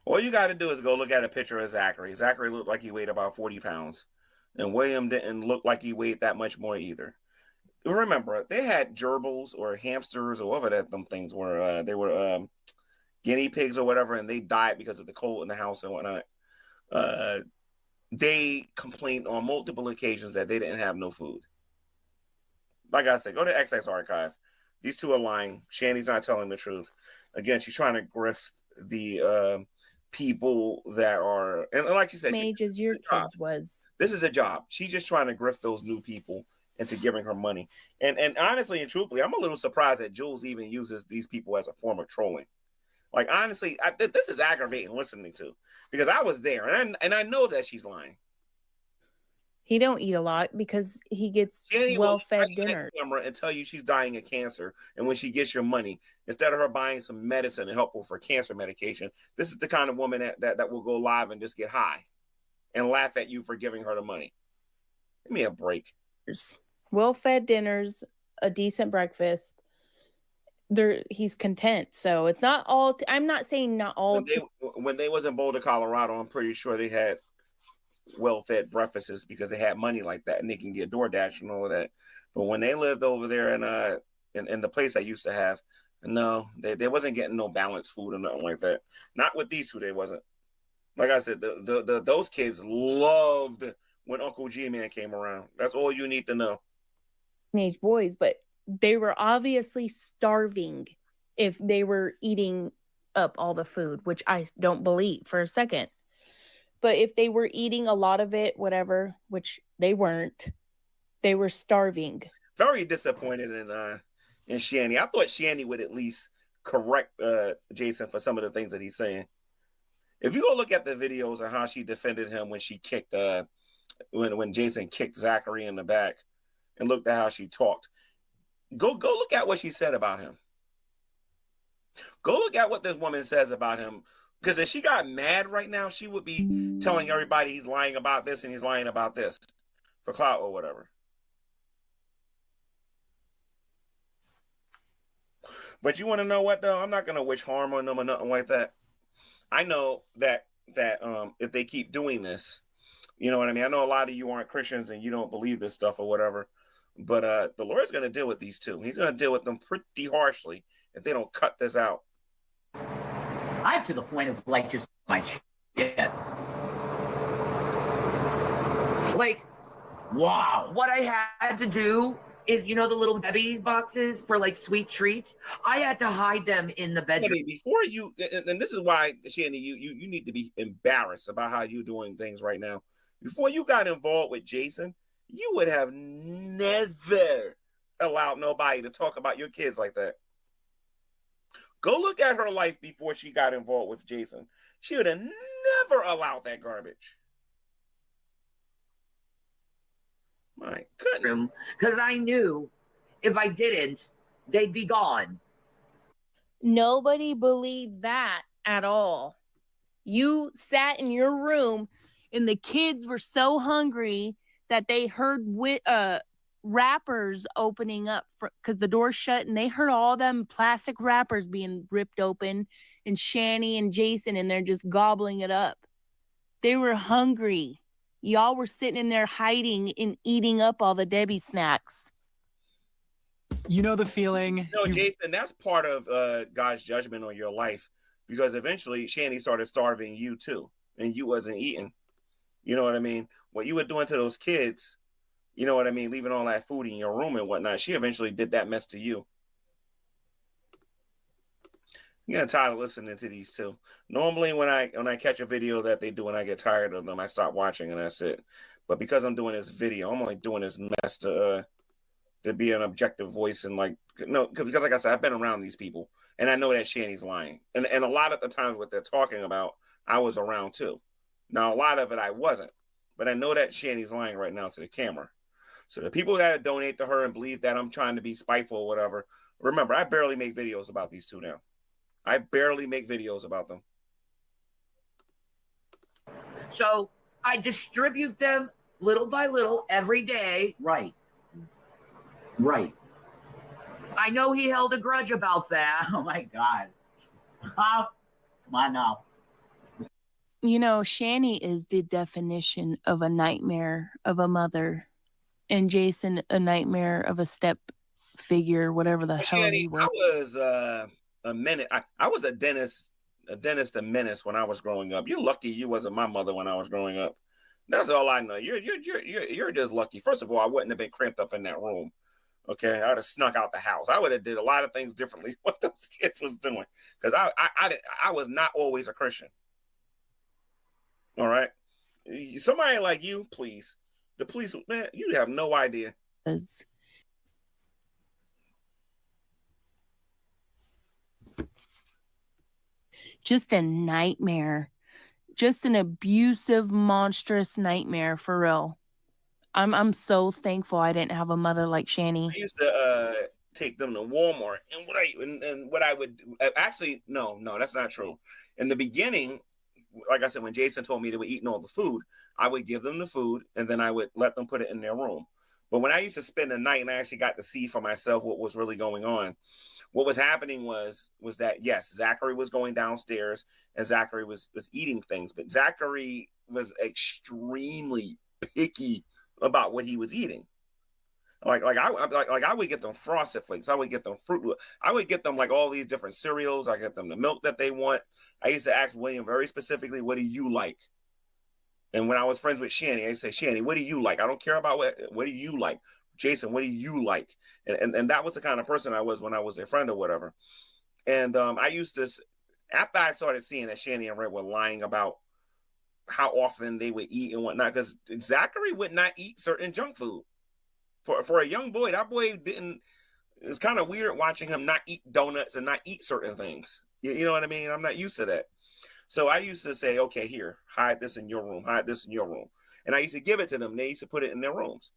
All you got to do is go look at a picture of Zachary. Zachary looked like he weighed about 40 pounds, and William didn't look like he weighed that much more either. Remember, they had gerbils or hamsters or whatever that them things were. They were guinea pigs or whatever, and they died because of the cold in the house and whatnot. They complained on multiple occasions that they didn't have no food. Like I said, go to XX Archive. These two are lying. Shanny's not telling the truth. Again, she's trying to grift the people that are, and like you said, age as your kids was. This is a job. She's just trying to grift those new people into giving her money. And honestly and truthfully, I'm a little surprised that Jules even uses these people as a form of trolling. Like, honestly, this is aggravating listening to, because I was there, and I know that she's lying. He don't eat a lot because he gets well-fed dinners. And tell you she's dying of cancer, and when she gets your money, instead of her buying some medicine to help her for cancer medication, this is the kind of woman that will go live and just get high and laugh at you for giving her the money. Give me a break. Well-fed dinners, a decent breakfast. He's content. So it's not all. I'm not saying not all. When they was in Boulder, Colorado, I'm pretty sure they had well-fed breakfasts because they had money like that, and they can get DoorDash and all of that. But when they lived over there in the place I used to have, no, they wasn't getting no balanced food or nothing like that. Not with these two, they wasn't. Like I said, those kids loved when Uncle G-Man came around. That's all you need to know. Teenage boys, but they were obviously starving if they were eating up all the food, which I don't believe for a second. But if they were eating a lot of it, whatever, which they weren't, they were starving. Very disappointed in Shanny. I thought Shanny would at least correct Jason for some of the things that he's saying. If you go look at the videos of how she defended him when she kicked when Jason kicked Zachary in the back, and looked at how she talked, go look at what she said about him. Go look at what this woman says about him. Because if she got mad right now, she would be telling everybody he's lying about this and he's lying about this for clout or whatever. But you want to know what, though? I'm not going to wish harm on them or nothing like that. I know that if they keep doing this, you know what I mean? I know a lot of you aren't Christians and you don't believe this stuff or whatever. But the Lord's going to deal with these two. He's going to deal with them pretty harshly if they don't cut this out. I'm to the point of like just my shit. Like, wow. What I had to do is, you know, the little Debbie's boxes for like sweet treats. I had to hide them in the bedroom. I mean, before you, and this is why, Shanny, you need to be embarrassed about how you're doing things right now. Before you got involved with Jason, you would have never allowed nobody to talk about your kids like that. Go look at her life before she got involved with Jason. She would have never allowed that garbage. My goodness. Because I knew if I didn't, they'd be gone. Nobody believes that at all. You sat in your room and the kids were so hungry that they heard wrappers opening up because the door's shut, and they heard all them plastic wrappers being ripped open, and Shanny and Jason, and they're just gobbling it up. They were hungry. Y'all were sitting in there hiding and eating up all the Debbie snacks. You know the feeling. No, Jason, that's part of God's judgment on your life, because eventually Shanny started starving you too, and you wasn't eating. You know what I mean? What you were doing to those kids, you know what I mean? Leaving all that food in your room and whatnot. She eventually did that mess to you. I'm getting tired of listening to these two. Normally, when I catch a video that they do and I get tired of them, I stop watching and that's it. But because I'm doing this video, I'm only doing this mess to be an objective voice and because like I said, I've been around these people and I know that Shanny's lying. And a lot of the times what they're talking about, I was around too. Now, a lot of it I wasn't, but I know that Shanny's lying right now to the camera. So the people that donate to her and believe that I'm trying to be spiteful or whatever, remember, I barely make videos about these two now. I barely make videos about them. So I distribute them little by little every day. Right. I know he held a grudge about that. Oh my God. Come on now. You know, Shanny is the definition of a nightmare of a mother, and Jason a nightmare of a step figure, whatever the hell Shanny, he was. I was a menace. I was a dentist the menace when I was growing up. You're lucky you wasn't my mother when I was growing up. That's all I know. You're just lucky. First of all, I wouldn't have been cramped up in that room. Okay, I would have snuck out the house. I would have did a lot of things differently what those kids was doing, because I was not always a Christian. All right, somebody like you, please. The police, man, you have no idea. Just a nightmare. Just an abusive, monstrous nightmare, for real. I'm so thankful I didn't have a mother like Shanny. I used to take them to Walmart, and what I would actually no, that's not true. In the beginning, like I said, when Jason told me they were eating all the food, I would give them the food and then I would let them put it in their room. But when I used to spend the night and I actually got to see for myself what was really going on, what was happening was that, yes, Zachary was going downstairs and Zachary was eating things, but Zachary was extremely picky about what he was eating. Like I would get them Frosted Flakes. I would get them Fruit. I would get them like all these different cereals. I get them the milk that they want. I used to ask William very specifically, what do you like? And when I was friends with Shanny, I say, Shanny, what do you like? I don't care about what do you like? Jason, what do you like? And that was the kind of person I was when I was a friend or whatever. And I used to, after I started seeing that Shanny and Rev were lying about how often they would eat and whatnot, because Zachary would not eat certain junk food. For a young boy, that boy didn't. It's kind of weird watching him not eat donuts and not eat certain things. You know what I mean? I'm not used to that. So I used to say, okay, here, hide this in your room, hide this in your room. And I used to give it to them. They used to put it in their rooms.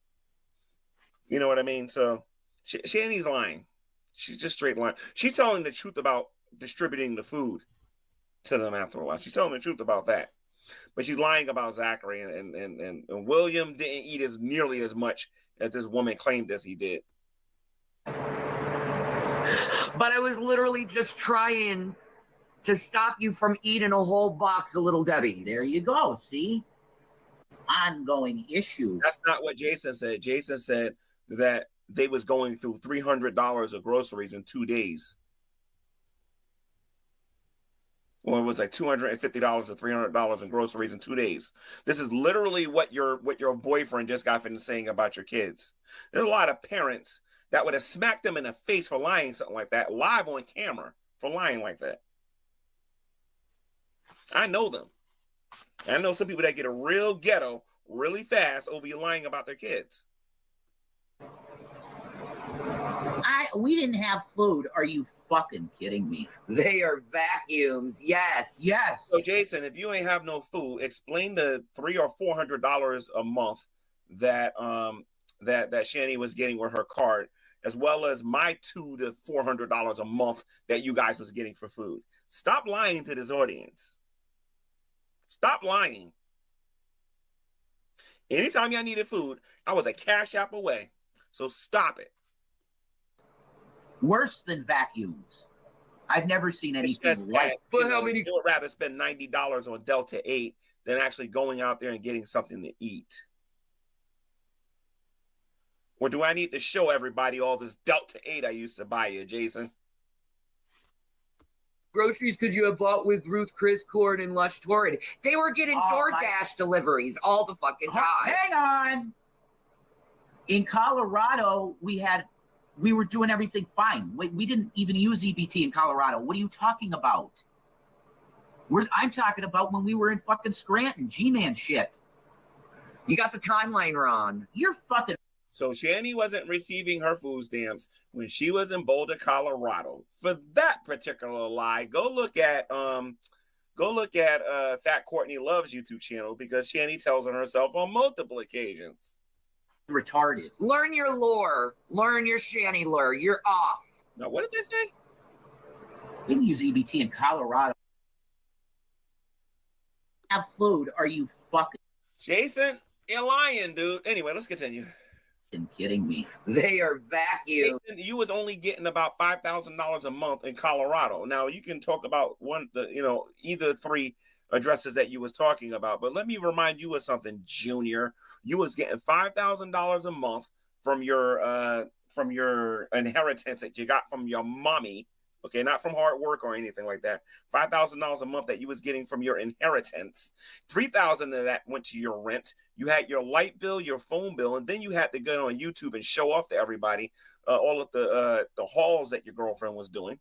You know what I mean? So Shanny's lying. She's just straight lying. She's telling the truth about distributing the food to them after a while. She's telling the truth about that. But she's lying about Zachary, and William didn't eat as nearly as much as this woman claimed as he did. But I was literally just trying to stop you from eating a whole box of Little Debbie's. There you go. See? Ongoing issue. That's not what Jason said. Jason said that they was going through $300 of groceries in 2 days. Or it was like $250 or $300 in groceries in 2 days. This is literally what your boyfriend just got finished saying about your kids. There's a lot of parents that would have smacked them in the face for lying something like that, live on camera for lying like that. I know them. I know some people that get a real ghetto really fast over you lying about their kids. We didn't have food. Are you fucking kidding me? They are vacuums. Yes. Yes. So Jason, if you ain't have no food, explain the $300 or $400 a month that that Shanny was getting with her card, as well as my $200 to $400 a month that you guys was getting for food. Stop lying to this audience. Stop lying. Anytime y'all needed food, I was a cash app away. So stop it. Worse than vacuums. I've never seen anything like that. You would rather spend $90 on Delta 8 than actually going out there and getting something to eat? Or do I need to show everybody all this Delta 8 I used to buy you, Jason? Groceries could you have bought with Ruth, Chris, Cord, and Lush Torrid? They were getting DoorDash deliveries all the fucking time. Hang on. In Colorado, we were doing everything fine. We didn't even use EBT in Colorado. What are you talking about? I'm talking about when we were in fucking Scranton, G-Man shit. You got the timeline wrong. You're fucking... So Shanny wasn't receiving her food stamps when she was in Boulder, Colorado. For that particular lie, go look at Fat Courtney Love's YouTube channel, because Shanny tells on herself on multiple occasions. Retarded. Learn your lore. Learn your Shanny lore. You're off. Now, what did they say? We can use EBT in Colorado. Have food. Are you fucking... Jason, you're lying, dude. Anyway, let's continue. Kidding me? They are vacuum. Jason, you was only getting about $5,000 a month in Colorado. Now you can talk about either three addresses that you was talking about, but let me remind you of something, Junior. You was getting $5,000 a month from your inheritance that you got from your mommy. Okay, not from hard work or anything like that. $5,000 a month that you was getting from your inheritance. $3,000 of that went to your rent. You had your light bill, your phone bill, and then you had to go on YouTube and show off to everybody all of the hauls that your girlfriend was doing.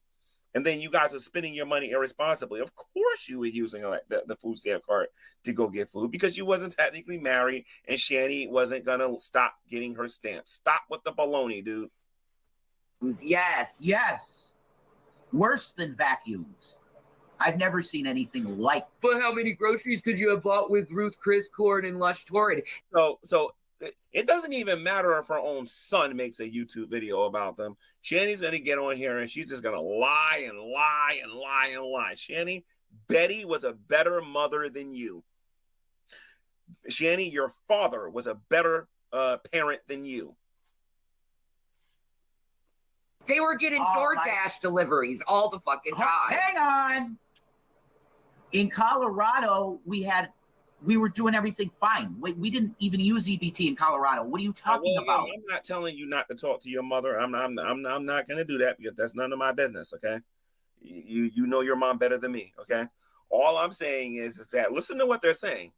And then you guys are spending your money irresponsibly. Of course you were using the food stamp card to go get food, because you wasn't technically married and Shanny wasn't going to stop getting her stamps. Stop with the baloney, dude. Yes. Yes. Worse than vacuums. I've never seen anything like... But how many groceries could you have bought with Ruth, Chris, Cord, and Lush Torrid? So it doesn't even matter if her own son makes a YouTube video about them. Shanny's going to get on here and she's just going to lie and lie and lie and lie. Shanny, Betty was a better mother than you. Shanny, your father was a better parent than you. They were getting DoorDash deliveries all the fucking time. Hang on. In Colorado, we were doing everything fine. We didn't even use EBT in Colorado. What are you talking about? I'm not telling you not to talk to your mother. I'm not going to do that, because that's none of my business. Okay, you know your mom better than me. Okay, all I'm saying is that listen to what they're saying,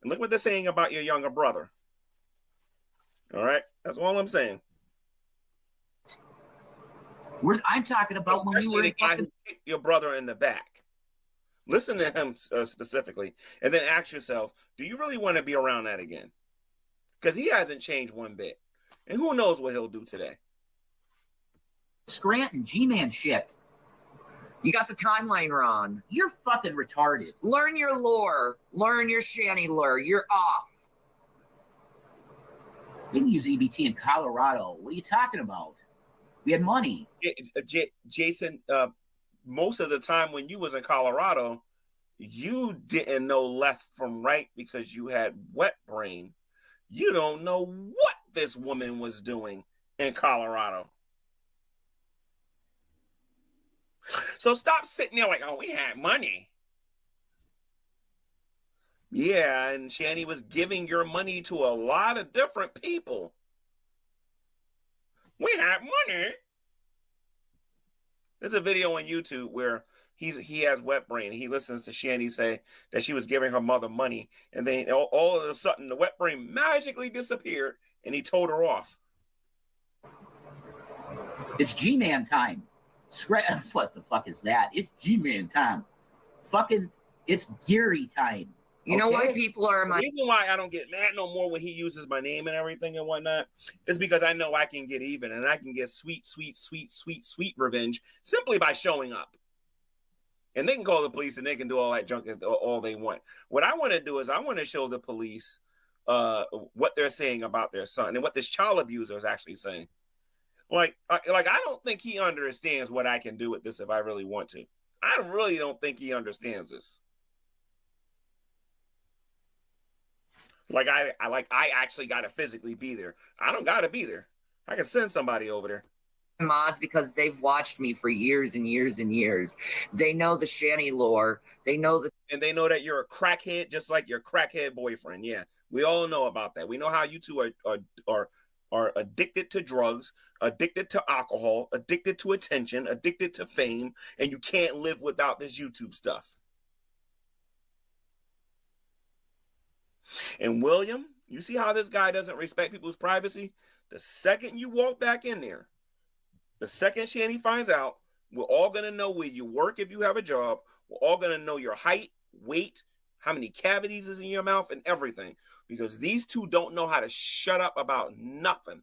and look what they're saying about your younger brother. All right, that's all I'm saying. I'm talking about especially when we were the guy who kicked your brother in the back. Listen to him specifically, and then ask yourself, do you really want to be around that again? Because he hasn't changed one bit. And who knows what he'll do today. Scranton, G-Man shit. You got the timeline wrong. You're fucking retarded. Learn your lore. Learn your Shanny lore. You're off. We can use EBT in Colorado. What are you talking about? We had money. Jason, most of the time when you was in Colorado, you didn't know left from right because you had wet brain. You don't know what this woman was doing in Colorado. So stop sitting there like, oh, we had money. Yeah, and Shanny was giving your money to a lot of different people. We had money. There's a video on YouTube where he has wet brain. He listens to Shanny say that she was giving her mother money, and then all of a sudden the wet brain magically disappeared, and he told her off. It's G-Man time. What the fuck is that? It's G-Man time. Fucking, it's Geary time. You know why people are the reason why I don't get mad no more when he uses my name and everything and whatnot is because I know I can get even, and I can get sweet revenge simply by showing up. And they can call the police and they can do all that junk all they want. What I want to do is I want to show the police what they're saying about their son and what this child abuser is actually saying. Like I don't think he understands what I can do with this if I really want to. I really don't think he understands this. I actually got to physically be there. I don't got to be there. I can send somebody over there. mods because they've watched me for years and years and years. They know the Shanny lore. They know and they know that you're a crackhead, just like your crackhead boyfriend. Yeah, we all know about that. We know how you two are addicted to drugs, addicted to alcohol, addicted to attention, addicted to fame, and you can't live without this YouTube stuff. And William, you see how this guy doesn't respect people's privacy? The second you walk back in there, the second Shanny finds out, we're all going to know where you work if you have a job. We're all going to know your height, weight, how many cavities is in your mouth, and everything. Because these two don't know how to shut up about nothing.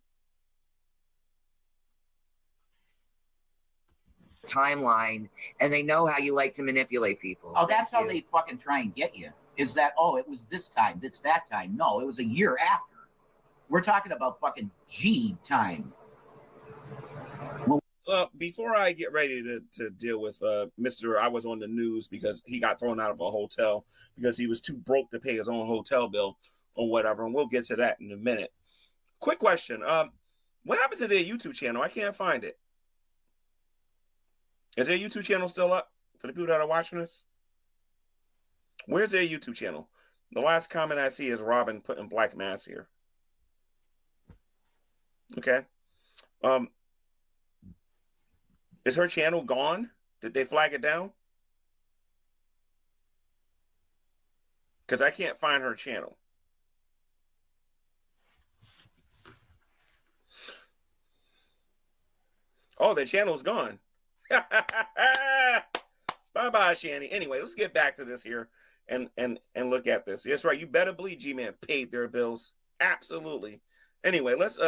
timeline, and they know how you like to manipulate people. Oh, that's how they fucking try and get you. Is that, oh, it was this time, it's that time. No, it was a year after. We're talking about fucking G time. Before I get ready to deal with Mr. I was on the news because he got thrown out of a hotel because he was too broke to pay his own hotel bill or whatever, and we'll get to that in a minute. Quick question. What happened to their YouTube channel? I can't find it. Is their YouTube channel still up for the people that are watching this? Where's their YouTube channel? The last comment I see is Robin putting black mass here. Okay. Is her channel gone? Did they flag it down? Because I can't find her channel. Oh, the channel's gone. Bye-bye, Shanny. Anyway, let's get back to this here and look at this. That's right. You better believe G-Man paid their bills. Absolutely. Anyway, let's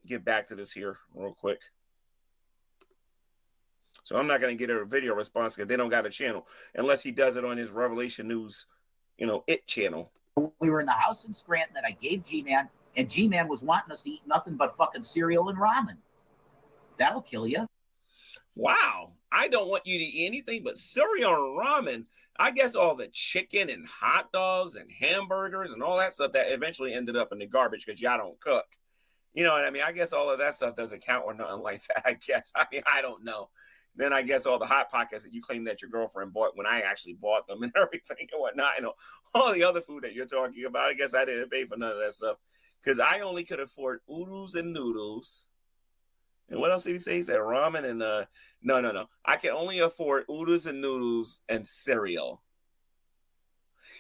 get back to this here real quick. So I'm not going to get a video response because they don't got a channel unless he does it on his Revelation News, it channel. We were in the house in Scranton that I gave G-Man, and G-Man was wanting us to eat nothing but fucking cereal and ramen. That'll kill you. Wow. I don't want you to eat anything but cereal and ramen. I guess all the chicken and hot dogs and hamburgers and all that stuff that eventually ended up in the garbage because y'all don't cook. You know what I mean? I guess all of that stuff doesn't count or nothing like that, I guess. I mean, I don't know. Then I guess all the Hot Pockets that you claim that your girlfriend bought when I actually bought them and everything and whatnot, all the other food that you're talking about, I guess I didn't pay for none of that stuff because I only could afford oodles and noodles. And what else did he say? He said ramen and no. I can only afford oodles and noodles and cereal.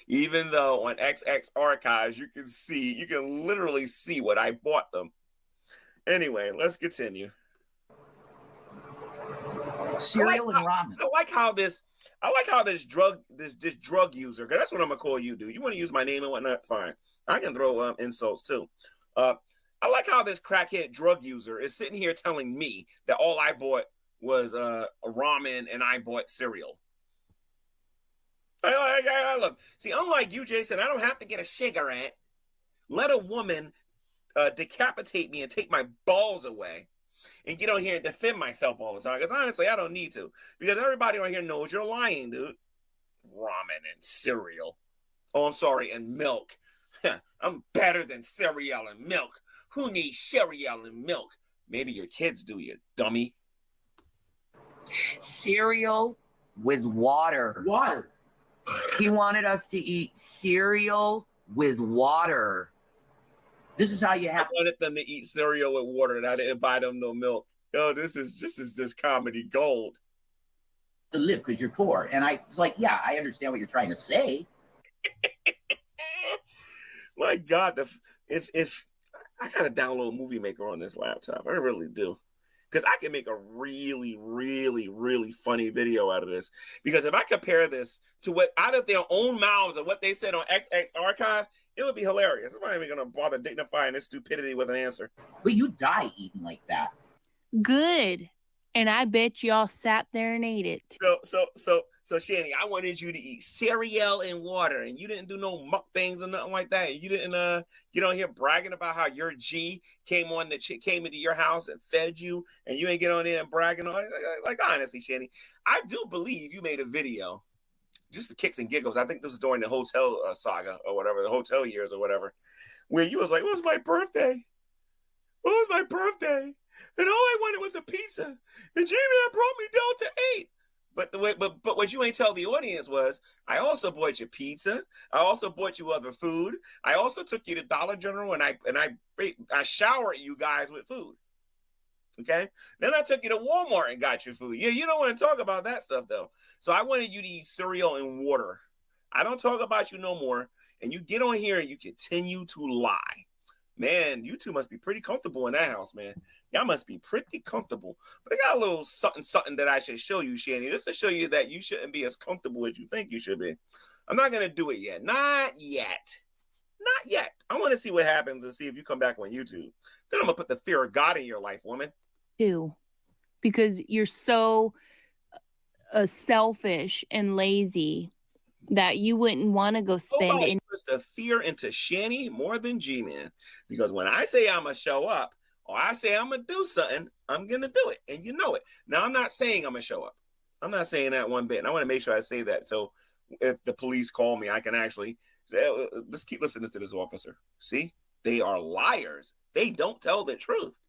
Even though on XX Archives, you can literally see what I bought them. Anyway, let's continue. Cereal and ramen. I like how this drug user, because that's what I'm gonna call you, dude. You want to use my name and whatnot? Fine. I can throw insults too. I like how this crackhead drug user is sitting here telling me that all I bought was a ramen and I bought cereal. I love. See, unlike you, Jason, I don't have to get a cigarette. Let a woman decapitate me and take my balls away. And get on here and defend myself all the time. Because honestly, I don't need to. Because everybody on here knows you're lying, dude. Ramen and cereal. Oh, I'm sorry, and milk. I'm better than cereal and milk. Who needs cereal and milk? Maybe your kids do, you dummy. Cereal with water. Water. He wanted us to eat cereal with water. This is how you have. I wanted them to eat cereal with water, and I didn't buy them no milk. Yo, this is just comedy gold. To live because you're poor, and I was like, yeah, I understand what you're trying to say. My God, if I gotta download Movie Maker on this laptop, I really do, because I can make a really, really, really funny video out of this. Because if I compare this to what out of their own mouths and what they said on XX Archive, it would be hilarious. I'm not even gonna bother dignifying this stupidity with an answer. But you die eating like that. Good. And I bet y'all sat there and ate it. So Shanny, I wanted you to eat cereal and water, and you didn't do no mukbangs or nothing like that. You didn't get on here bragging about how your G came into your house and fed you, and you ain't get on there and bragging on it. Like honestly, Shanny, I do believe you made a video just for kicks and giggles. I think this was during the hotel saga or whatever, the hotel years or whatever, where you was like, "What was my birthday? What was my birthday?" and all I wanted was a pizza, and G-Man brought me down to 8. But what you ain't tell the audience was, I also bought you pizza. I also bought you other food. I also took you to Dollar General, and I showered you guys with food. Okay? Then I took you to Walmart and got you food. Yeah, you don't want to talk about that stuff, though. So I wanted you to eat cereal and water. I don't talk about you no more. And you get on here and you continue to lie. Man, you two must be pretty comfortable in that house, man. Y'all must be pretty comfortable. But I got a little something that I should show you, Shanny. This to show you that you shouldn't be as comfortable as you think you should be. I'm not going to do it yet. Not yet. Not yet. I want to see what happens and see if you come back on YouTube. Then I'm going to put the fear of God in your life, woman. Too. Because you're so selfish and lazy that you wouldn't want to go spend Nobody puts the fear into Shanny more than G-Man. Because when I say I'm going to show up, or I say I'm going to do something, I'm going to do it. And you know it. Now, I'm not saying I'm going to show up. I'm not saying that one bit. And I want to make sure I say that. So if the police call me, I can actually say, let's keep listening to this officer. See? They are liars. They don't tell the truth.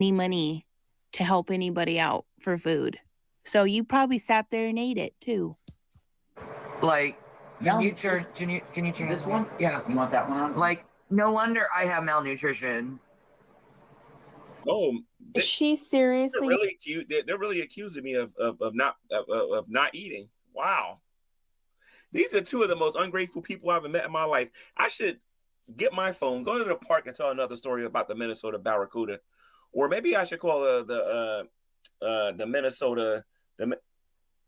Any money to help anybody out for food. So you probably sat there and ate it, too. Like, can you turn this one? Yeah. You want that one on? Like, no wonder I have malnutrition. Oh, Is she seriously? They're really cute. They're really accusing me of not eating. Wow. These are two of the most ungrateful people I've ever met in my life. I should get my phone, go to the park, and tell another story about the Minnesota Barracuda, or maybe I should call the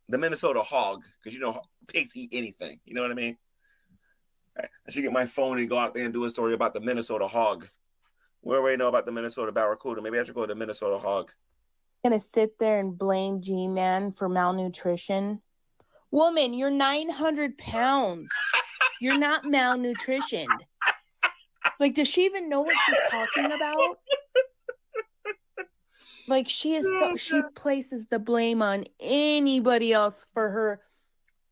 Minnesota hog, because you know pigs eat anything. You know what I mean? I should get my phone and go out there and do a story about the Minnesota hog. We already know about the Minnesota Barracuda. Maybe I should go to the Minnesota hog. Gonna sit there and blame G-Man for malnutrition? Woman, you're 900 pounds. You're not malnutritioned. Like, does she even know what she's talking about? Like, she places the blame on anybody else for her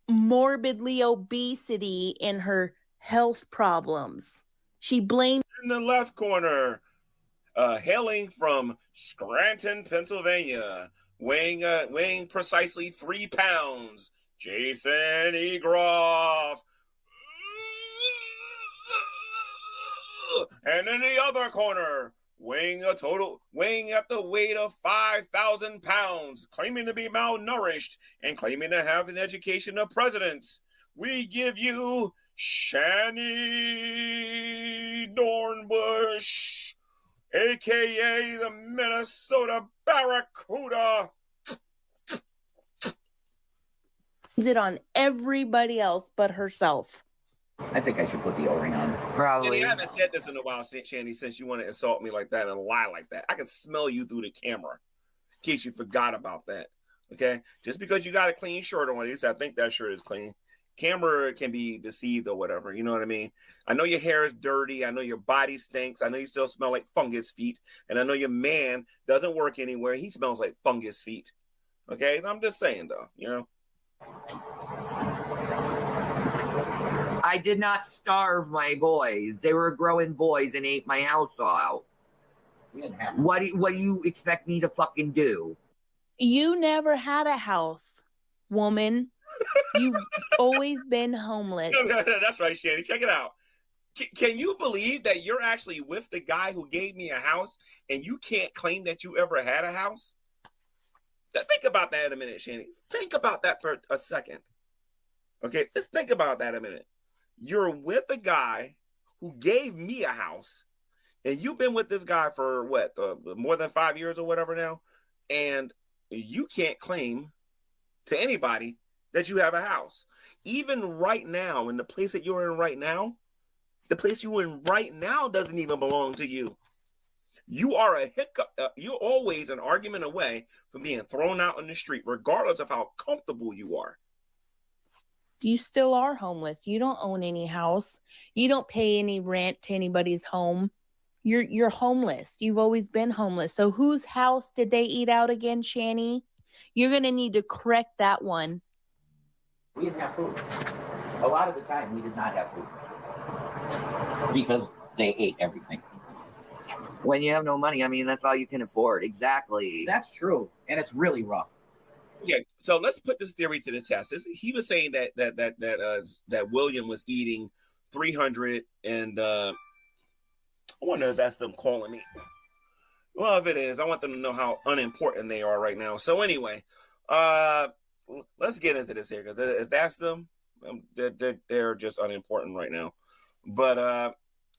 morbidly obesity and her health problems. She blames in the left corner, hailing from Scranton, Pennsylvania, weighing precisely 3 pounds, Jason Egroff. And in the other corner, weighing at the weight of 5,000 pounds, claiming to be malnourished and claiming to have an education of presidents, we give you Shanny Dornbush, a.k.a. the Minnesota Barracuda. it on everybody else but herself. I think I should put the O-ring on. Probably. I haven't said this in a while, Shanny, since you want to insult me like that and lie like that. I can smell you through the camera, in case you forgot about that. Okay? Just because you got a clean shirt on, at least I think that shirt is clean. Camera can be deceived or whatever. You know what I mean? I know your hair is dirty. I know your body stinks. I know you still smell like fungus feet. And I know your man doesn't work anywhere. He smells like fungus feet. Okay? I'm just saying, though, you know? I did not starve my boys. They were growing boys and ate my house out. What do you expect me to fucking do? You never had a house, woman. You've always been homeless. That's right, Shanny. Check it out. Can you believe that you're actually with the guy who gave me a house and you can't claim that you ever had a house? Think about that in a minute, Shanny. Think about that for a second. Okay, let's think about that a minute. You're with a guy who gave me a house, and you've been with this guy for what, more than 5 years or whatever now, and you can't claim to anybody that you have a house. Even right now, in the place that you're in right now, the place you're in right now doesn't even belong to you. You are a hiccup. You're always an argument away from being thrown out on the street, regardless of how comfortable you are. You still are homeless. You don't own any house. You don't pay any rent to anybody's home. You're homeless. You've always been homeless. So whose house did they eat out again, Shanny? You're going to need to correct that one. We didn't have food. A lot of the time, we did not have food. Because they ate everything. When you have no money, I mean, that's all you can afford. Exactly. That's true, and it's really rough. Okay, so let's put this theory to the test. He was saying that William was eating 300, and I wonder if that's them calling me. Well, if it is, I want them to know how unimportant they are right now. So anyway, let's get into this here, because if that's them, they're just unimportant right now. But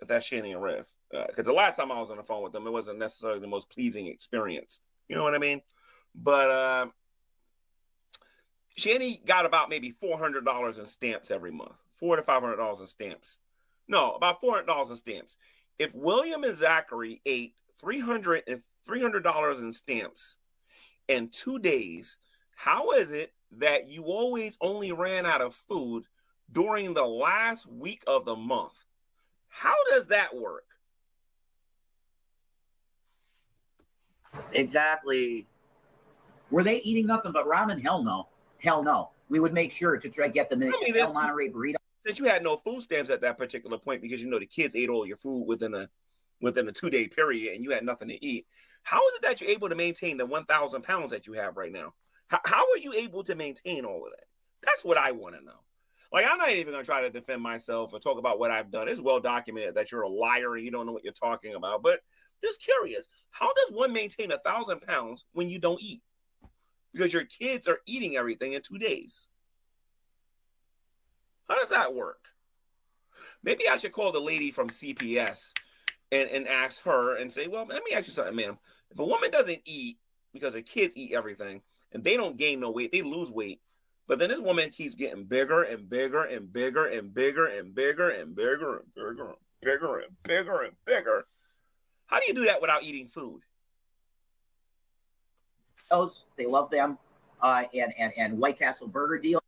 that's Shanny and Rev, because the last time I was on the phone with them, it wasn't necessarily the most pleasing experience. You know what I mean? But Shanny got about maybe $400 in stamps every month, $400 to $500 in stamps. No, about $400 in stamps. If William and Zachary ate $300 in stamps in 2 days, how is it that you always only ran out of food during the last week of the month? How does that work? Exactly. Were they eating nothing but ramen? Hell no. Hell no. We would make sure to try to get them in El Monterey burrito. Since you had no food stamps at that particular point, because the kids ate all your food within a 2-day period, and you had nothing to eat, how is it that you're able to maintain the 1,000 pounds that you have right now? How are you able to maintain all of that? That's what I want to know. Like, I'm not even going to try to defend myself or talk about what I've done. It's well documented that you're a liar and you don't know what you're talking about. But just curious, how does one maintain 1,000 pounds when you don't eat? Because your kids are eating everything in 2 days. How does that work? Maybe I should call the lady from CPS and ask her and say, well, let me ask you something, ma'am. If a woman doesn't eat because her kids eat everything and they don't gain no weight, they lose weight. But then this woman keeps getting bigger and bigger and bigger and bigger and bigger and bigger and bigger and bigger and bigger and bigger. How do you do that without eating food? They love them, and White Castle burger deal,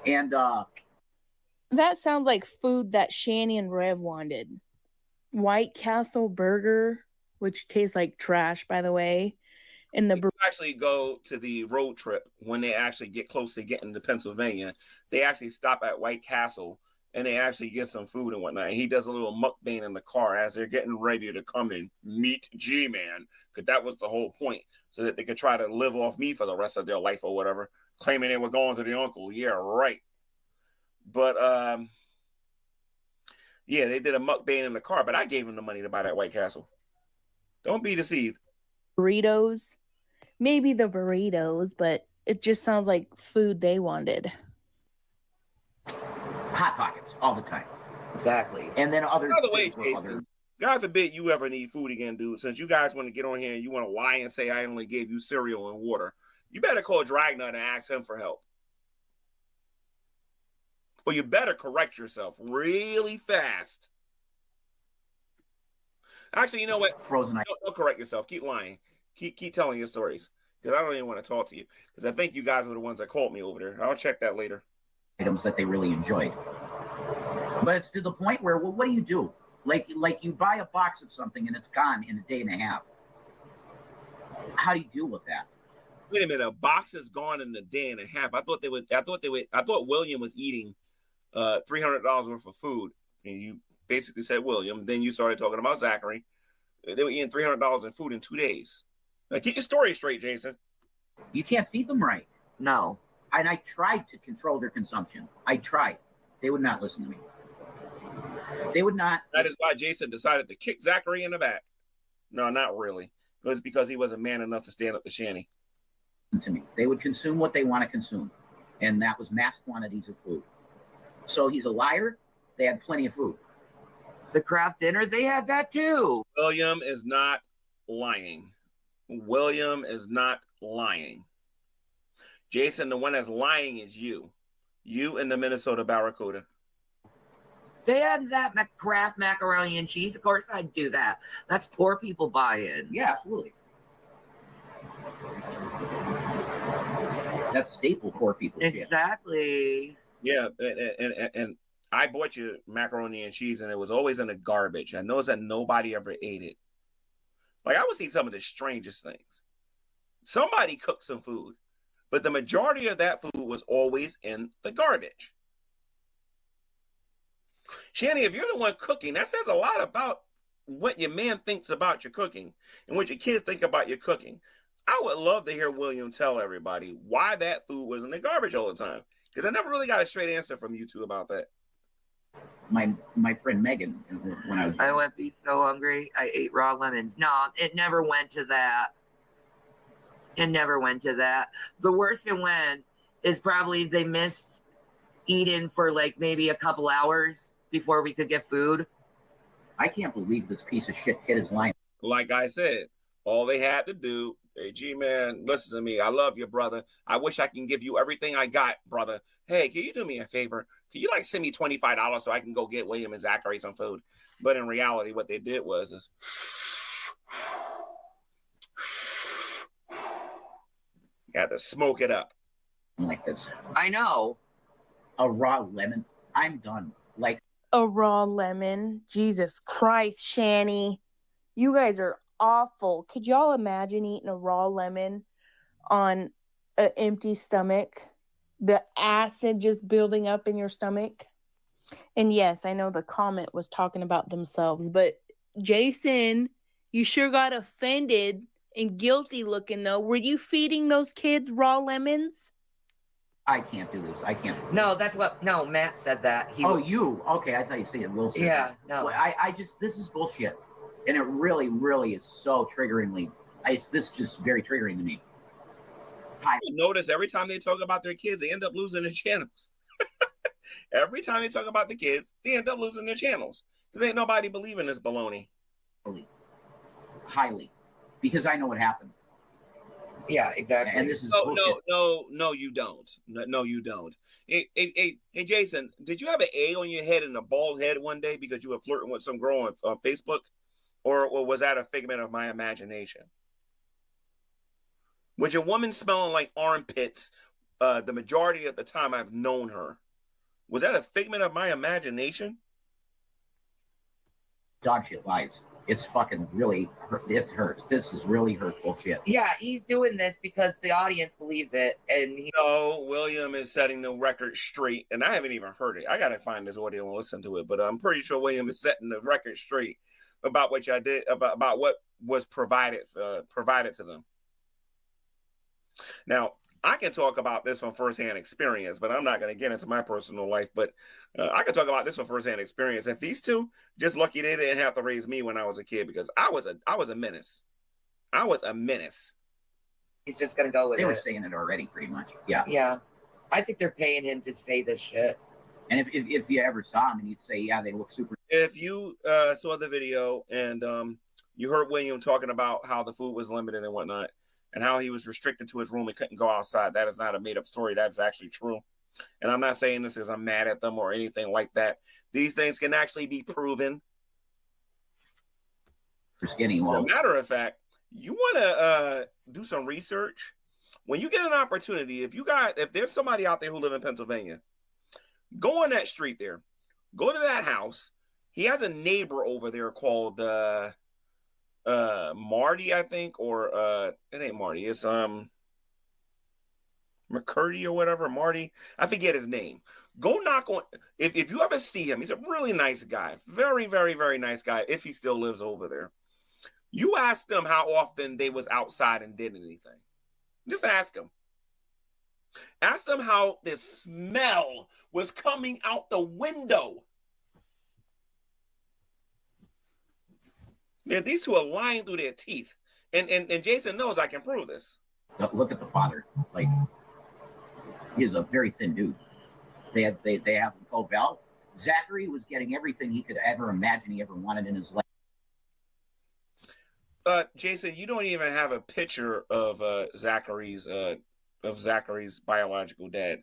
and that sounds like food that Shanny and Rev wanted. White Castle burger, which tastes like trash, by the way. And the actually go to the road trip when they actually get close to getting to Pennsylvania. They actually stop at White Castle and they actually get some food and whatnot. And he does a little mukbang in the car as they're getting ready to come and meet G-Man, because that was the whole point, so that they could try to live off me for the rest of their life or whatever, claiming they were going to the uncle. Yeah, right. But yeah, they did a mukbang in the car, but I gave them the money to buy that White Castle. Don't be deceived. Burritos, maybe the burritos, but it just sounds like food they wanted. Hot Pockets all the time. Exactly. And then other. By the way, Jason, God forbid you ever need food again, dude. Since you guys want to get on here and you want to lie and say I only gave you cereal and water, you better call Dragnut and ask him for help. Or you better correct yourself really fast. Actually, you know what? Frozen. Don't correct yourself. Keep lying. Keep telling your stories, because I don't even want to talk to you, because I think you guys were the ones that called me over there. I'll check that later. Items that they really enjoyed, but it's to the point where, well, what do you do? Like you buy a box of something and it's gone in a day and a half. How do you deal with that? Wait a minute, a box is gone in a day and a half. I thought William was eating $300 worth of food, and you basically said William. Then you started talking about Zachary. They were eating $300 in food in 2 days. Now, get your story straight, Jason. You can't feed them right. No. And I tried to control their consumption. I tried. They would not listen to me. They would not. That is why Jason decided to kick Zachary in the back. No, not really. It was because he wasn't man enough to stand up to Shanny. To me, they would consume what they want to consume, and that was mass quantities of food. So he's a liar. They had plenty of food. The craft dinner, they had that too. William is not lying. William is not lying. Jason, the one that's lying is you. You and the Minnesota Barracuda. They had that Kraft macaroni and cheese. Of course I'd do that. That's poor people buying. Yeah, absolutely. That's staple poor people shit. Exactly. Yeah, and I bought you macaroni and cheese, and it was always in the garbage. I noticed that nobody ever ate it. Like, I would see some of the strangest things. Somebody cooked some food, but the majority of that food was always in the garbage. Shanny, if you're the one cooking, that says a lot about what your man thinks about your cooking and what your kids think about your cooking. I would love to hear William tell everybody why that food was in the garbage all the time, because I never really got a straight answer from you two about that. My friend Megan, when I would be so hungry. I ate raw lemons. No, it never went to that. It never went to that. The worst it went is probably they missed eating for like maybe a couple hours before we could get food. I can't believe this piece of shit kid is lying. Like I said, all they had to do, hey, G-Man, listen to me. I love you, brother. I wish I can give you everything I got, brother. Hey, can you do me a favor? Can you like send me $25 so I can go get William and Zachary some food? But in reality, what they did was you had to smoke it up. Like this. I know. A raw lemon. I'm done. Like A raw lemon. Jesus Christ, Shanny. You guys are awful. Could y'all imagine eating a raw lemon on an empty stomach? The acid just building up in your stomach. And yes, I know the comment was talking about themselves, but Jason, you sure got offended and guilty looking though. Were you feeding those kids raw lemons? I can't do this. I can't. No, that's what. No, Matt said that. You? Okay, I thought you said Wilson. Yeah, no. Well, I just, this is bullshit, and it really, really is so triggeringly. This is just very triggering to me. Notice every time they talk about their kids, they end up losing their channels. Every time they talk about the kids, they end up losing their channels because ain't nobody believing this baloney. Highly, because I know what happened. Yeah, exactly. And this is no, you don't. No, you don't. Hey, Jason, did you have an A on your head and a bald head one day because you were flirting with some girl on Facebook, or was that a figment of my imagination? Was your woman smelling like armpits the majority of the time I've known her? Was that a figment of my imagination? Dog shit lies. It's fucking really, it hurts. This is really hurtful shit. Yeah, he's doing this because the audience believes it. And No, William is setting the record straight. And I haven't even heard it. I got to find this audio and listen to it. But I'm pretty sure William is setting the record straight about what y'all did, about what was provided to them. Now, I can talk about this from firsthand experience, but I'm not going to get into my personal life. But I can talk about this from firsthand experience. And these two, just lucky they didn't have to raise me when I was a kid, because I was a menace. I was a menace. He's just going to go with it. They were saying it already, pretty much. Yeah. Yeah. I think they're paying him to say this shit. And if you ever saw him and you'd say, yeah, they look super. If you saw the video and you heard William talking about how the food was limited and whatnot, and how he was restricted to his room and couldn't go outside, that is not a made-up story. That's actually true. And I'm not saying this because I'm mad at them or anything like that. These things can actually be proven. For skinny. As a matter of fact, you want to do some research. When you get an opportunity, if there's somebody out there who live in Pennsylvania, go on that street there. Go to that house. He has a neighbor over there called Marty, I think, or it ain't Marty, it's McCurdy or whatever. Marty, I forget his name. Go knock on, if you ever see him, he's a really nice guy, very, very, very nice guy, if he still lives over there. You ask them how often they was outside and did anything. Just ask them. Ask them how the smell was coming out the window. Yeah, these two are lying through their teeth. And Jason knows I can prove this. Look at the father. Like, he's a very thin dude. They have him called Val. Zachary was getting everything he could ever imagine he ever wanted in his life. Jason, you don't even have a picture of Zachary's biological dad.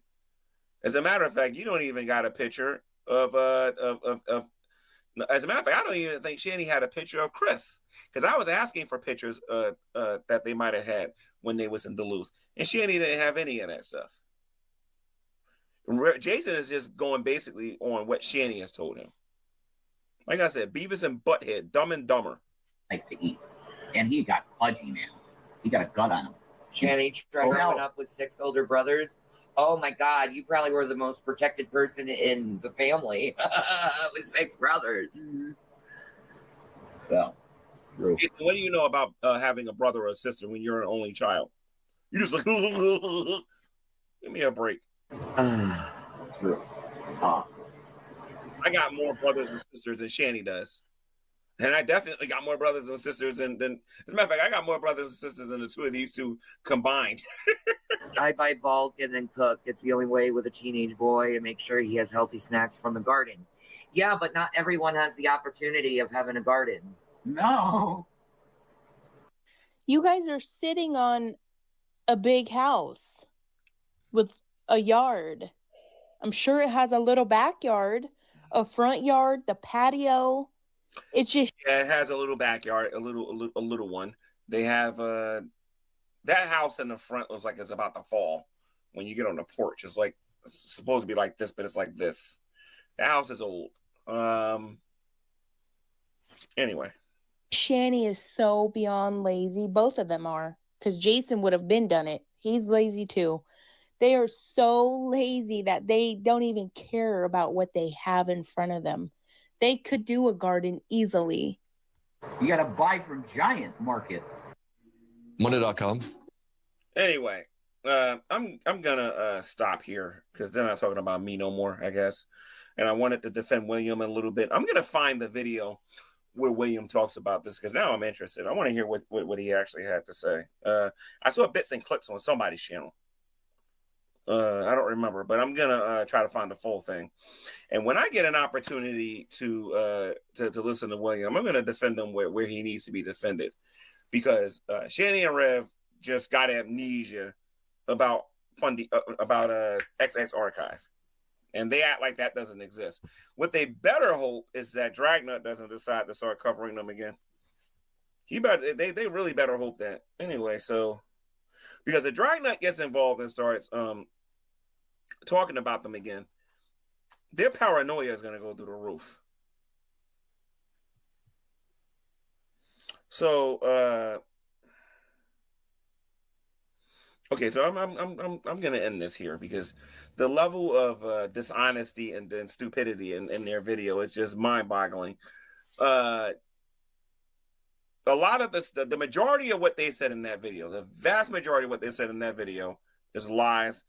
As a matter of fact, you don't even got a picture of as a matter of fact, I don't even think Shanny had a picture of Chris, because I was asking for pictures that they might have had when they was in Duluth, and Shanny didn't have any of that stuff. Jason is just going basically on what Shanny has told him. Like I said, Beavis and Butthead, Dumb and Dumber. Life to eat, and he got pudgy now. He got a gut on him. Shanny tried growing up with 6 older brothers. Oh my God, you probably were the most protected person in the family with 6 brothers. Well, true. What do you know about having a brother or a sister when you're an only child? You just like, give me a break. True. I got more brothers and sisters than Shanny does. And I definitely got more brothers and sisters than as a matter of fact, I got more brothers and sisters than the two of these two combined. I buy bulk and then cook. It's the only way with a teenage boy and make sure he has healthy snacks from the garden. Yeah, but not everyone has the opportunity of having a garden. No. You guys are sitting on a big house with a yard. I'm sure it has a little backyard, a front yard, the patio. It's just Yeah, it has a little backyard, a little one. They have that house in the front looks like it's about to fall. When you get on the porch, it's like it's supposed to be like this, but it's like this. The house is old. Anyway, Shanny is so beyond lazy. Both of them are, because Jason would have been done it. He's lazy too. They are so lazy that they don't even care about what they have in front of them. They could do a garden easily. You got to buy from Giant Market. Money.com. Anyway, I'm gonna stop here because they're not talking about me no more, I guess. And I wanted to defend William a little bit. I'm gonna find the video where William talks about this because now I'm interested. I want to hear what he actually had to say. I saw bits and clips on somebody's channel. I don't remember, but I'm gonna try to find the full thing. And when I get an opportunity to listen to William, I'm gonna defend him where he needs to be defended, because Shanny and Rev just got amnesia about XX Archive, and they act like that doesn't exist. What they better hope is that Dragnut doesn't decide to start covering them again. They really better hope that. Anyway, so because if Dragnut gets involved and starts talking about them again, their paranoia is going to go through the roof. So okay, so I'm going to end this here because the level of dishonesty and then stupidity in their video is just mind-boggling. A lot of the majority of what they said in that video, the vast majority of what they said in that video is lies,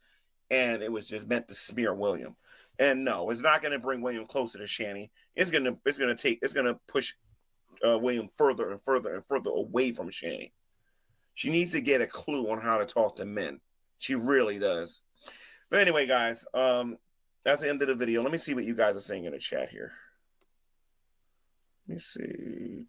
and it was just meant to smear William. And no, it's not going to bring William closer to Shanny. It's going to push William further and further and further away from Shanny. She needs to get a clue on how to talk to men. She really does. But anyway, guys, that's the end of the video. Let me see what you guys are saying in the chat here. Let me see.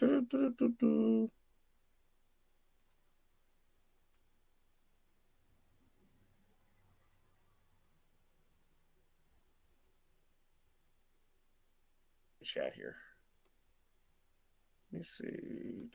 Chat here. Let me see.